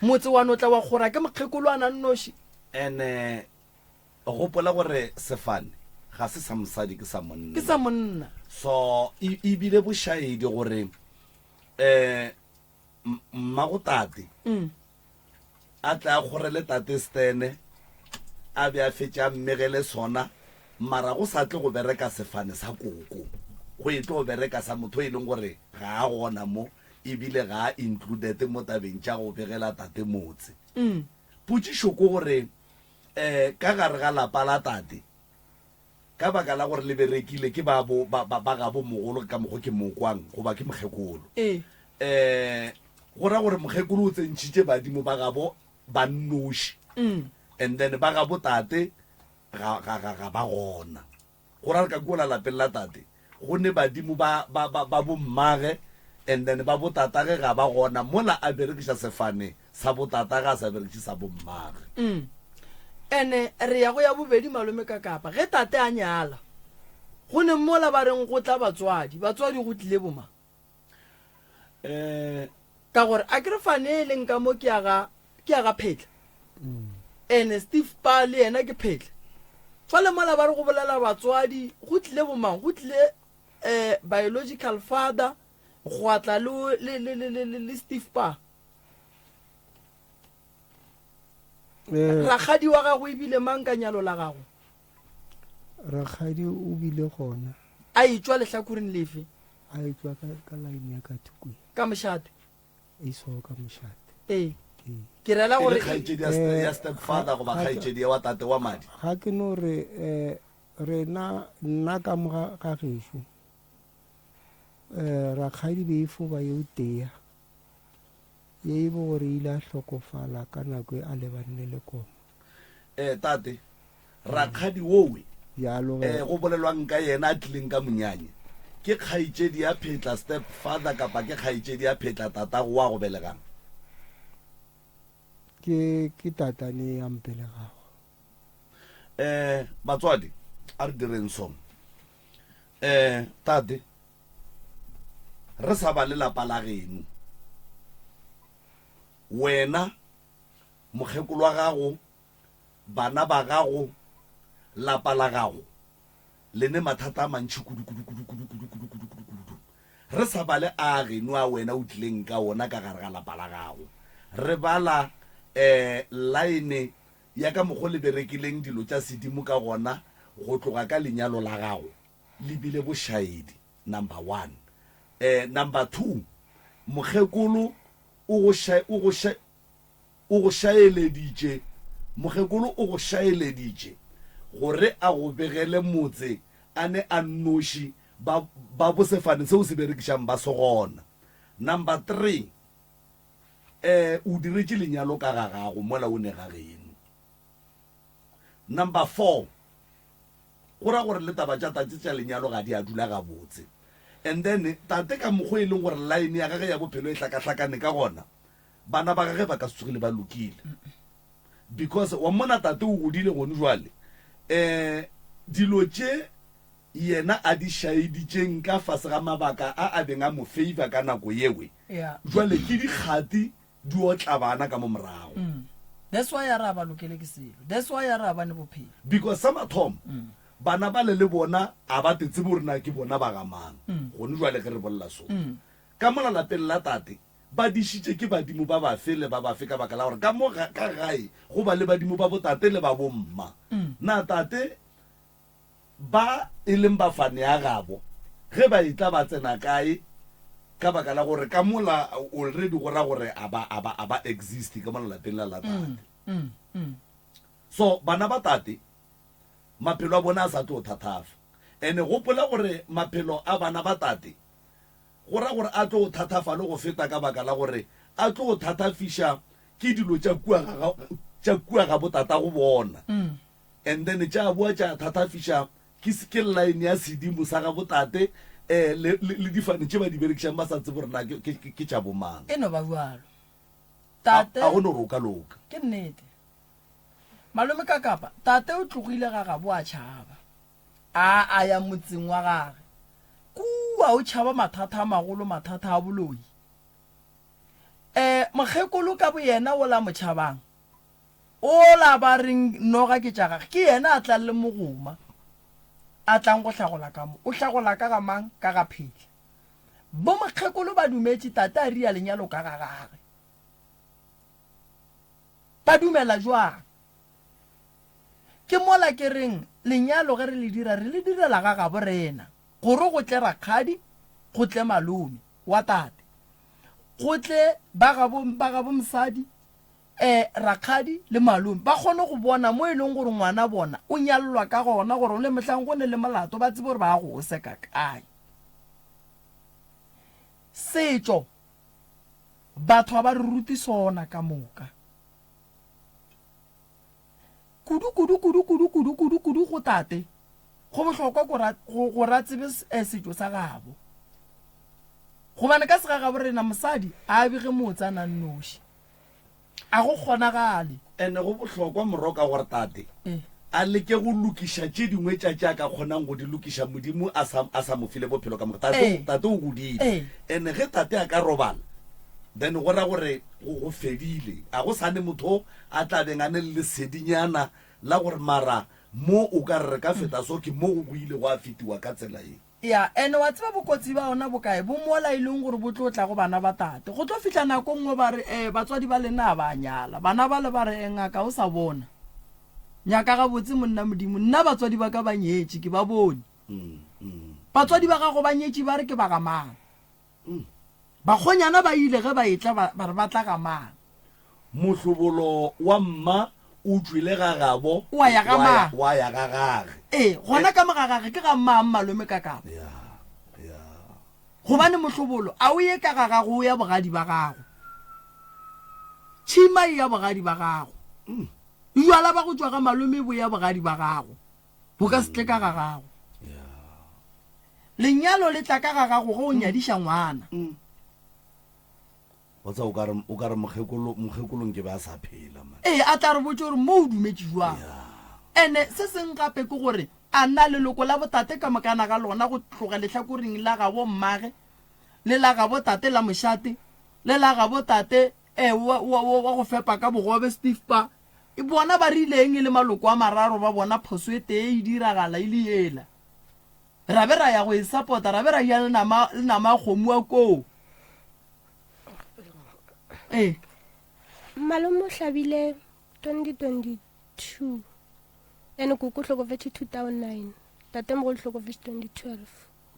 motse wa notla wa gora ke mokgekolo a nannoši ene gopola gore sefane ga se sa mosadi ke sa monna so ebile bošaedi gore mmagotate a tla gore le tate Stene a be a fetša mmegele sona mara go sa tle go bereka sefane sa koko go e tlo go bereka sa motho e leng gore ga a gona mo ebile ga a included mo tabeng tša go begela tate motse potšišo ko gore ka gare ga lapa la tate ka baka la gore le berekile ke ba ga bo mogolo ka mogo ke mokwang goba ke mokgekolo go ra gore mokgekolo o tsentšhitše badimo ba gabo ba nnoši and then ba gabo tate ga ba gona go ra re ka kuola lapeng la tate go ne badimo ba bommage and then ba botatage ga ba gona mola a berekiša sefane sa botatage a sa berekiše sa bommage ene re ya go ya bobedi malome ka kapa ge tate a nyala go ne mola ba reng go tla batswadi go tlile boma ka gore a ke re fane leng ka mo ke aga phetla ene Steve Pa le yena ke phetla fa le mola ba re go bolela batswadi go tlile bomang go tlile biological father go atla le Steve Pa rakgadi wa gago e bile mang ka nyalo la gago rakgadi o bile gona a itswa lehlakoreng lefe a itswa ka laine ya ka thukwe ka mošate iso ka mošate ke rela gore gore khaitšedi ya stepfather go ba khaitšedi wa tate wa madi ga ke no re rena nna ka moga ga gešo rakgadi be e foba yeo tea ye e bo gore ile a hlokofala ka nako e a lebanne le koma tate rakgadi wowe yalo go bolelwang ka yena a tlileng ka monyanye ke kgaitšedi ya phetla step father kapa ke kgaitšedi ya phetla tatago wa go belegang ke tatane ya mpelegago batswadi a re direng so tate re sa ba lelapa la geno wena mokgekolo wa gago bana ba gago lapa la gago le ne mathata a mantšhi kudu re sa bale a geno a wena o tlileng ka ona ka gare ga lapa la gago re bala line ya ka mokgo le berekileng dilo tša sedimo ka gona go tloga ka lenyalo la gago le bile bošaedi number 1 number 2 mokgekolo o go šaeleditše mokgekolo o go šaeleditše gore a go begele motse a ne a nnoši ba bosefane seo se berekišang ba se gona number 3 o diretše lenyalo ka ga gago mola o ne ga geno number 4 go ra gore le taba tša tate tša lenyalo ga di a dula ga botse and then tate ka mokgo e leng gore line ya gage ya bophelo e hlakahlakane ka gona bana ba gage ba ka se tsogile ba lokile because wa mona tate o godile gone jwale dilo tše yena a di šaeditšeng ka fase ga mabaka a beng a mo favor ka nako yewe jwale ke dikgati di otla bana ka mo morago that's why ya ra ba lokele ke selo that's why ya ra ba ne bophelo because sa mathomo bana ba le bona a ba tetse bo rena ke bona ba gamang gone jwale ge re bolla so ka mola lapeng la tate ba dišitše ke badimo ba bafe le ba bafe ka baka la gore ka mo ka gae go ba le badimo ba botate le ba bomma na tate ba e leng bafane ya gabo ge ba itla ba tsena kae ka baka la gore ka mola already go ra gore a ba exist ka mola lapeng la tate so bana ba tate maphelo a bona a sa tlo thathafa ene gopola gore maphelo a bana ba tate go ra gore a tlo thathafa le go feta ka baka la gore a tlo thathafiša ke dilo tša kua ga botata go bona and then tša boa tša thathafiša ke line ya sedimo sa ga botate le difane tše ba di berekišang ba sa tsebo rena ke tša bomang e no ba bualo tate a go no roka loka ke nnete malome ka kapa tate o tlogile ga ga boa tšhaba a ya motseng wa gage kua o tšhaba mathata a magolo mathata a boloi mokgekolo ka bo yena o la motšhabang o la ba reng noga ke tša gage ke yena a tlang le mogoma a tlang go hlagola ka mo o hlagola ka ga mang ka ga phela bo mokgekolo ba dumetše tate a ria lenyalo ka ga gage ba dumela jwang ke mola ke reng lenyalo ge re le direla ga gabo rena gore go tle rakgadi go tle malome wa tate go tle ba gabo mosadi rakgadi le malome ba kgone go bona mo e leng gore ngwana bona o nyallwa ka gona gore o le mohlang go ne le molato ba tsebe gore ba go seka kae setšo batho ba re ruti sona ka moka kudu go tate go bohlokwa go ra tsebe setšo sa gabo gobane ka sega gabo rena mosadi a bege motse a nang noši a go kgonagale ene go bohlokwa moroka gore tate a leke go lokiša tše dingwe tša ka kgonang go di lokiša modimo a sa mo file bophelo ka moka tate o godile ene ge tate a ka robala then go ra gore go fedile a go sane motho a tlabeng a ne le lesedinyana la gore mara mo o ka re ka feta so ke mo go ile go a fetiwa ka tsela e ya ene wa tseba bokotsi ba ona bokae bo mola ileng gore bo tlo tla go bana ba tate go tlo fitla nako nngwe ba re batswadi ba lena ba nyala bana ba le ba re ngaka o sa bona nyaka ga botse monna modimo nna batswadi ba ka ba nyetse ke ba bone batswadi ba ga go ba nyetse ba re ke ba gamang ba khonyana ba ile ge ba itla ba re ba tla gamang mohlobolo wa mma o tswile gagabo wa ya ga ma wa ya ga gage gona ka mogagage ke ga mma malome ka kabo gobane mohlobolo a o ye ka gagago o ya bogadi ba gago tšhima e ya bogadi ba gago jwala ba go tswa ga malome bo ya bogadi ba gago bo ka se tle ka gagago lenyalo le tla ka gagago go o nyadiša ngwana whatsa o ka re mogekolong ke ba sa phela man a tla re botse gore mo o dumetse jwang ene se seng gape ke gore a nna leloko la botate ka mokana ga lona go tloga letlhakoring la gabo mmage le la gabo tate la mošate le la gabo tate wa go fepa ka bogobe Steve Pa e bona ba rileng le maloko a mararo ba bona phoso e tee e diragala e le ela ra be ra ya go e support-a ra be ra ya le nama kgomo wa koo malome o hlabile 2022 ene koko hlokofetse 2009 tate mo go hlokofetse 2012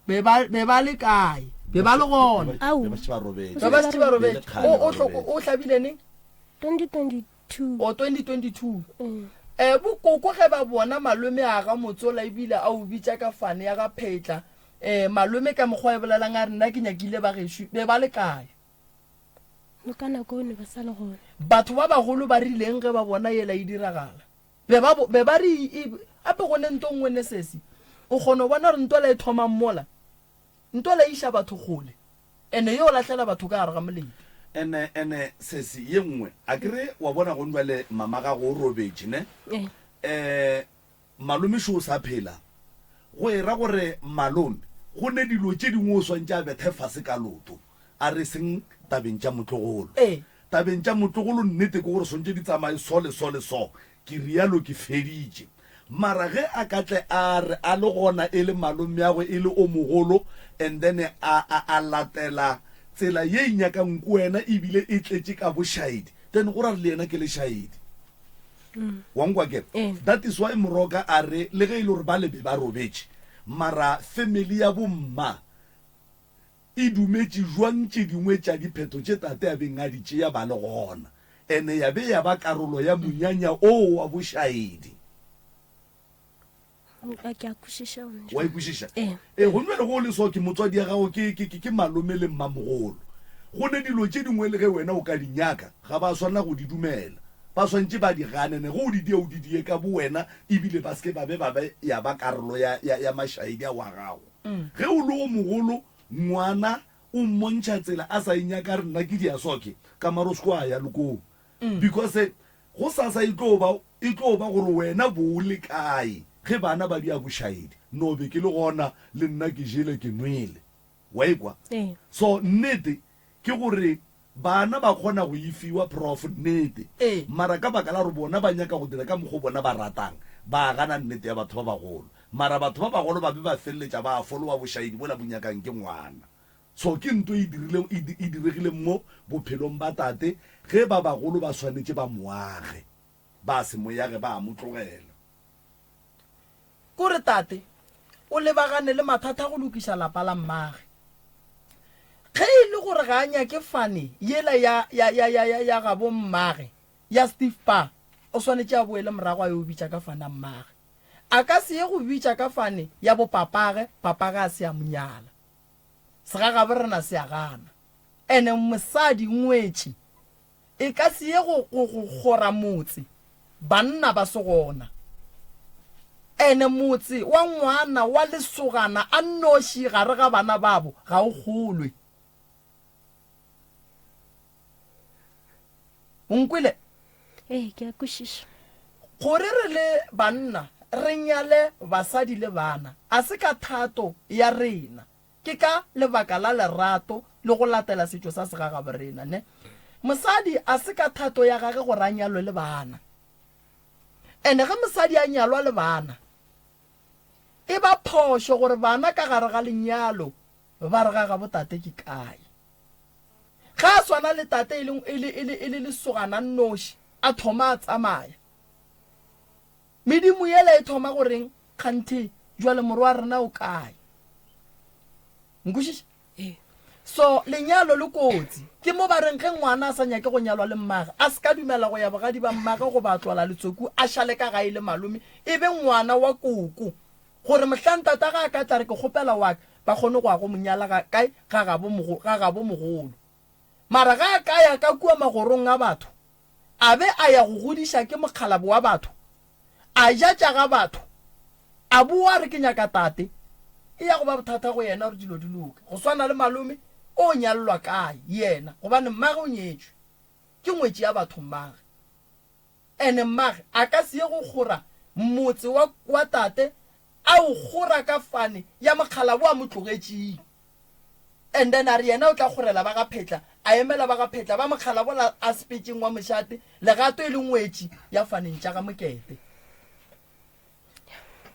be ba le kae be ba le gona ba ba se ba robetse o hlabile ne 2022 o 2022 bokoko ge ba bona malome a ga motsola ebile a o bitsa ka fane ya ga phetla malome ka mokgwa e bolelang a re nna ke nyakile ba geshu be ba le kae no kana go ne ba sa le gona batho ba bagolo ba rileng ge ba bona yela e diragala be ba re ape go ne nto ngwe ne sesi o kgona bona re ntola e thoma mmola ntola isha batho gole ene yo lahlela batho ka gare ga moledi ene sesi ye nngwe a kere wa bona go nwele mama ga go robetse ne malome sho sa phela go era gore malome go ne dilo tše dingwe o swantse a bethe fase ka loto a re seng tabeng tša motlogolo tabeng tša motlogolo nnete ke gore swantse di tsamaye so le so ke rialo ke feditše mara ge a katle a re a le gona e le malome ya go e le o mogolo and then a latela tsela ye nyakang kwena ebile e tletse ka bošaedi then go ra le yena ke le šaedi wa nkwa ke that is why moroka a re le ge e le gore ba lebe ba robetse mara family ya bomma e dumetse jwang tše dingwe tša dipheto tše tate a beng a ditše ya ba le gona ene ya be ya ba karolo ya monyanya o wa bošaedi wa ikwešiša go nwele go le so ke motswadi ya gago ke malome le mmamogolo go ne dilo tše dingwe le ge wena o ka dinyaka ga ba swanela go di dumela ba swantse ba di ganene go o di die o di die ka bo wena ebile ba seke ba be ya ba karolo ya mašaedi a wa gago ge o le o mogolo ngwana o mmontšha tsela a sa inyaka re nna ke diasoke ka marosko a ya lekoo because go sasa e tlo ba gore wena bo o le kae ge bana ba di a bošaedi no be ke le gona le nna ke jele ke nwele wa ekwa so nnete ke gore bana ba kgona go ifiwa prof nnete mara ka baka la re bona ba nyaka go dira ka mokgwa bona ba ratang ba gana nnete ya batho ba bagolo mara batho ba bagolo ba be ba feleletša ba folowa bošaedi bola bonyakang ke ngwana so ke nto e diregile mo bophelong ba tate ge ba bagolo ba swanetse ba moage ba se moyage ba motlogela kore tate o lebagane le mathata go lokiša lapa la mmage ge e le gore ga a nyake fane yela ya gabo mmage ya Steve Pa o swanetse a boele morago a yo bitša ka fana mmage a ka se ye go bitša ka fane ya bo papage a se a monyala se ga gabe rena se a gana ene mosadi ngwetši e ka se ye go gora motse banna ba se gona ene motse wa ngwana wa lesogana a nnoši gare ga bana babo ga o golwe o nkwele ke a kwešiša gore re le banna re nyale basadi le bana a se ka thato ya rena ke ka lebaka la lerato le go latela setšo sa segagabo rena ne mosadi a se ka thato ya gage gore a nyalwe le bana ene ge mosadi a nyalwa le bana e ba phošo gore bana ka gare ga lenyalo ba re ga ga botate ke kae ga a swana le tate e le lesogana nnoši a thoma a tsamaya medimo yela e thoma goreng kganthe jwale morwa rena o kae nkwešiša so lenyalo le kotsi ke mo ba reng ge ngwana a sa nyake go nyalwa le mmaga a se ka dumela go ya bogadi ba mmaga go ba tlwala letsoku a šale ka gae le malome e be ngwana wa koko gore mohlantata ga a ka tla re ke kgopela wa ba kgone go ya go monyala kae ga gabo mogolo mara ga a ka ya ka kua magorong a batho a be a ya go godiša ke mokgalabo wa batho a jatša ga batho a bua re ke nyaka tate e ya go ba bothata go yena gore dilo di loke go swana le malome o nyallwa kae yena gobane mmage o nyetswe ke ngwetši ya batho mmage ene mmage a ka se ye go kgora motse wa tate a o kgora ka fane ya mokgalabo a mo tlogetšeng and then a re yena o tla kgorela ba ga phetla a emela ba ga phetla ba mokgalabo a sepetšeng wa mošate legato e le ngwetši ya faneng tša ga mokete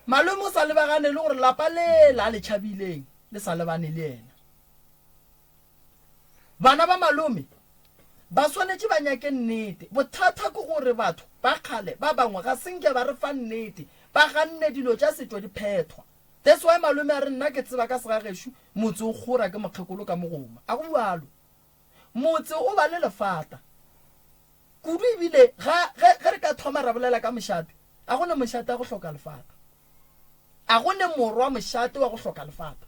malome o sa lebagane le gore lapa le la le tšhabileng le sa lebane le yena bana ba malome ba swanetše ba nyake nnete bothata ke gore batho ba kgale ba bangwe ga senke ba re fa nnete ba ganne dilo tša setšo di phethwa that's why malome a re nna ke tseba ka segagešo motse o kgora ke mokgekolo ka mogoma a go bjalo motse o ba le lefata kudu ebile ge re ka thoma ra bolela ka mošate a gone mošate a go hloka lefata a gone morwa mošate wa go hloka lefata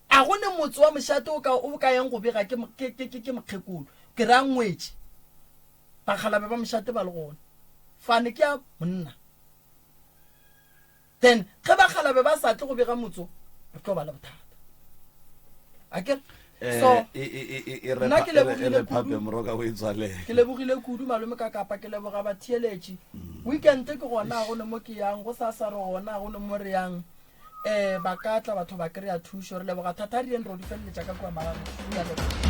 a gone motse wa mošate o ka yang go bega ke mokgekolo ke ra ngwetše bakgalabe ba mošate ba le gone fane ke ya monna then ge bakgalabe ba sa tle go bega motso re tlo ba le bothata akere so nna ke lebogile kudu malome ka kapa ke leboga ba theeletše weekend ke gona gone mo ke yang go sa sa re gona gone mo re yang ba ka tla batho ba kry-a thušo re leboga thata re yen ro di feleletša ka kua magago